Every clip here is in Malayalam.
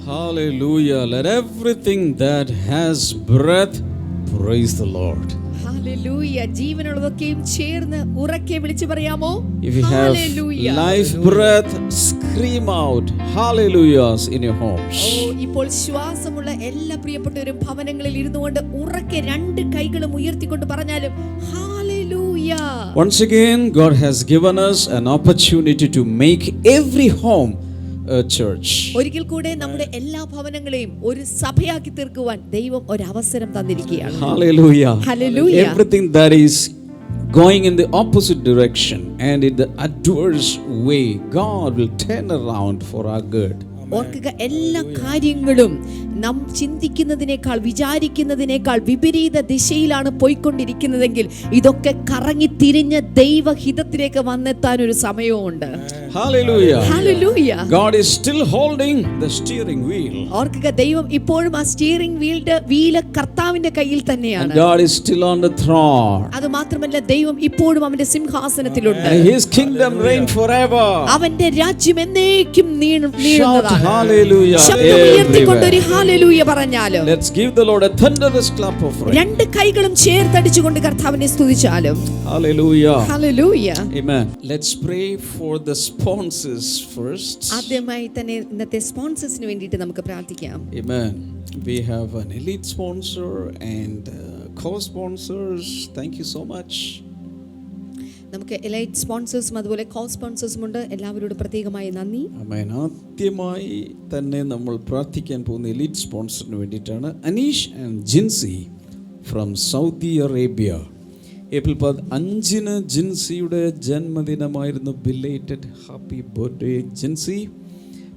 Hallelujah. Let everything that has breath praise the Lord. Hallelujah. ജീവനുള്ളതൊക്കെയും ചേർന്ന് ഉറക്കെ വിളിച്ചു പറയാമോ? If you have life breath, scream out hallelujahs in your homes. ഇപ്പോൾ ശ്വാസമുള്ള എല്ലാ പ്രിയപ്പെട്ടവരും ഭവനങ്ങളിൽ ഇരുന്നുകൊണ്ട് ഉറക്കെ രണ്ട് കൈകളും ഉയർത്തിക്കൊണ്ട് പറഞ്ഞാലും hallelujah. Once again, God has given us an opportunity to make every home a church. ഒരിക്കൽ കൂടെ നമ്മുടെ എല്ലാ ഭവനങ്ങളെയും ഒരു സഭയാക്കി തീർക്കുവാൻ ദൈവം ഒരു അവസരം തന്നിരിക്കുകയാണ്. Hallelujah. Hallelujah. Everything that is going in the opposite direction and in the adverse way, God will turn around for our good. ഓർക്കുക, എല്ലാ കാര്യങ്ങളും നാം ചിന്തിക്കുന്നതിനേക്കാൾ വിചാരിക്കുന്നതിനേക്കാൾ വിപരീത ദിശയിലാണ് പോയിക്കൊണ്ടിരിക്കുന്നതെങ്കിൽ ഇതൊക്കെ കറങ്ങി തിരിഞ്ഞ് ദൈവഹിതത്തിലേക്ക് വന്നെത്താൻ ഒരു സമയമുണ്ട്. Hallelujah. Hallelujah. God is still holding the steering wheel. ഓർക്കുക, ദൈവം ഇപ്പോഴും ആ സ്റ്റിയറിംഗ് വീല് കർത്താവിന്റെ കയ്യിൽ തന്നെയാണ്. And God is still on the throne. അത് മാത്രമല്ല, ദൈവം ഇപ്പോഴും അവന്റെ സിംഹാസനത്തിലുണ്ട്. And his kingdom reign forever. അവന്റെ രാജ്യം എന്നേക്കും നീളുന്നതാണ്. Hallelujah. ശബ്ദം ഉയർത്തിക്കൊണ്ട് ഒരു ഹല്ലേലൂയ പറഞ്ഞാലും. Let's give the Lord a thunderous clap of praise. രണ്ട് കൈകളും ചേർത്തടിച്ചുകൊണ്ട് കർത്താവിനെ സ്തുതിച്ചാലും. Hallelujah. Hallelujah. Amen. Let's pray for the sponsors first. ആദ്യമായി തന്നെ ഇന്നത്തെ സ്പോൺസേഴ്സിന് വേണ്ടിയിട്ട് നമുക്ക് പ്രാർത്ഥിക്കാം. Amen. We have an elite sponsor and co-sponsors. Thank you so much. നമുക്ക് എലൈറ്റ് സ്പോൺസേഴ്സും അതുപോലെ കോ സ്പോൺസേഴ്സും ഉണ്ട്. എല്ലാവരോടും പ്രത്യേകമായി നന്ദി. ആമേൻ. ആദ്യമായി തന്നെ നമ്മൾ പ്രാർത്ഥിക്കാൻ പോകുന്ന എലീറ്റ് സ്പോൺസറിന് വേണ്ടിയിട്ടാണ്. Aneesh and Jincy from Saudi Arabia. April 5 ജിൻസിയുടെ ജന്മദിനമായിരുന്നു. Belated happy birthday Jincy.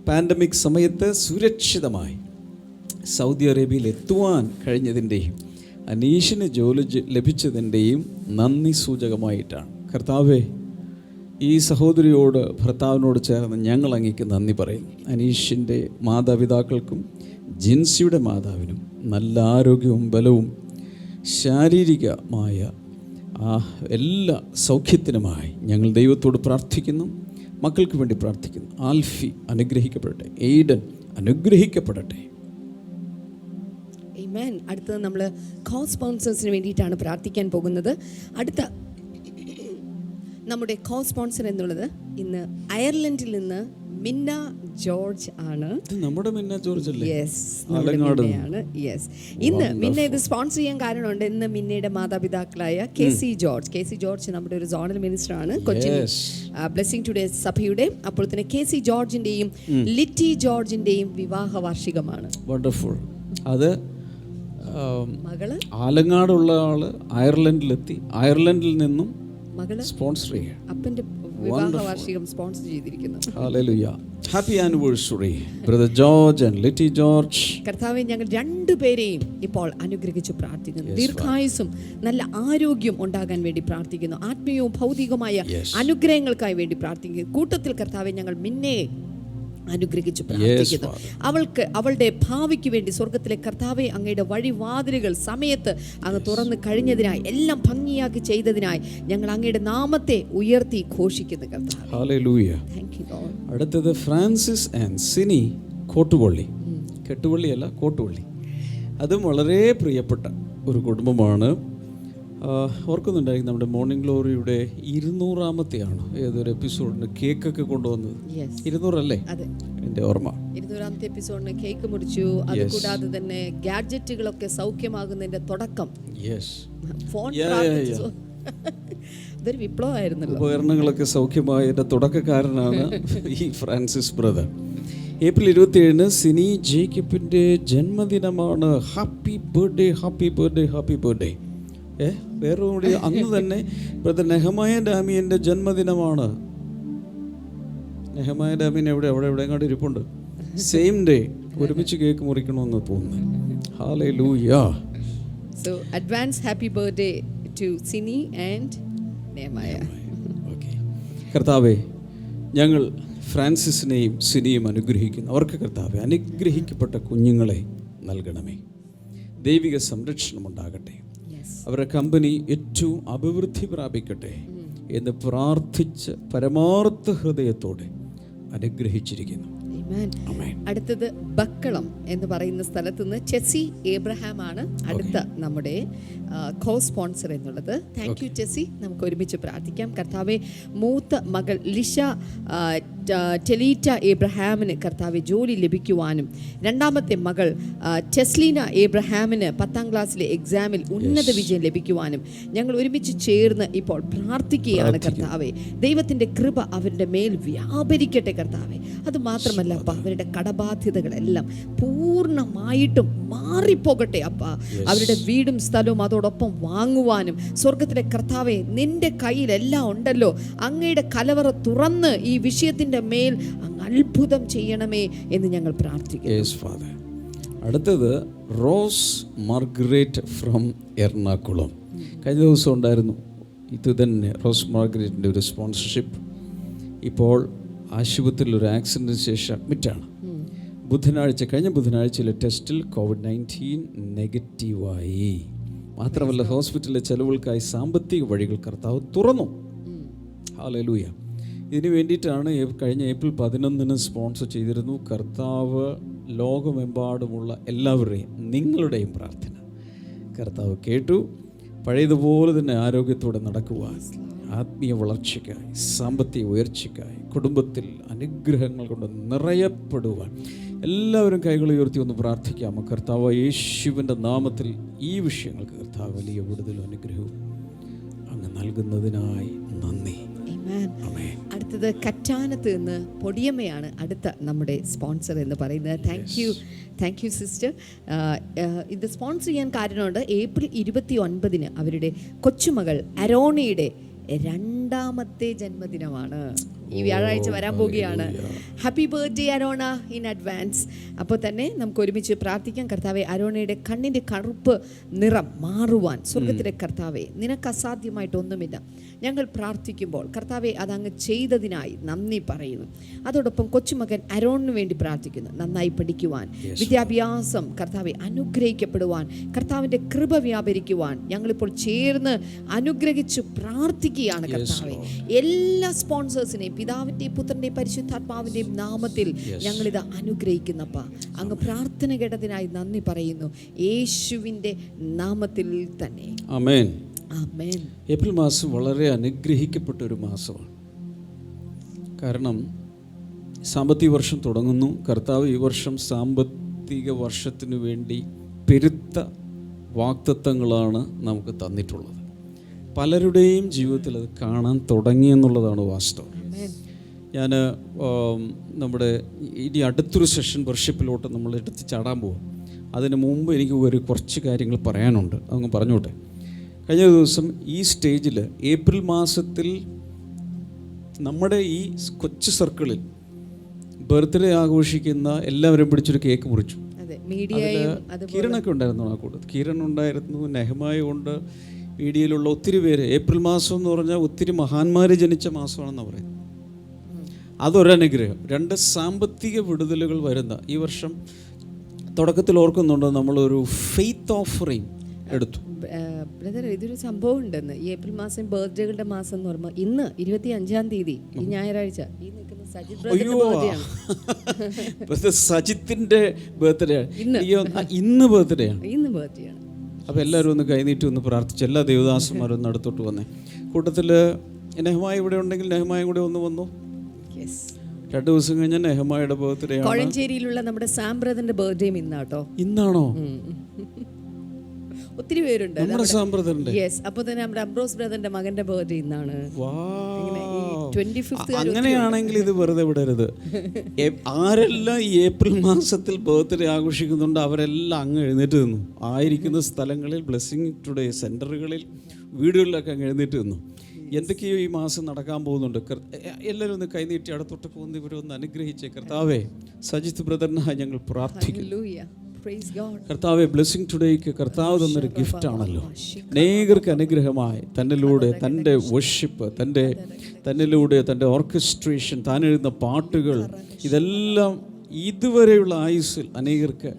Pandemic സമയത്ത് സുരക്ഷിതമായി സൗദി അറേബ്യയിൽ എത്തുവാൻ കഴിഞ്ഞതിൻ്റെയും അനീഷിന് ജോലി ലഭിച്ചതിൻ്റെയും നന്ദി സൂചകമായിട്ടാണ്. കർത്താവേ, ഈ സഹോദരിയോട് ഭർത്താവിനോട് ചേർന്ന് ഞങ്ങൾ അങ്ങേക്ക് നന്ദി പറയും. അനീഷിൻ്റെ മാതാപിതാക്കൾക്കും ജിൻസിയുടെ മാതാവിനും നല്ല ആരോഗ്യവും ബലവും ശാരീരികമായ എല്ലാ സൗഖ്യത്തിനുമായി ഞങ്ങൾ ദൈവത്തോട് പ്രാർത്ഥിക്കുന്നു. മക്കൾക്ക് വേണ്ടി പ്രാർത്ഥിക്കുന്നു. ആൽഫി അനുഗ്രഹിക്കപ്പെടട്ടെ. എയ്ഡൻ അനുഗ്രഹിക്കപ്പെടട്ടെ. ആമേൻ. അടുത്തത് നമ്മൾ കോ സ്പോൺസേഴ്സിന് വേണ്ടിയിട്ടാണ് പ്രാർത്ഥിക്കാൻ പോകുന്നത്. അടുത്ത നമ്മുടെ കോ സ്പോൺസർ എന്നുള്ളത് ഇന്ന് അയർലൻഡിൽ നിന്ന് മിന്ന ജോർജ് ആണ്. നമ്മുടെ മിന്ന ജോർജ് അല്ലേ? യെസ്, മിന്നയാണ്. യെസ്, ഇന്ന് മിന്ന ഇത് സ്പോൺസർ ചെയ്യാൻ കാരണമുണ്ട്. ഇന്ന് മിന്നയുടെ മാതാപിതാക്കളായ കെ സി ജോർജ് നമ്മുടെ ഒരു സോണൽ മിനിസ്റ്റർ ആണ് കൊച്ചിൻ ബ്ലെസ്സിംഗ് ടുഡേ സഭയുടെ. അപ്പോൾ തന്നെ കെ സി ജോർജിന്റെയും ലിറ്റി ജോർജിന്റെയും വിവാഹ വാർഷികമാണ്. വണ്ടർഫുൾ. അത് മകള് ആലങ്ങാടുള്ള ആള് അയർലൻഡിലെത്തി. അയർലൻഡിൽ നിന്നും മകള് സ്പോൺസർ ചെയ്യാം. അപ്പന്റെ വിവാഹ വാർഷികം സ്പോൺസർ ചെയ്തിരിക്കുന്നു. Hallelujah. Happy anniversary brother George and Litty George. കർത്താവേ, ഞങ്ങൾ രണ്ടുപേരെയും ഇപ്പോൾ അനുഗ്രഹിച്ചു പ്രാർത്ഥിക്കുന്നു. ദീർഘായുസ്സും നല്ല ആരോഗ്യം ഉണ്ടാകാൻ വേണ്ടി പ്രാർത്ഥിക്കുന്നു. ആത്മീയവും ഭൗതികമായ അനുഗ്രഹങ്ങൾക്കായി വേണ്ടി പ്രാർത്ഥിക്കുന്നു. കൂട്ടത്തിൽ കർത്താവേ, ഞങ്ങൾ മിന്നയെ അനുഗ്രഹിച്ചു പ്രാർത്ഥിക്കുന്നു. അവളുടെ ഭാവിക്ക് വേണ്ടി സ്വർഗത്തിലെ കർത്താവേ, അങ്ങയുടെ വഴിവാതിലുകൾ സമയത്ത് അങ്ങ് തുറന്നു കഴിഞ്ഞതിനായി, എല്ലാം ഭംഗിയാക്കി ചെയ്തതിനായി ഞങ്ങൾ അങ്ങയുടെ നാമത്തെ ഉയർത്തി ഘോഷിക്കുന്നു കർത്താവേ. ഹല്ലേലൂയ. Thank you Lord. അടുത്തത് ഫ്രാൻസിസ് ആൻഡ് സിനി കോട്ടുപള്ളി. കെട്ടുപള്ളിയല്ല, കോട്ടുപള്ളി. അതും വളരെ പ്രിയപ്പെട്ട ഒരു കുടുംബമാണ്. ഓർക്കുന്നുണ്ടായിരിക്കും, നമ്മുടെ മോർണിംഗ് ഗ്ലോറിയുടെ 200ാമത്തെയാണ് ഏതൊരു എപ്പിസോഡിന് കേക്കൊക്കെ കൊണ്ടുവന്നത്. 200 അല്ലേ എൻ്റെ ഓർമ്മ? 200ാമത്തെ എപ്പിസോഡിന് കേക്ക് മുറിച്ചു. അതുകൂടാതെ തന്നെ ഗാഡ്ജറ്റുകളൊക്കെ സൗഖ്യമാകുന്നതിന്റെ തുടക്കം. അതൊരു വിപ്ലവമായിരുന്നല്ലോ. ഉപകരണങ്ങളൊക്കെ സൗഖ്യമായതിന്റെ തുടക്കക്കാരനാണ് ഈ ഫ്രാൻസിസ് ബ്രദർ. ഏപ്രിൽ 27 സിനി ജേക്കബിന്റെ ജന്മദിനമാണ്. Happy birthday, happy birthday, happy birthday. വേറെ കൂടി അന്ന് തന്നെ ബ്രദർ നെഹമായ ഡാമിയൻ്റെ ജന്മദിനമാണ്. നെഹമായ ഡാമിയൻ അവിടെ എങ്ങോട്ട് ഇരിപ്പുണ്ട്. സെയിം ഡേ ഒരുമിച്ച് കേക്ക് മുറിക്കണമെന്ന് തോന്നുന്നു. Hallelujah. So advance happy birthday to Sini and നെഹമായ. ഓക്കേ. കർത്താവേ, ഞങ്ങൾ ഫ്രാൻസിസിനെയും സിനിയും അനുഗ്രഹിക്കുന്നു. അവർക്ക് കർത്താവേ അനുഗ്രഹിക്കപ്പെട്ട കുഞ്ഞുങ്ങളെ നൽകണമേ. ദൈവിക സംരക്ഷണം ഉണ്ടാകട്ടെ. അവരുടെ കമ്പനി ഏറ്റവും അഭിവൃദ്ധി പ്രാപിക്കട്ടെ എന്ന് പ്രാർത്ഥിച്ച് പരമാർത്ഥ ഹൃദയത്തോടെ അനുഗ്രഹിച്ചിരിക്കുന്നു. ആമേൻ. അടുത്തത് ബക്കളം എന്ന് പറയുന്ന സ്ഥലത്ത് നിന്ന് ചെസ്സി ഏബ്രഹാം ആണ് അടുത്ത നമ്മുടെ കോ സ്പോൺസർ എന്നുള്ളത്. Thank you Chessy. നമുക്ക് ഒരുമിച്ച് പ്രാർത്ഥിക്കാം. കർത്താവെ, മൂത്ത മകൾ ലിഷ ടെലീറ്റ ഏബ്രഹാമിന് കർത്താവെ ജോലി ലഭിക്കുവാനും, രണ്ടാമത്തെ മകൾ ടെസ്ലീന ഏബ്രഹാമിന് 10ാം ക്ലാസ്സിലെ എക്സാമിൽ ഉന്നത വിജയം ലഭിക്കുവാനും ഞങ്ങൾ ഒരുമിച്ച് ചേർന്ന് ഇപ്പോൾ പ്രാർത്ഥിക്കുകയാണ് കർത്താവെ. ദൈവത്തിൻ്റെ കൃപ അവരുടെ മേൽ വ്യാപരിക്കട്ടെ കർത്താവെ. അത് മാത്രമല്ല അപ്പ, അവരുടെ കടബാധ്യതകളെല്ലാം പൂർണ്ണമായിട്ടും മാറിപ്പോകട്ടെ അപ്പ. അവരുടെ വീടും സ്ഥലവും അതോടൊപ്പം വാങ്ങുവാനും, സ്വർഗത്തിലെ കർത്താവെ, നിന്റെ കയ്യിൽ എല്ലാം ഉണ്ടല്ലോ, അങ്ങയുടെ കലവറ തുറന്ന് ഈ വിഷയത്തിൻ്റെ മേൽ അങ്ങ് അത്ഭുതം ചെയ്യണമേ എന്ന് ഞങ്ങൾ പ്രാർത്ഥിക്കുന്നു. അടുത്തത് റോസ് മാർഗരറ്റ് ഫ്രം എറണാകുളം. കഴിഞ്ഞ ദിവസം ഉണ്ടായിരുന്നു ഇത് തന്നെ, റോസ് മാർഗരറ്റിൻ്റെ ഒരു സ്പോൺസർഷിപ്പ്. ഇപ്പോൾ ആശുപത്രിയിൽ ഒരു ആക്സിഡൻറ്റിന് ശേഷം അഡ്മിറ്റാണ്. കഴിഞ്ഞ ബുധനാഴ്ചയിലെ ടെസ്റ്റിൽ COVID-19 നെഗറ്റീവായി. മാത്രമല്ല, ഹോസ്പിറ്റലിലെ ചെലവുകൾക്കായി സാമ്പത്തിക വഴികൾ കർത്താവ് തുറന്നു. ഹല്ലേലൂയ. ഇതിനു വേണ്ടിയിട്ടാണ് കഴിഞ്ഞ ഏപ്രിൽ 11 സ്പോൺസർ ചെയ്തിരുന്നു. കർത്താവ് ലോകമെമ്പാടുമുള്ള എല്ലാവരുടെയും നിങ്ങളുടെയും പ്രാർത്ഥന കർത്താവ് കേട്ടു. പഴയതുപോലെ തന്നെ ആരോഗ്യത്തോടെ നടക്കുവാൻ, ആത്മീയ വളർച്ചയ്ക്കായി, സാമ്പത്തിക ഉയർച്ചയ്ക്കായി, കുടുംബത്തിൽ അനുഗ്രഹങ്ങൾ കൊണ്ട് നിറയപ്പെടുവാൻ എല്ലാവരും കൈകൾ ഉയർത്തി ഒന്ന് പ്രാർത്ഥിക്കാമോ? കർത്താവ് യേശുവിൻ്റെ നാമത്തിൽ ഈ വിഷയങ്ങൾക്ക് കർത്താവ് വലിയ വിടുതലും അനുഗ്രഹവും അങ്ങ് നൽകുന്നതിനായി നന്ദി. അടുത്തത് കറ്റാനത്ത് നിന്ന് പൊടിയമ്മയാണ് അടുത്ത നമ്മുടെ സ്പോൺസർ എന്ന് പറയുന്നത്. Thank you sister. ഇത് സ്പോൺസർ ചെയ്യാൻ കാരണമുണ്ട്. ഏപ്രിൽ 29 അവരുടെ കൊച്ചുമകൾ അരോണയുടെ 2ാമത്തെ ജന്മദിനമാണ്. ഈ വ്യാഴാഴ്ച വരാൻ പോവുകയാണ്. Happy birthday arowana in advance. അപ്പോൾ തന്നെ നമുക്ക് ഒരുമിച്ച് പ്രാർത്ഥിക്കാം. കർത്താവെ, അരോണയുടെ കണ്ണിൻ്റെ കറുപ്പ് നിറം മാറുവാൻ സ്വർഗത്തിലെ കർത്താവെ, നിനക്ക് അസാധ്യമായിട്ടൊന്നുമില്ല. ഞങ്ങൾ പ്രാർത്ഥിക്കുമ്പോൾ കർത്താവെ, അതങ്ങ് ചെയ്തതിനായി നന്ദി പറയുന്നു. അതോടൊപ്പം കൊച്ചുമകൻ അരോണിന് വേണ്ടി പ്രാർത്ഥിക്കുന്നു. നന്നായി പഠിക്കുവാൻ, വിദ്യാഭ്യാസം കർത്താവെ അനുഗ്രഹിക്കപ്പെടുവാൻ, കർത്താവിൻ്റെ കൃപ വ്യാപരിക്കുവാൻ ഞങ്ങളിപ്പോൾ ചേർന്ന് അനുഗ്രഹിച്ച് പ്രാർത്ഥിക്കുകയാണ് കർത്താവെ. എല്ലാ സ്പോൺസേഴ്സിനെയും പിതാവിൻ്റെയും പുത്രൻ്റെയും പരിശുദ്ധാത്മാവിൻ്റെയും നാമത്തിൽ ഞങ്ങളിത് അനുഗ്രഹിക്കുന്നപ്പ. അങ്ങ് പ്രാർത്ഥന കേട്ടതിനായി നന്ദി പറയുന്നു, യേശുവിൻ്റെ നാമത്തിൽ തന്നെ. ആമേൻ. ആമേൻ. ഏപ്രിൽ മാസം വളരെ അനുഗ്രഹിക്കപ്പെട്ട ഒരു മാസമാണ്. കാരണം സാമ്പത്തിക വർഷം തുടങ്ങുന്നു. കർത്താവ് ഈ വർഷം സാമ്പത്തിക വർഷത്തിനു വേണ്ടി പെരുത്ത വാഗ്ദത്തങ്ങളാണ് നമുക്ക് തന്നിട്ടുള്ളത്. പലരുടെയും ജീവിതത്തിൽ അത് കാണാൻ തുടങ്ങിയെന്നുള്ളതാണ് വാസ്തവം. ഞാൻ നമ്മുടെ ഇനി അടുത്തൊരു സെഷൻ വർഷിപ്പിലോട്ട് നമ്മൾ എടുത്ത് ചാടാൻ പോകും. അതിന് മുമ്പ് എനിക്ക് കുറച്ച് കാര്യങ്ങൾ പറയാനുണ്ട്. അതങ്ങ് പറഞ്ഞോട്ടെ. കഴിഞ്ഞ ദിവസം ഈ സ്റ്റേജിൽ ഏപ്രിൽ മാസത്തിൽ നമ്മുടെ ഈ കൊച്ചു സർക്കിളിൽ ബർത്ത്ഡേ ആഘോഷിക്കുന്ന എല്ലാവരും പിടിച്ചൊരു കേക്ക് മുറിച്ചു. കിരണൊക്കെ ഉണ്ടായിരുന്നു. ആ കൂട്ടത്തിൽ കിരൺ ഉണ്ടായിരുന്നു, നെഹമായ ഉണ്ട്, മീഡിയയിലുള്ള ഒത്തിരി പേര്. ഏപ്രിൽ മാസം എന്ന് പറഞ്ഞാൽ ഒത്തിരി മഹാന്മാർ ജനിച്ച മാസമാണെന്ന് പറയുന്നത്. അതൊരനുഗ്രഹം. 2 സാമ്പത്തിക വിടുതലുകൾ വരുന്ന ഈ വർഷം തുടക്കത്തിൽ ഓർക്കുന്നുണ്ട്, നമ്മളൊരു ഫെയ്ത്ത് ഓഫറിങ് എടുത്തു. ബ്രദർ, ഇതൊരു സംഭവം ഉണ്ടെന്ന്. ഈ ഏപ്രിൽ മാസം ബർത്ത്ഡേകളുടെ മാസം എന്ന് പറയുമ്പോൾ ഇന്ന് 25-ാം തീയതി, ഈ ഞായറാഴ്ച, ഈ നിൽക്കുന്ന സജിത്തിന്റെ ബർത്ത്ഡേ ഇന്ന് ബർത്ത്ഡേ ആണ്. അപ്പോൾ എല്ലാവരും ഒന്ന് കൈനീട്ടി ഒന്ന് പ്രാർത്ഥിച്ചു. എല്ലാ ദേവദാസന്മാരും ഒന്ന് അടുത്തോട്ട് വന്നേ. കൂട്ടത്തിൽ നെഹമായ ഇവിടെ ഉണ്ടെങ്കിൽ നെഹമായ കൂടെ ഒന്ന് വന്നു. 2 ദിവസം കഴിഞ്ഞ നെഹമായുടെ ബർത്ത്ഡേ ആണ്. കോഴഞ്ചേരിയിലുള്ള നമ്മുടെ സാം ബ്രദറിന്റെ ബർത്ത്ഡേയും ഇന്നാട്ടോ. ഇന്നാണോ? ഒത്തിരി പേരുണ്ട്. നമ്മുടെ സാം ബ്രദറിന്റെ. യെസ്. അപ്പോൾ തന്നെ നമ്മുടെ അംബ്രോസ് ബ്രദറിന്റെ മകന്റെ ബർത്ത്ഡേ ഇന്നാണ്. അങ്ങനെയാണെങ്കിൽ ഇത് വെറുതെ വിടരുത്. ആരെല്ലാം ഈ ഏപ്രിൽ മാസത്തിൽ ബർത്ത്ഡേ ആഘോഷിക്കുന്നുണ്ട് അവരെല്ലാം അങ്ങ് എഴുന്നേറ്റ് നിന്നു. ആയിരിക്കുന്ന സ്ഥലങ്ങളിൽ ബ്ലെസ്സിങ് ടുഡേ സെന്ററുകളിൽ വീടുകളിലൊക്കെ അങ്ങ് എഴുന്നേറ്റ് നിന്നു. എന്തൊക്കെയോ ഈ മാസം നടക്കാൻ പോകുന്നുണ്ട്. എല്ലാവരും ഒന്ന് കൈനീട്ടി അടുത്തോട്ടൊക്കെ ഒന്ന് ഇവരൊന്ന് അനുഗ്രഹിച്ചേ. കർത്താവേ, സജിത്ത് ബ്രദറിനായി ഞങ്ങൾ പ്രാർത്ഥിക്കുന്നു. കർത്താവെ, ബ്ലെസ്സിങ് ടുഡേക്ക് കർത്താവ് തന്നൊരു ഗിഫ്റ്റാണല്ലോ. അനേകർക്ക് അനുഗ്രഹമായി തന്നിലൂടെ തൻ്റെ വർഷിപ്പ്, തന്നിലൂടെ തൻ്റെ ഓർക്കസ്ട്രേഷൻ, താൻ എഴുതുന്ന പാട്ടുകൾ, ഇതെല്ലാം ഇതുവരെയുള്ള ആയുസ്സിൽ അനേകർക്ക്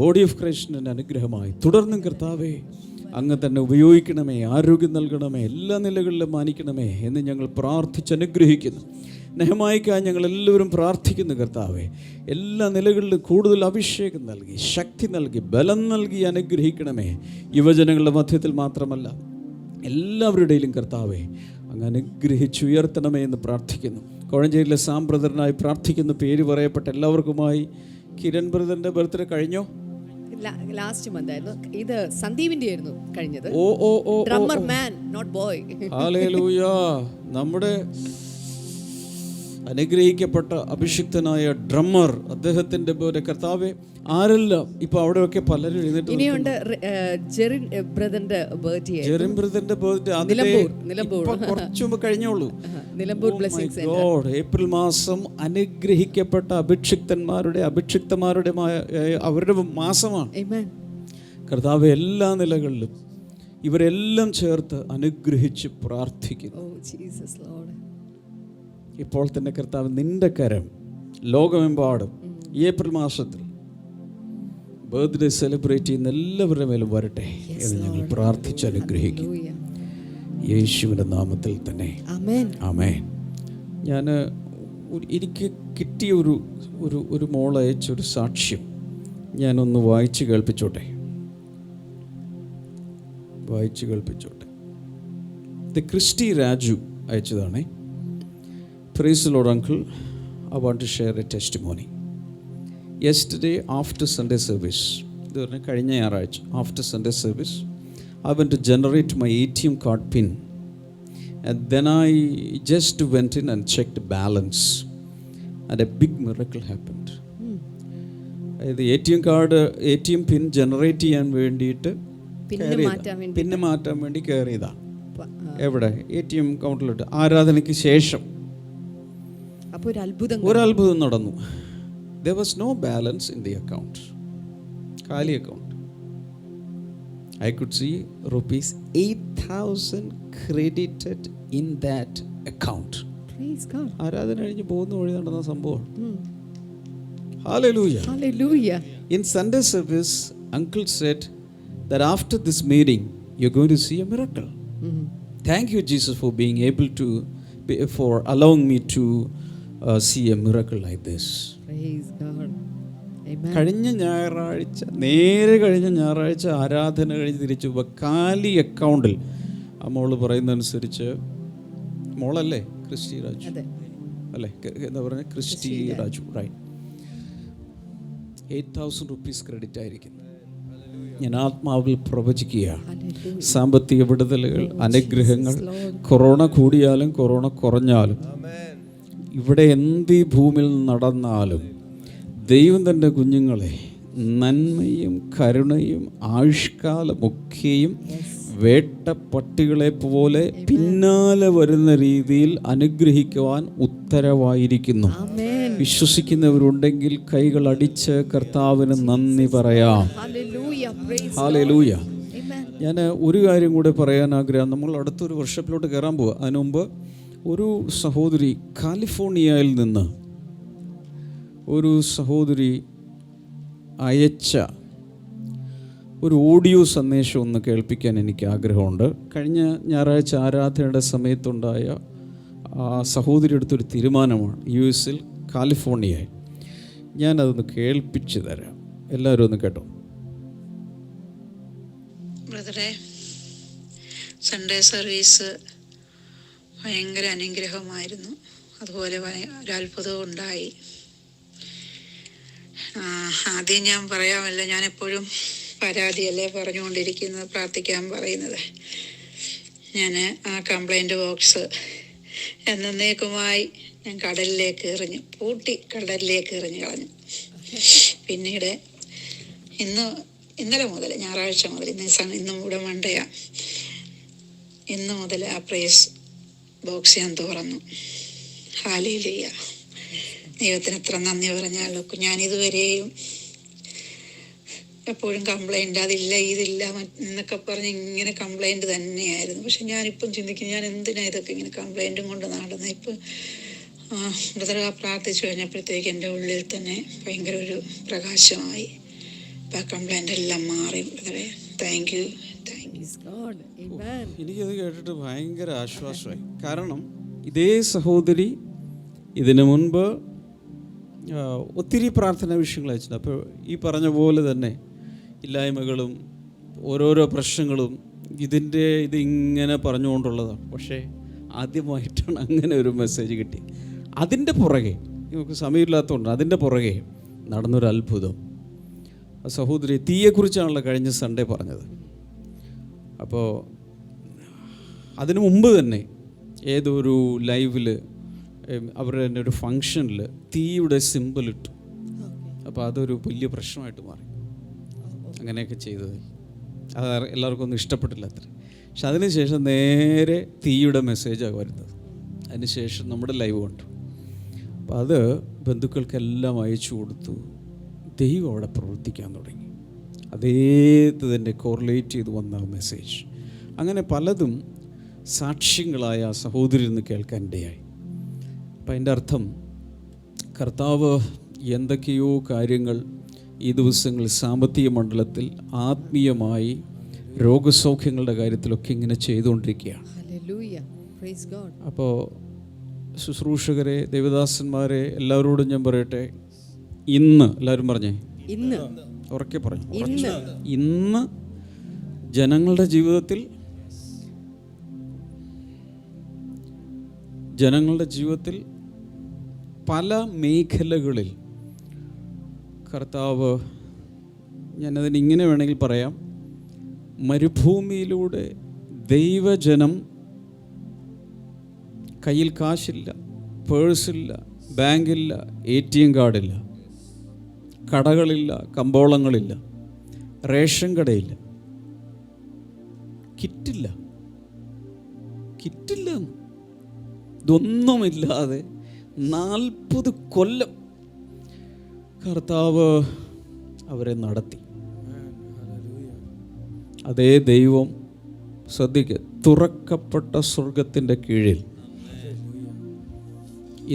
ബോഡി ഓഫ് ക്രൈസ്റ്റിൻ്റെ അനുഗ്രഹമായി തുടർന്നും കർത്താവേ അങ്ങ് തന്നെ ഉപയോഗിക്കണമേ, ആരോഗ്യം നൽകണമേ, എല്ലാ നിലകളിലും മാനിക്കണമേ എന്ന് ഞങ്ങൾ പ്രാർത്ഥിച്ച് അനുഗ്രഹിക്കുന്നു. നെഹെമായിക്കായി ഞങ്ങൾ എല്ലാവരും പ്രാർത്ഥിക്കുന്നു കർത്താവേ. എല്ലാ നിലകളിലും കൂടുതൽ അഭിഷേകം നൽകി, ശക്തി നൽകി, ബലം നൽകി അനുഗ്രഹിക്കണമേ. യുവജനങ്ങളുടെ മധ്യത്തിൽ മാത്രമല്ല, എല്ലാവരുടെയിലും കർത്താവേ അങ്ങ് അനുഗ്രഹിച്ചുയർത്തണമേ എന്ന് പ്രാർത്ഥിക്കുന്നു. കോഴഞ്ചേരിയിലെ സാം ബ്രദറിനായി പ്രാർത്ഥിക്കുന്നു. പേര് പറയപ്പെട്ട എല്ലാവർക്കുമായി. കിരൺ ബ്രദറിൻ്റെ ബർത്ത്ഡേ കഴിഞ്ഞോ? ലാസ്റ്റ് മന്ത് ആയിരുന്നു. ഇത് സന്ദീപിന്റെ ആയിരുന്നു കഴിഞ്ഞത്. Oh drummer man, not boy. Hallelujah. നമ്മുടെ അനുഗ്രഹിക്കപ്പെട്ട അഭിഷിക്തനായ ഡ്രമ്മർ, അദ്ദേഹത്തിന്റെ പോലെ കർത്താവെ ആരെല്ലാം ഇപ്പൊ അവിടെയൊക്കെ പലരും എഴുന്നേറ്റ്. ഇനിയുണ്ട് ജെറിൻ ബ്രദറിന്റെ ബർത്ത്ഡേ. ജെറിൻ ബ്രദറിന്റെ ബർത്ത്ഡേ നിലമ്പൂർ കുറച്ചു മുമ്പ് കഴിഞ്ഞോളൂ. Nilambur blessing centre. ഏപ്രിൽ മാസം അനുഗ്രഹിക്കപ്പെട്ട അഭിഷിക്തന്മാരുടെ അവരുടെ മാസമാണ്. കർത്താവ് എല്ലാ നിലകളിലും ഇവരെല്ലാം ചേർത്ത് അനുഗ്രഹിച്ച് പ്രാർത്ഥിക്കുന്നു. ഇപ്പോൾ തന്നെ കർത്താവ് നിന്റെ കരം ലോകമെമ്പാടും ഈ ഏപ്രിൽ മാസത്തിൽ ബർത്ത്ഡേ സെലിബ്രേറ്റ് ചെയ്യുന്ന എല്ലാവരുടെ മേലും വരട്ടെ എന്ന് ഞങ്ങൾ പ്രാർത്ഥിച്ച് അനുഗ്രഹിക്കും യേശുവിൻ്റെ നാമത്തിൽ തന്നെ. ആമേൻ. ഞാൻ എനിക്ക് കിട്ടിയ ഒരു മോൾ അയച്ചൊരു സാക്ഷ്യം ഞാനൊന്ന് വായിച്ച് കേൾപ്പിച്ചോട്ടെ. ഇത് ക്രിസ്റ്റി രാജു അയച്ചതാണേ. Praise the Lord, uncle. I want to share a testimony. Yesterday after Sunday service, കഴിഞ്ഞ ഞായറാഴ്ച after Sunday service, I went to generate my ATM card pin, and then I just went in and checked balance, and a big miracle happened. The ATM pin generate ചെയ്യാൻ വേണ്ടിയിട്ട് പിന്നെ മാറ്റാൻ വേണ്ടി കയറിയതാണ്. എവിടെ? ATM കൗണ്ടറിലിട്ട്. ആരാധനയ്ക്ക് ശേഷം ഒരു അത്ഭുതം നടന്നു. There was no balance in the account. Khali account. I could see rupees 8,000 credited in that account. Praise God. ആരാധന കഴിഞ്ഞ് പോകുന്ന വഴി നടന്ന സംഭവം. Hallelujah. Hallelujah. In Sunday service, uncle said that after this meeting you're going to see a miracle. Thank you Jesus for being able to for allowing me to see a miracle like this. Praise God. Amen. കഴിഞ്ഞ ഞായറാഴ്ച ആരാധന കഴിഞ്ഞ് തിരിച്ചു കാലി അക്കൗണ്ടിൽ ആ മോള് പറയുന്നതനുസരിച്ച്, മോളല്ലേ ക്രിസ്റ്റി രാജു അല്ലേ, എന്താ പറഞ്ഞ Christy Raju, right, 8,000 rupees credit ആയിരിക്കുന്നു. ഞാൻ ആത്മാവിൽ പ്രവചിക്കുകയാണ്, സാമ്പത്തിക വിടുതലുകൾ, അനുഗ്രഹങ്ങൾ, കൊറോണ കൂടിയാലും കൊറോണ കുറഞ്ഞാലും, ഇവിടെ എന്ത് ഈ ഭൂമിയിൽ നടന്നാലും ദൈവം തൻ്റെ കുഞ്ഞുങ്ങളെ നന്മയും കരുണയും ആയുഷ്കാലമൊക്കെയും വേട്ടപ്പട്ടികളെ പോലെ പിന്നാലെ വരുന്ന രീതിയിൽ അനുഗ്രഹിക്കുവാൻ ഉത്തരവായിരിക്കുന്നു. വിശ്വസിക്കുന്നവരുണ്ടെങ്കിൽ കൈകൾ അടിച്ച് കർത്താവിന് നന്ദി പറയാം. ഹല്ലേലൂയ. ഞാൻ ഒരു കാര്യം കൂടെ പറയാൻ ആഗ്രഹം. നമ്മൾ അടുത്തൊരു വർഷപ്പിലോട്ട് കയറാൻ പോവുക. അതിനു മുമ്പ് ഒരു സഹോദരി കാലിഫോർണിയയിൽ നിന്ന് ഒരു സഹോദരി അയച്ച ഒരു ഓഡിയോ സന്ദേശം ഒന്ന് കേൾപ്പിക്കാൻ എനിക്ക് ആഗ്രഹമുണ്ട്. കഴിഞ്ഞ ഞായറാഴ്ച ആരാധനയുടെ സമയത്തുണ്ടായ ആ സഹോദരി എടുത്തൊരു തീരുമാനമാണ്. US കാലിഫോർണിയയിൽ. ഞാനതൊന്ന് കേൾപ്പിച്ചു തരാം. എല്ലാവരും ഒന്ന് കേട്ടോ. ബ്രദറെ, സൺഡേ സർവീസ് ഭയങ്കര അനുഗ്രഹമായിരുന്നു. അതുപോലെ ഒരത്ഭുതവും ഉണ്ടായി. ആദ്യം ഞാൻ പറയാമല്ലോ, ഞാനെപ്പോഴും പരാതിയല്ലേ പറഞ്ഞുകൊണ്ടിരിക്കുന്നത്, പ്രാർത്ഥിക്കാൻ പറയുന്നത്. ഞാൻ ആ കംപ്ലൈൻറ്റ് ബോക്സ് എന്നേക്കുമായി ഞാൻ കടലിലേക്ക് എറിഞ്ഞു, കടലിലേക്ക് എറിഞ്ഞു കളഞ്ഞു. പിന്നീട് ഇന്നലെ മുതൽ, ഞായറാഴ്ച മുതൽ, ഇന്നും ഇവിടെ മണ്ടയാണ്, ഇന്ന് മുതൽ ആ പ്രേസ് ബോക്സ് ഞാൻ തുറന്നു. ഹല്ലേലൂയ. ദൈവത്തിന് എത്ര നന്ദി പറഞ്ഞാലോ. ഞാനിതുവരെയും എപ്പോഴും കംപ്ലൈൻറ്റ്, അതില്ല ഇതില്ല എന്നൊക്കെ പറഞ്ഞ് ഇങ്ങനെ കംപ്ലൈൻറ്റ് തന്നെയായിരുന്നു. പക്ഷെ ഞാനിപ്പം ചിന്തിക്കും, ഞാൻ എന്തിനാണ് ഇതൊക്കെ ഇങ്ങനെ കംപ്ലൈൻറ്റും കൊണ്ട് നടന്നത്. ഇപ്പം ബ്രദർ പ്രാർത്ഥിച്ചു കഴിഞ്ഞപ്പോഴത്തേക്ക് എൻ്റെ ഉള്ളിൽ തന്നെ ഭയങ്കര ഒരു പ്രകാശമായി. ഇപ്പം ആ കംപ്ലൈൻ്റ് എല്ലാം മാറി. ബ്രദറെ, താങ്ക് യു. എനിക്കത് കേട്ടിട്ട് ഭയങ്കര ആശ്വാസമായി. കാരണം ഇതേ സഹോദരി ഇതിനു മുൻപ് ഒത്തിരി പ്രാർത്ഥനാ വിഷയങ്ങൾ അയച്ചിട്ടുണ്ട്. അപ്പോൾ ഈ പറഞ്ഞ പോലെ തന്നെ ഇല്ലായ്മകളും ഓരോരോ പ്രശ്നങ്ങളും ഇതിങ്ങനെ പറഞ്ഞുകൊണ്ടുള്ളതാണ്. പക്ഷേ ആദ്യമായിട്ടാണ് അങ്ങനെ ഒരു മെസ്സേജ് കിട്ടി. അതിൻ്റെ പുറകെ നമുക്ക് സമയമില്ലാത്തതുകൊണ്ട് അതിൻ്റെ പുറകെ നടന്നൊരു അത്ഭുതം. ആ സഹോദരി തീയെക്കുറിച്ചാണല്ലോ കഴിഞ്ഞ സൺഡേ പറഞ്ഞത്. അപ്പോൾ അതിനു മുമ്പ് തന്നെ ഏതൊരു ലൈവിൽ അവരുടെ തന്നെ ഒരു ഫങ്ഷനിൽ തീയുടെ സിമ്പിൾ ഇട്ടു. അപ്പോൾ അതൊരു വലിയ പ്രശ്നമായിട്ട് മാറി. അങ്ങനെയൊക്കെ ചെയ്തത് അത് എല്ലാവർക്കും ഒന്നും ഇഷ്ടപ്പെട്ടില്ല അത്ര. പക്ഷെ അതിനുശേഷം നേരെ തീയുടെ മെസ്സേജാണ് വരുന്നത്. അതിനുശേഷം നമ്മുടെ ലൈവ് കണ്ടു. അപ്പോൾ അത് ബന്ധുക്കൾക്കെല്ലാം അയച്ചു കൊടുത്തു. ദൈവം അവിടെ പ്രവർത്തിക്കാൻ തുടങ്ങി. അതേ തന്നെ കോറിലേറ്റ് ചെയ്ത് വന്ന മെസ്സേജ്. അങ്ങനെ പലതും സാക്ഷ്യങ്ങളായ സഹോദരിൽ നിന്ന് കേൾക്കാൻ ഇടയായി. അപ്പം അതിൻ്റെ അർത്ഥം കർത്താവ് എന്തൊക്കെയോ കാര്യങ്ങൾ ഈ ദിവസങ്ങളിൽ സാമ്പത്തിക മണ്ഡലത്തിൽ ആത്മീയമായി രോഗസൗഖ്യങ്ങളുടെ കാര്യത്തിലൊക്കെ ഇങ്ങനെ ചെയ്തുകൊണ്ടിരിക്കുകയാണ്. അപ്പോൾ ശുശ്രൂഷകരെ, ദേവദാസന്മാരെ എല്ലാവരോടും ഞാൻ പറയട്ടെ, ഇന്ന് എല്ലാവരും പറഞ്ഞേ, ഇന്ന് ഉറക്കെ പറഞ്ഞു, ഇന്ന് ജനങ്ങളുടെ ജീവിതത്തിൽ പല മേഖലകളിൽ കർത്താവ്, ഞാനതിന് ഇങ്ങനെ വേണമെങ്കിൽ പറയാം, മരുഭൂമിയിലൂടെ ദൈവജനം കയ്യിൽ കാശില്ല, പേഴ്സില്ല, ബാങ്കില്ല, ATM കാർഡില്ല, കടകളില്ല, കമ്പോളങ്ങളില്ല, റേഷൻ കടയില്ല, കിറ്റില്ല, ഇതൊന്നുമില്ലാതെ 40 കൊല്ലം കർത്താവ് അവരെ നടത്തി. അതേ ദൈവം ശ്രദ്ധിക്കുക, തുറക്കപ്പെട്ട സ്വർഗത്തിൻ്റെ കീഴിൽ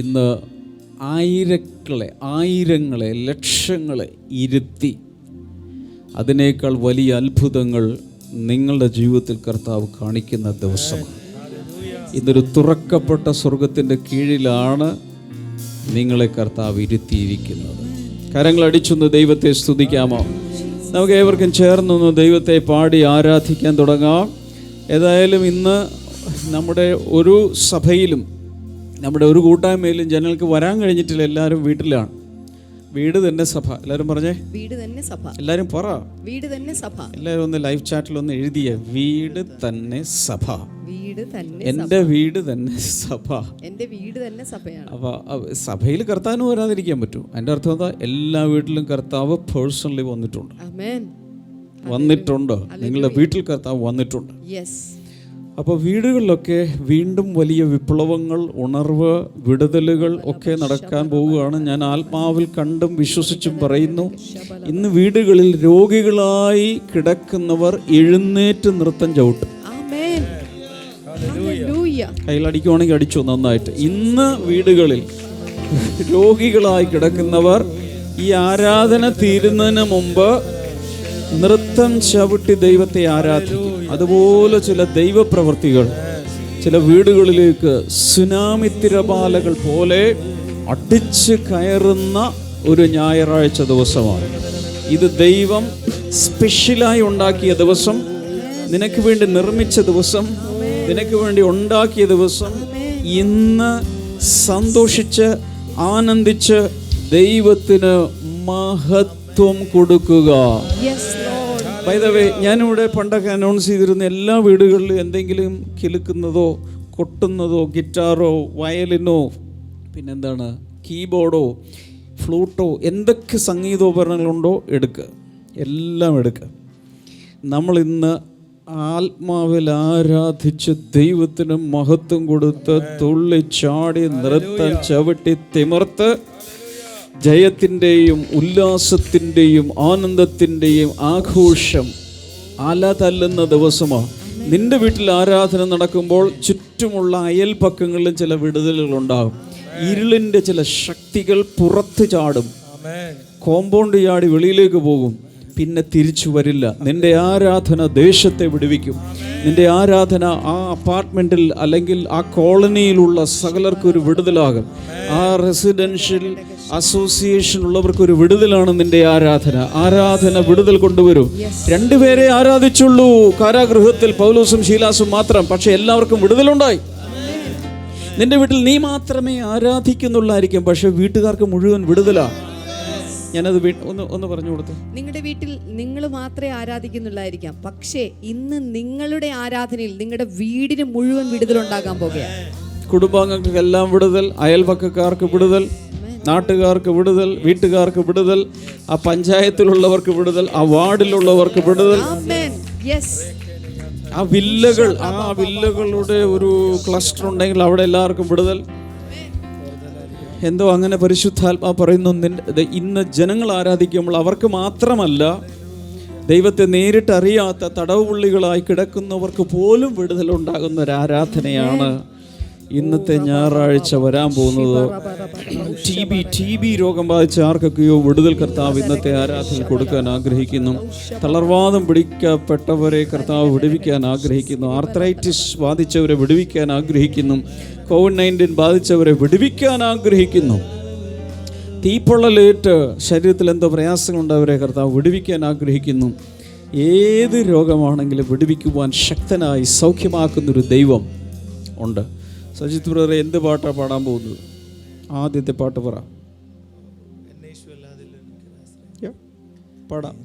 ഇന്ന് ആയിരങ്ങളെ ലക്ഷങ്ങളെ ഇരുത്തി അതിനേക്കാൾ വലിയ അത്ഭുതങ്ങൾ നിങ്ങളുടെ ജീവിതത്തിൽ കർത്താവ് കാണിക്കുന്ന ദിവസമാണ്. ഇന്നൊരു തുറക്കപ്പെട്ട സ്വർഗത്തിൻ്റെ കീഴിലാണ് നിങ്ങളെ കർത്താവ് ഇരുത്തിയിരിക്കുന്നത്. കരങ്ങളടിച്ചൊന്ന് ദൈവത്തെ സ്തുതിക്കാമോ? നമുക്ക് ഏവർക്കും ചേർന്നൊന്ന് ദൈവത്തെ പാടി ആരാധിക്കാൻ തുടങ്ങാം. ഏതായാലും ഇന്ന് നമ്മുടെ ഒരു സഭയിലും നമ്മുടെ ഒരു കൂട്ടായ്മയിലും ജനങ്ങൾക്ക് വരാൻ കഴിഞ്ഞിട്ടില്ല. എല്ലാവരും വീട്ടിലാണ്. വീട് തന്നെ സഭ. എല്ലാവരും പറഞ്ഞേ, വീട് തന്നെ സഭ. എല്ലാവരും പറ, വീട് തന്നെ സഭ. എല്ലാവരും ഒന്ന് ലൈവ് ചാറ്റിൽ ഒന്ന് എഴുതിയ, വീട് തന്നെ സഭ. എൻ്റെ വീട് തന്നെ സഭ. എൻ്റെ വീട് തന്നെ സഭയാണ്. അപ്പോൾ സഭയിൽ കർത്താവിന് വരാതിരിക്കാൻ പറ്റും. അതിൻ്റെ അർത്ഥം എന്താ? എല്ലാ വീട്ടിലും കർത്താവ് പേഴ്സണലി വന്നിട്ടുണ്ട്. നിങ്ങളുടെ വീട്ടിൽ കർത്താവ് വന്നിട്ടുണ്ട്. അപ്പോൾ വീടുകളിലൊക്കെ വീണ്ടും വലിയ വിപ്ലവങ്ങൾ, ഉണർവ്, വിടുതലുകൾ ഒക്കെ നടക്കാൻ പോവുകയാണ്. ഞാൻ ആത്മാവിൽ കണ്ടും വിശ്വസിച്ചും പറയുന്നു, ഇന്ന് വീടുകളിൽ രോഗികളായി കിടക്കുന്നവർ എഴുന്നേറ്റ് നൃത്തം ചവിട്ടും. കയ്യിലടിക്കുവാണെങ്കിൽ അടിച്ചു നന്നായിട്ട്. ഇന്ന് വീടുകളിൽ രോഗികളായി കിടക്കുന്നവർ ഈ ആരാധന തീരുന്നതിന് മുമ്പ് നൃത്തം ചവിട്ടി ദൈവത്തെ ആരാധിക്കും. അതുപോലെ ചില ദൈവപ്രവർത്തികൾ ചില വീടുകളിലേക്ക് സുനാമി തിരമാലകൾ പോലെ അടിച്ച് കയറുന്ന ഒരു ഞായറാഴ്ച ദിവസമാണ് ഇത്. ദൈവം സ്പെഷ്യലായി ഉണ്ടാക്കിയ ദിവസം, നിനക്ക് വേണ്ടി നിർമ്മിച്ച ദിവസം, നിനക്ക് വേണ്ടി ഉണ്ടാക്കിയ ദിവസം. ഇന്ന് സന്തോഷിച്ച് ആനന്ദിച്ച് ദൈവത്തിന് മഹത്വം കൊടുക്കുക. ബൈ ദ വേ, ഞാനിവിടെ പണ്ടൊക്കെ അനൗൺസ് ചെയ്തിരുന്ന എല്ലാ വീടുകളിലും എന്തെങ്കിലും കിലുക്കുന്നതോ കൊട്ടുന്നതോ ഗിറ്റാറോ വയലിനോ പിന്നെന്താണ് കീബോർഡോ ഫ്ലൂട്ടോ എന്തൊക്കെ സംഗീതോപകരണങ്ങളുണ്ടോ എടുക്കുക, എല്ലാം എടുക്കുക. നമ്മളിന്ന് ആത്മാവിൽ ആരാധിച്ച് ദൈവത്തിന് മഹത്വം കൊടുത്ത് തുള്ളിച്ചാടി നൃത്തം ചവിട്ടി തിമിർത്ത് ജയത്തിൻ്റെയും ഉല്ലാസത്തിൻ്റെയും ആനന്ദത്തിൻ്റെയും ആഘോഷം അല തല്ലുന്ന ദിവസമാണ്. നിന്റെ വീട്ടിൽ ആരാധന നടക്കുമ്പോൾ ചുറ്റുമുള്ള അയൽപക്കങ്ങളിലും ചില വിടുതലുകളുണ്ടാകും. ഇരുളിൻ്റെ ചില ശക്തികൾ പുറത്ത് ചാടും, കോമ്പൗണ്ട് ചാടി വെളിയിലേക്ക് പോകും, പിന്നെ തിരിച്ചു വരില്ല. നിന്റെ ആരാധന ദേശത്തെ വിടുവിക്കും. നിന്റെ ആരാധന ആ അപ്പാർട്ട്മെൻറ്റിൽ അല്ലെങ്കിൽ ആ കോളനിയിലുള്ള സകലർക്കും ഒരു വിടുതലാകും. ആ റെസിഡൻഷ്യൽ അസോസിയേഷൻ ഉള്ളവർക്കൊരു വിടുതലാണ് നിന്റെ ആരാധന. ആരാധന വിടുതൽ കൊണ്ടുവരും. രണ്ടുപേരെ ആരാധിച്ചുള്ളൂ കാരാഗൃഹത്തിൽ, പൗലോസും ശീലാസും മാത്രം. പക്ഷെ എല്ലാവർക്കും വിടുതലുണ്ടായി. നിന്റെ വീട്ടിൽ നീ മാത്രമേ ആരാധിക്കുന്നുള്ളായിരിക്കും, പക്ഷെ വീട്ടുകാർക്ക് മുഴുവൻ വിടുതലാണ്. ഞാനത് ഒന്ന് പറഞ്ഞു കൊടുത്തു. നിങ്ങളുടെ വീട്ടിൽ നിങ്ങൾ മാത്രമേ ആരാധിക്കുന്നുള്ളായിരിക്കാം, പക്ഷേ ഇന്ന് നിങ്ങളുടെ ആരാധനയിൽ നിങ്ങളുടെ വീടിന് മുഴുവൻ വിടുതലുണ്ടാകാൻ പോകുകയാണ്. കുടുംബാംഗങ്ങൾക്ക് എല്ലാം വിടുതൽ, അയൽപക്കക്കാർക്ക് വിടുതൽ, നാട്ടുകാർക്ക് വിടുതൽ, വീട്ടുകാർക്ക് വിടുതൽ, ആ പഞ്ചായത്തിലുള്ളവർക്ക് വിടുതൽ, ആ വാർഡിലുള്ളവർക്ക് വിടുതൽ, ആ വില്ലകളുടെ ഒരു ക്ലസ്റ്റർ ഉണ്ടെങ്കിൽ അവിടെ എല്ലാവർക്കും വിടുതൽ. എന്തോ അങ്ങനെ പരിശുദ്ധാത്മാ പറയുന്നു, ഇന്ന് ജനങ്ങൾ ആരാധിക്കുമ്പോൾ അവർക്ക് മാത്രമല്ല, ദൈവത്തെ നേരിട്ട് അറിയാത്ത തടവുപുള്ളികളായി കിടക്കുന്നവർക്ക് പോലും വിടുതലുണ്ടാകുന്ന ഒരു ആരാധനയാണ് ഇന്നത്തെ ഞായറാഴ്ച വരാൻ പോകുന്നത്. ടി ബി രോഗം ബാധിച്ച ആർക്കൊക്കെയോ വിടുതൽ കർത്താവ് ഇന്നത്തെ ആരാധനയിൽ കൊടുക്കാൻ ആഗ്രഹിക്കുന്നു. തളർവാദം പിടിക്കപ്പെട്ടവരെ കർത്താവ് വിടുവിക്കാൻ ആഗ്രഹിക്കുന്നു. ആർത്രൈറ്റിസ് ബാധിച്ചവരെ വിടുവിക്കാൻ ആഗ്രഹിക്കുന്നു. COVID-19 ബാധിച്ചവരെ വിടുവിക്കാൻ ആഗ്രഹിക്കുന്നു. തീപ്പൊള്ളലേറ്റ് ശരീരത്തിൽ എന്തോ പ്രയാസങ്ങളുണ്ടവരെ കർത്താവ് വിടുവിക്കാൻ ആഗ്രഹിക്കുന്നു. ഏത് രോഗമാണെങ്കിലും വിടുവിക്കുവാൻ ശക്തനായി സൗഖ്യമാക്കുന്നൊരു ദൈവം ഉണ്ട്. സജിത് ബ്രദറെ, എന്ത് പാട്ടാണ് പാടാൻ പോകുന്നത്? ആദ്യത്തെ പാട്ട് പറ. പാടാം.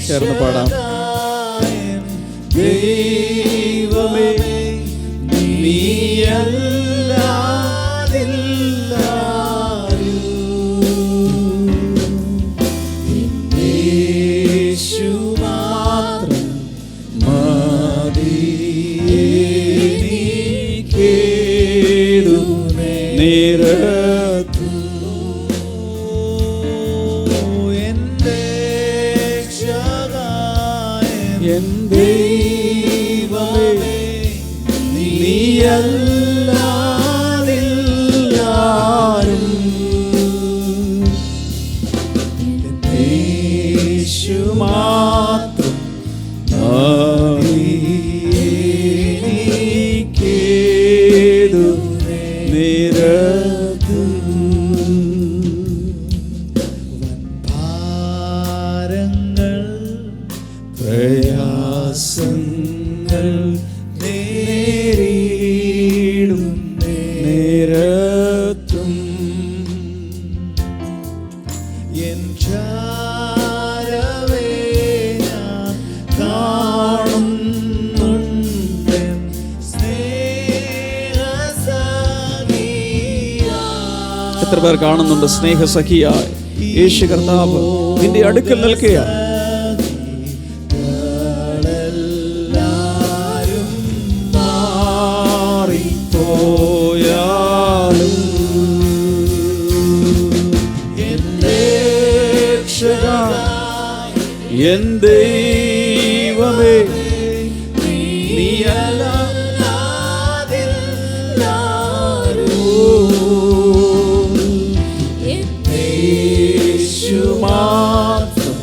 ചേർന്ന് പാടാം. ദൈവമേ യേശു മാത്രം മതിയേനിക്കേതു നിരത്തു എൻ ദൈവമേ നീയല്ലാതില്ലാരും യേശു മാത്രം മതിയേനിക്കേതു നിരത്തു പ്രയാസങ്ങൾ നേരിടും നേരത്തും എൻ ചാരവേ ഞാൻ കാണുന്നുണ്ട് സ്നേഹസഖിയായി. എത്ര പേർ കാണുന്നുണ്ട് സ്നേഹസഖിയായി? യേശു കർത്താവ് നിന്റെ അടുക്കൽ നിൽക്കുകയാണ്. എൻ ദൈവമേ യേശു മാത്രം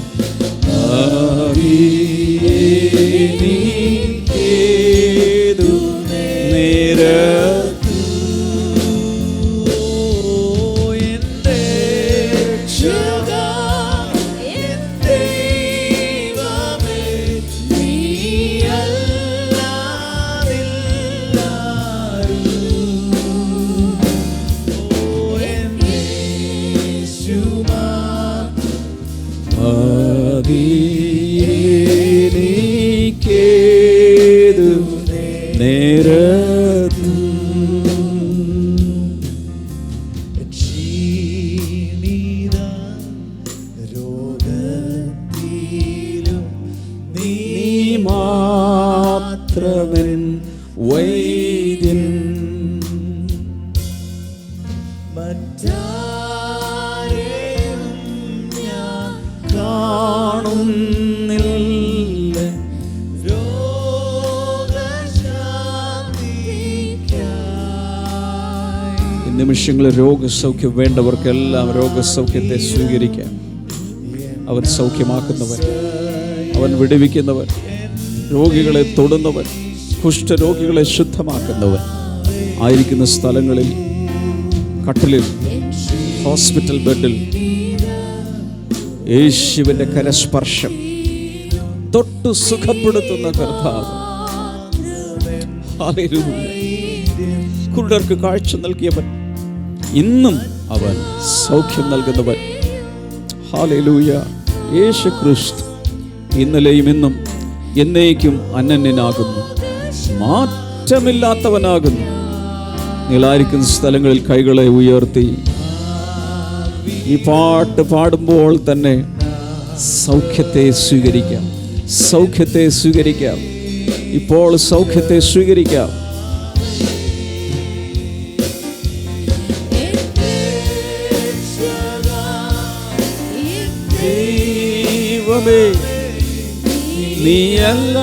മതിയേനിക്കേതു നിരത്തു എൻ രക്ഷക എൻ ദൈവമേ നീയല്ലാതില്ലാരും മതിയേനിക്കേതു നിമിഷങ്ങളിൽ രോഗസൗഖ്യം വേണ്ടവർക്കെല്ലാം രോഗസൗഖ്യത്തെ സ്വീകരിക്കാം. അവൻ സൗഖ്യമാക്കുന്നവൻ, അവൻ വിടുവിക്കുന്നവൻ, രോഗികളെ തൊടുന്നവൻ, കുഷ്ഠരോഗികളെ ശുദ്ധമാക്കുന്നവൻ. ആയിരിക്കുന്ന സ്ഥലങ്ങളിൽ, കട്ടിലിൽ, ഹോസ്പിറ്റൽ ബെഡിൽ യേശുവിൻ്റെ കരസ്പർശം തൊട്ടു സുഖപ്പെടുത്തുന്ന കർത്താവ്. ഹല്ലേലൂയ. കുരുടർക്ക് കാഴ്ച നൽകിയവൻ, ഇന്നും അവൻ സൗഖ്യം നൽകുന്നവൻ. ഹല്ലേലൂയ. യേശു ക്രിസ്തു ഇന്നലെയും ഇന്നും എന്നേക്കും അനന്യനാകുന്നു, മാറ്റമില്ലാത്തവനാകുന്നു. നിങ്ങളായിരിക്കുന്ന സ്ഥലങ്ങളിൽ കൈകളെ ഉയർത്തി ഈ പാട്ട് പാടുമ്പോൾ തന്നെ സൗഖ്യത്തെ സ്വീകരിക്കാം, സൗഖ്യത്തെ സ്വീകരിക്കാം. ഇപ്പോൾ സൗഖ്യത്തെ സ്വീകരിക്കാം. ദൈവമേ, നീയല്ല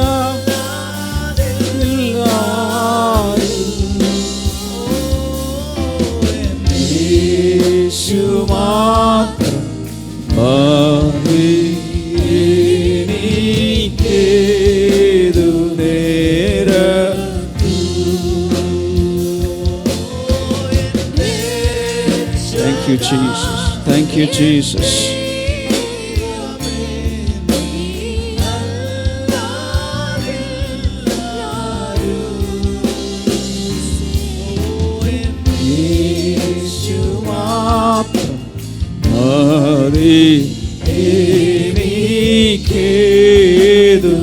യേശു മാത്രം മതി, എനിക്കേതു നേരത്തു. Thank you, Jesus. Thank you, Jesus. എനിക്കേതു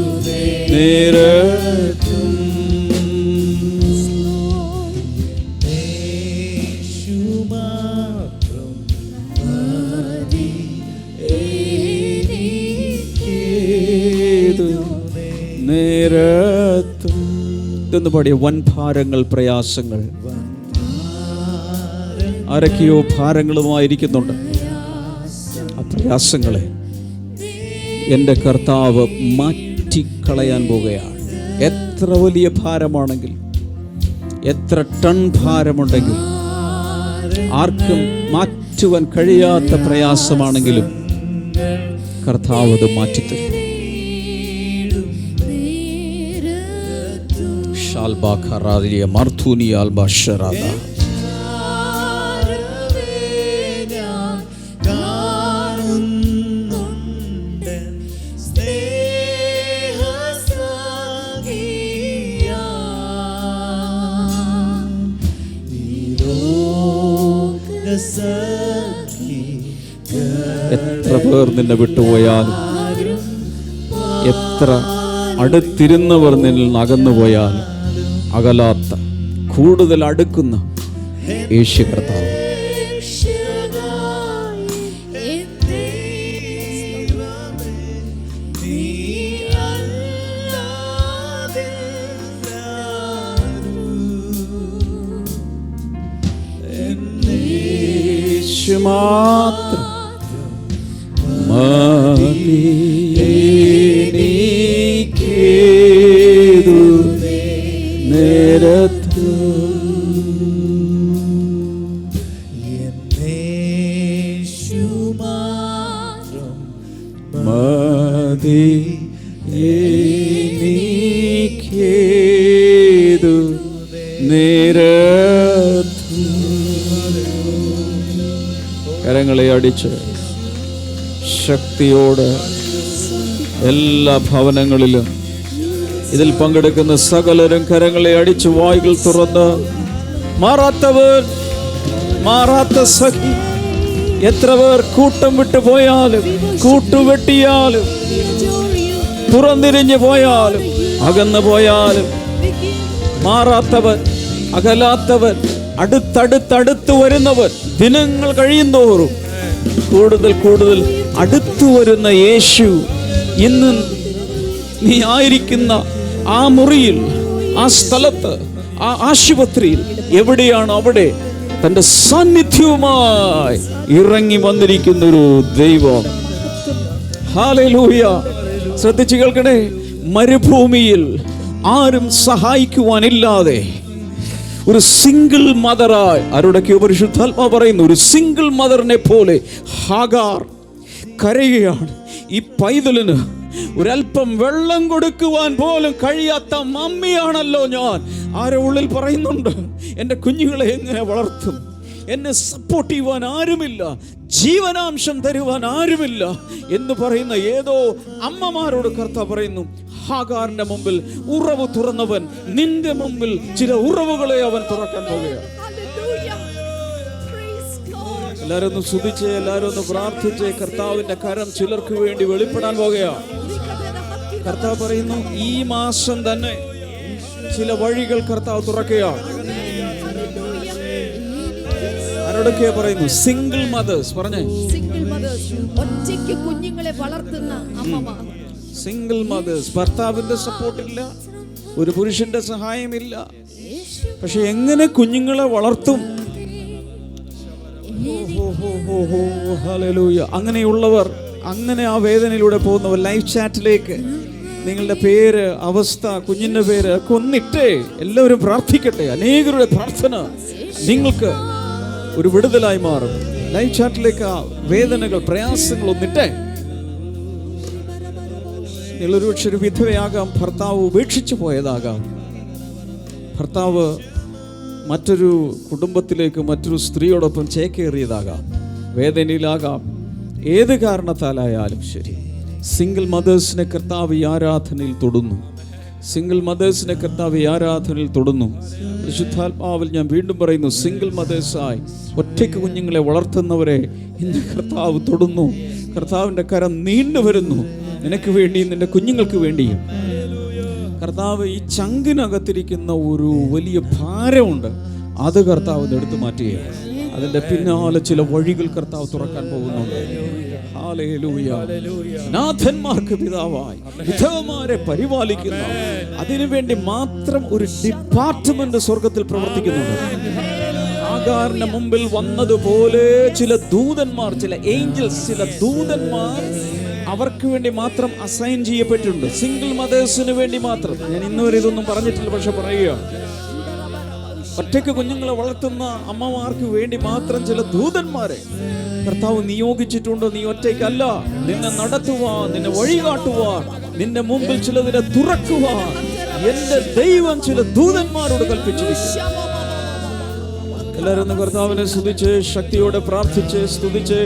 നേരത്തും യേശു മാത്രം മതി, എനിക്കേതു നേരത്തും. ഇതൊന്ന് പാടിയ. വൻഭാരങ്ങൾ, പ്രയാസങ്ങൾ, ആരൊക്കെയോ ഭാരങ്ങളുമായിരിക്കുന്നുണ്ട്. ആ പ്രയാസങ്ങളെ എൻ്റെ കർത്താവ് മാറ്റിക്കളയാൻ പോകുകയാണ്. എത്ര വലിയ ഭാരമാണെങ്കിൽ, എത്ര ടൺ ഭാരമുണ്ടെങ്കിൽ, ആർക്കും മാറ്റുവാൻ കഴിയാത്ത പ്രയാസമാണെങ്കിലും കർത്താവ് അത് മാറ്റിത്തരും. ഷാൽബാഖറാലിയ മർഥൂനി ആൽബാഷറാദ. എത്ര പേർ നിന്നെ വിട്ടുപോയാലും, എത്ര അടുത്തിരുന്നവർ നിന്നിൽ അകന്നുപോയാലും, അകലാത്ത, കൂടുതൽ അടുക്കുന്ന യേശു കർത്താവ്. മാത്രം മതി, എനിക്കേതു നേരത്തു. യേശു മാത്രം മതി, എനിക്കേതു നേരത്തു. കരങ്ങളെ അടിച്ച് ശക്തിയോടെ എല്ലാ ഭവനങ്ങളിലും ഇതിൽ പങ്കെടുക്കുന്ന സകലരും കരങ്ങളെ അടിച്ച് വായ്കൾ തുറന്ന്, മാറാത്തവർ, മാറാത്ത സഖി, എത്ര പേർ കൂട്ടം വിട്ടു പോയാലും, കൂട്ടുവെട്ടിയാലും, പുറംതിരിഞ്ഞു പോയാലും, അകന്നു പോയാലും, മാറാത്തവർ, അകലാത്തവർ, അടുത്തടുത്തടുത്ത് വരുന്നവർ, ദിനങ്ങൾ കഴിയുന്തോറും കൂടുതൽ കൂടുതൽ അടുത്തു വരുന്ന യേശു ഇന്ന് നീ ആയിരിക്കുന്ന ആ മുറിയിൽ, ആ സ്ഥലത്ത്, ആ ആശുപത്രിയിൽ എവിടെയാണ് അവിടെ തൻ്റെ സാന്നിധ്യവുമായി ഇറങ്ങി വന്നിരിക്കുന്നൊരു ദൈവം. ഹല്ലേലൂയ. ശ്രദ്ധിച്ചു കേൾക്കണേ. മരുഭൂമിയിൽ ആരും സഹായിക്കുവാനില്ലാതെ ഒരു സിംഗിൾ മദറായി, ആരോടൊക്കെയോ പരിശുദ്ധാത്മാ പറയുന്നു, ഒരു സിംഗിൾ മദറിനെ പോലെ ഹാഗാർ കരയുകയാണ്. ഈ പൈതലിന് ഒരല്പം വെള്ളം കൊടുക്കുവാൻ പോലും കഴിയാത്ത മമ്മിയാണല്ലോ ഞാൻ. ആരോ ഉള്ളിൽ പറയുന്നുണ്ട്, എൻ്റെ കുഞ്ഞുങ്ങളെ എങ്ങനെ വളർത്തും, എന്നെ സപ്പോർട്ട് ചെയ്യുവാൻ ആരുമില്ല, ജീവനാംശം തരുവാൻ ആരുമില്ല എന്ന് പറയുന്ന ഏതോ അമ്മമാരോട് കർത്താവ് പറയുന്നു, ഹാഗാറിന്റെ മുമ്പിൽ ഉറവ് തുറന്നവൻ നിന്റെ മുമ്പിൽ ചില ഉറവുകളെ അവൻ തുറക്കാൻ പോവുകയാണ്. എല്ലാരും ഒന്ന് സ്തുതിച്ച്, എല്ലാരും ഒന്ന് പ്രാർത്ഥിച്ച്. കർത്താവിന്റെ കരം ചിലർക്ക് വേണ്ടി വെളിപ്പെടാൻ പോകുകയാണ്. കർത്താവ് പറയുന്നു, ഈ മാസം തന്നെ ചില വഴികൾ കർത്താവ് തുറക്കുകയാണ്. ആരോടൊക്കെ പറയുന്നു? Single mothers. പറഞ്ഞേ, ഒറ്റയ്ക്ക് കുഞ്ഞുങ്ങളെ വളർത്തുന്ന അമ്മമാർ. Single mothers. ഭർത്താവിന്റെ സപ്പോർട്ടില്ല, ഒരു പുരുഷന്റെ സഹായമില്ല, പക്ഷെ എങ്ങനെ കുഞ്ഞുങ്ങളെ വളർത്തും? അങ്ങനെയുള്ളവർ, അങ്ങനെ ആ വേദനയിലൂടെ പോകുന്നവർ ലൈവ് ചാറ്റിലേക്ക് നിങ്ങളുടെ പേര്, അവസ്ഥ, കുഞ്ഞിന്റെ പേര് ഒക്കെ ഒന്നിട്ടേ എല്ലാവരും പ്രാർത്ഥിക്കട്ടെ. അനേകരുടെ പ്രാർത്ഥന നിങ്ങൾക്ക് ഒരു വിടുതലായി മാറും. ലൈവ് ചാറ്റിലേക്ക് ആ വേദനകൾ, പ്രയാസങ്ങൾ ഒന്നിട്ടേ. നിങ്ങളൊരു പക്ഷെ ഒരു വിധവയാകാം, ഭർത്താവ് ഉപേക്ഷിച്ചു പോയതാകാം, ഭർത്താവ് മറ്റൊരു കുടുംബത്തിലേക്ക് മറ്റൊരു സ്ത്രീയോടൊപ്പം ചേക്കേറിയതാകാം, വേദനയിലാകാം. ഏത് കാരണത്താലായാലും ശരി, സിംഗിൾ മദേഴ്സിനെ കർത്താവ് ഈ ആരാധനയിൽ തൊടുന്നു. സിംഗിൾ മദേഴ്സിനെ കർത്താവ് ഈ ആരാധനയിൽ തൊടുന്നു. പരിശുദ്ധാത്മാവിൽ ഞാൻ വീണ്ടും പറയുന്നു, സിംഗിൾ മദേഴ്സായി ഒറ്റയ്ക്ക് കുഞ്ഞുങ്ങളെ വളർത്തുന്നവരെ ഇന്ന് കർത്താവ് തൊടുന്നു. കർത്താവിൻ്റെ കരം നീണ്ടു വരുന്നു നിനക്ക് വേണ്ടിയും നിന്റെ കുഞ്ഞുങ്ങൾക്ക് വേണ്ടിയും. കർത്താവ് ഈ ചങ്കിനകത്തിരിക്കുന്ന ഒരു വലിയ ഭാരമുണ്ട്, അത് കർത്താവ് എടുത്തു മാറ്റുകയാണ്. അതിന്റെ പിന്നാലെ ചില വഴികൾ കർത്താവ് തുറക്കാൻ പോകുന്നുണ്ട്. ഹല്ലേലൂയ. നാഥന്മാർക്ക് പിതാവായി വിധവമാരെ പരിപാലിക്കുന്ന, അതിനുവേണ്ടി മാത്രം ഒരു ഡിപ്പാർട്ട്മെന്റ് സ്വർഗത്തിൽ പ്രവർത്തിക്കുന്നുണ്ട്. ഹാഗാറിന്റെ മുമ്പിൽ വന്നതുപോലെ ചില ദൂതന്മാർ, ചില ഏഞ്ചൽസ്, ചില ദൂതന്മാർ അവർക്ക് വേണ്ടി മാത്രം അസൈൻ ചെയ്യപ്പെട്ടിട്ടുണ്ട്. സിംഗിൾ മദേഴ്സിന് വേണ്ടി മാത്രം. ഞാൻ ഇന്നുവരെ ഇതൊന്നും പറഞ്ഞിട്ടില്ല, പക്ഷെ പറയുക, ഒറ്റയ്ക്ക് കുഞ്ഞുങ്ങളെ വളർത്തുന്ന അമ്മമാർക്ക് വേണ്ടി മാത്രം ചില ദൂതന്മാരെ കർത്താവ് നിയോഗിച്ചിട്ടുണ്ട്. നീ ഒറ്റയ്ക്കല്ല, നിന്നെ നടത്തുവാൻ, നിന്നെ വഴികാട്ടുവാൻ, നിന്റെ മുമ്പിൽ ചിലതിനെ തുറക്കുവാൻ എന്റെ ദൈവം ചില ദൂതന്മാരോട് കൽപ്പിച്ചിരിക്കുന്നു. എല്ലാവരും ഒന്ന് കർത്താവിനെ സ്തുതിച്ച്, ശക്തിയോടെ പ്രാർത്ഥിച്ച്, സ്തുതിച്ച്.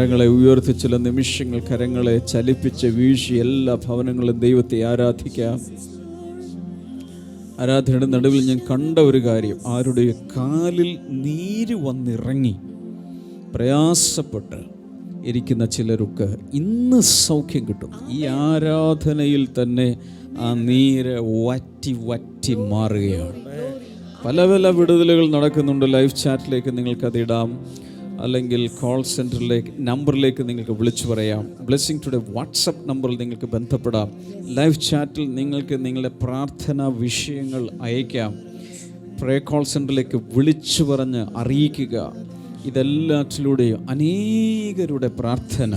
കരങ്ങളെ ഉയർത്തി ചില നിമിഷങ്ങൾ കരങ്ങളെ ചലിപ്പിച്ച് വീഴ്ച എല്ലാ ഭവനങ്ങളും ദൈവത്തെ ആരാധിക്കാം. ആരാധനയുടെ നടുവിൽ ഞാൻ കണ്ട ഒരു കാര്യം, ആരുടെ കാലിൽ നീര് വന്നിറങ്ങി പ്രയാസപ്പെട്ട് ഇരിക്കുന്ന ചിലർക്ക് ഇന്ന് സൗഖ്യം കിട്ടും. ഈ ആരാധനയിൽ തന്നെ ആ നീര് വറ്റി വറ്റി മാറുകയാണ്. പല പല വിടുതലുകൾ നടക്കുന്നുണ്ട്. ലൈവ് ചാറ്റിലേക്ക് നിങ്ങൾക്കത് ഇടാം, അല്ലെങ്കിൽ കോൾ സെൻറ്ററിലേക്ക് നമ്പറിലേക്ക് നിങ്ങൾക്ക് വിളിച്ചു പറയാം. ബ്ലെസ്സിങ് ടുഡേ വാട്സപ്പ് നമ്പറിൽ നിങ്ങൾക്ക് ബന്ധപ്പെടാം. ലൈവ് ചാറ്റിൽ നിങ്ങൾക്ക് നിങ്ങളുടെ പ്രാർത്ഥനാ വിഷയങ്ങൾ അയക്കാം. പ്രേ കോൾ സെൻറ്ററിലേക്ക് വിളിച്ചു പറഞ്ഞ് അറിയിക്കുക. ഇതെല്ലാറ്റിലൂടെയും അനേകരുടെ പ്രാർത്ഥന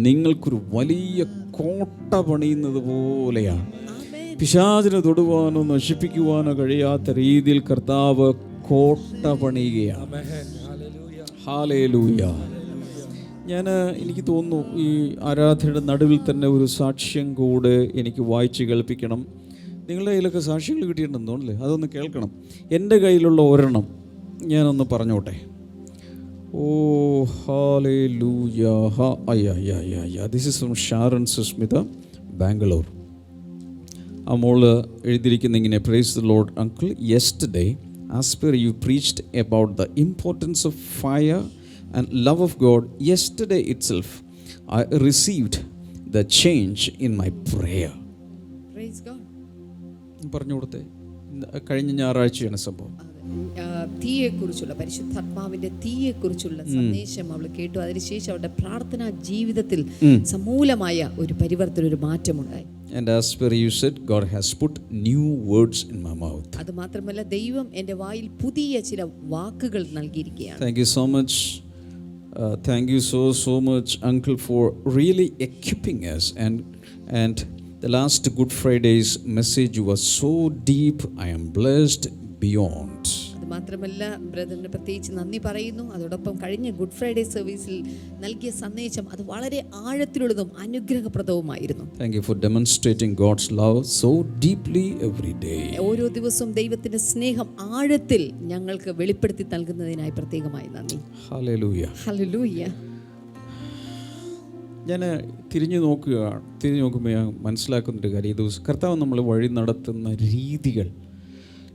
നിങ്ങൾക്കൊരു വലിയ കോട്ട പണിയുന്നത് പോലെയാണ്. പിശാചിനെ തൊടുവാനോ നശിപ്പിക്കുവാനോ കഴിയാത്ത രീതിയിൽ കർത്താവ് കോട്ട പണിയുകയാണ്. ഹല്ലേലൂയ. എനിക്ക് തോന്നുന്നു ഈ ആരാധനയുടെ നടുവിൽ തന്നെ ഒരു സാക്ഷ്യം കൂടെ എനിക്ക് വായിച്ച് കേൾപ്പിക്കണം. നിങ്ങളുടെ കയ്യിലൊക്കെ സാക്ഷ്യങ്ങൾ കിട്ടിയിട്ടുണ്ടെന്ന് തോന്നില്ലേ? അതൊന്ന് കേൾക്കണം. എൻ്റെ കയ്യിലുള്ള ഒരെണ്ണം ഞാനൊന്ന് പറഞ്ഞോട്ടെ. Oh hallelujah. This is from Sharon Susmita, Bangalore. ആ മോള് എഴുതിയിരിക്കുന്ന ഇങ്ങനെ: praise the Lord uncle, yesterday as per you preached about the importance of fire and love of God, yesterday itself I received the change in my prayer. Praise God. പറഞ്ഞു കൊടുത്തേ. കഴിഞ്ഞ ഞായറാഴ്ചയാണ് സംഭവം. തീയെക്കുറിച്ചുള്ള, പരിശുദ്ധാത്മാവിന്റെ തീയെക്കുറിച്ചുള്ള സന്ദേശം അവൾ കേട്ടു. അതിനുശേഷം അവളുടെ പ്രാർത്ഥനാ ജീവിതത്തിൽ സമൂലമായ ഒരു പരിവർത്തനം, ഒരു മാറ്റമുണ്ടായി. And as per you said, God has put new words in my mouth. അത് മാത്രമല്ല, ദൈവം എൻ്റെ വായിൽ പുതിയ ചില വാക്കുകൾ നൽകിയിരിക്കുകയാണ്. Thank you so much. Thank you so much, Uncle, for really equipping us. And the last Good Friday's message was so deep. I am blessed beyond. അത് മാത്രമല്ല, ബ്രദറിന് പ്രത്യേകിച്ച് നന്ദി പറയുന്നു. അതോടൊപ്പം കഴിഞ്ഞ ഗുഡ് ഫ്രൈഡേ സർവീസിൽ നൽകിയ സന്ദേശം അത് വളരെ ആഴത്തിലുള്ളതും അനുഗ്രഹപ്രദവുമായിരുന്നു. Thank you for demonstrating God's love so deeply every day. ഓരോ ദിവസവും ദൈവത്തിന്റെ സ്നേഹം ആഴത്തിൽ ഞങ്ങൾക്ക് വെളിപ്പെടുത്തി നൽകുന്നതിനായി പ്രത്യേകമായി നന്ദി. ഹല്ലേലൂയ. ഹല്ലേലൂയ. ഞാൻ തിരിഞ്ഞു നോക്കുമ്പോൾ ഞാൻ മനസ്സിലാക്കുന്നൊരു കാര്യം, ഇത് കർത്താവ് നമ്മൾ വഴി നടത്തുന്ന രീതികൾ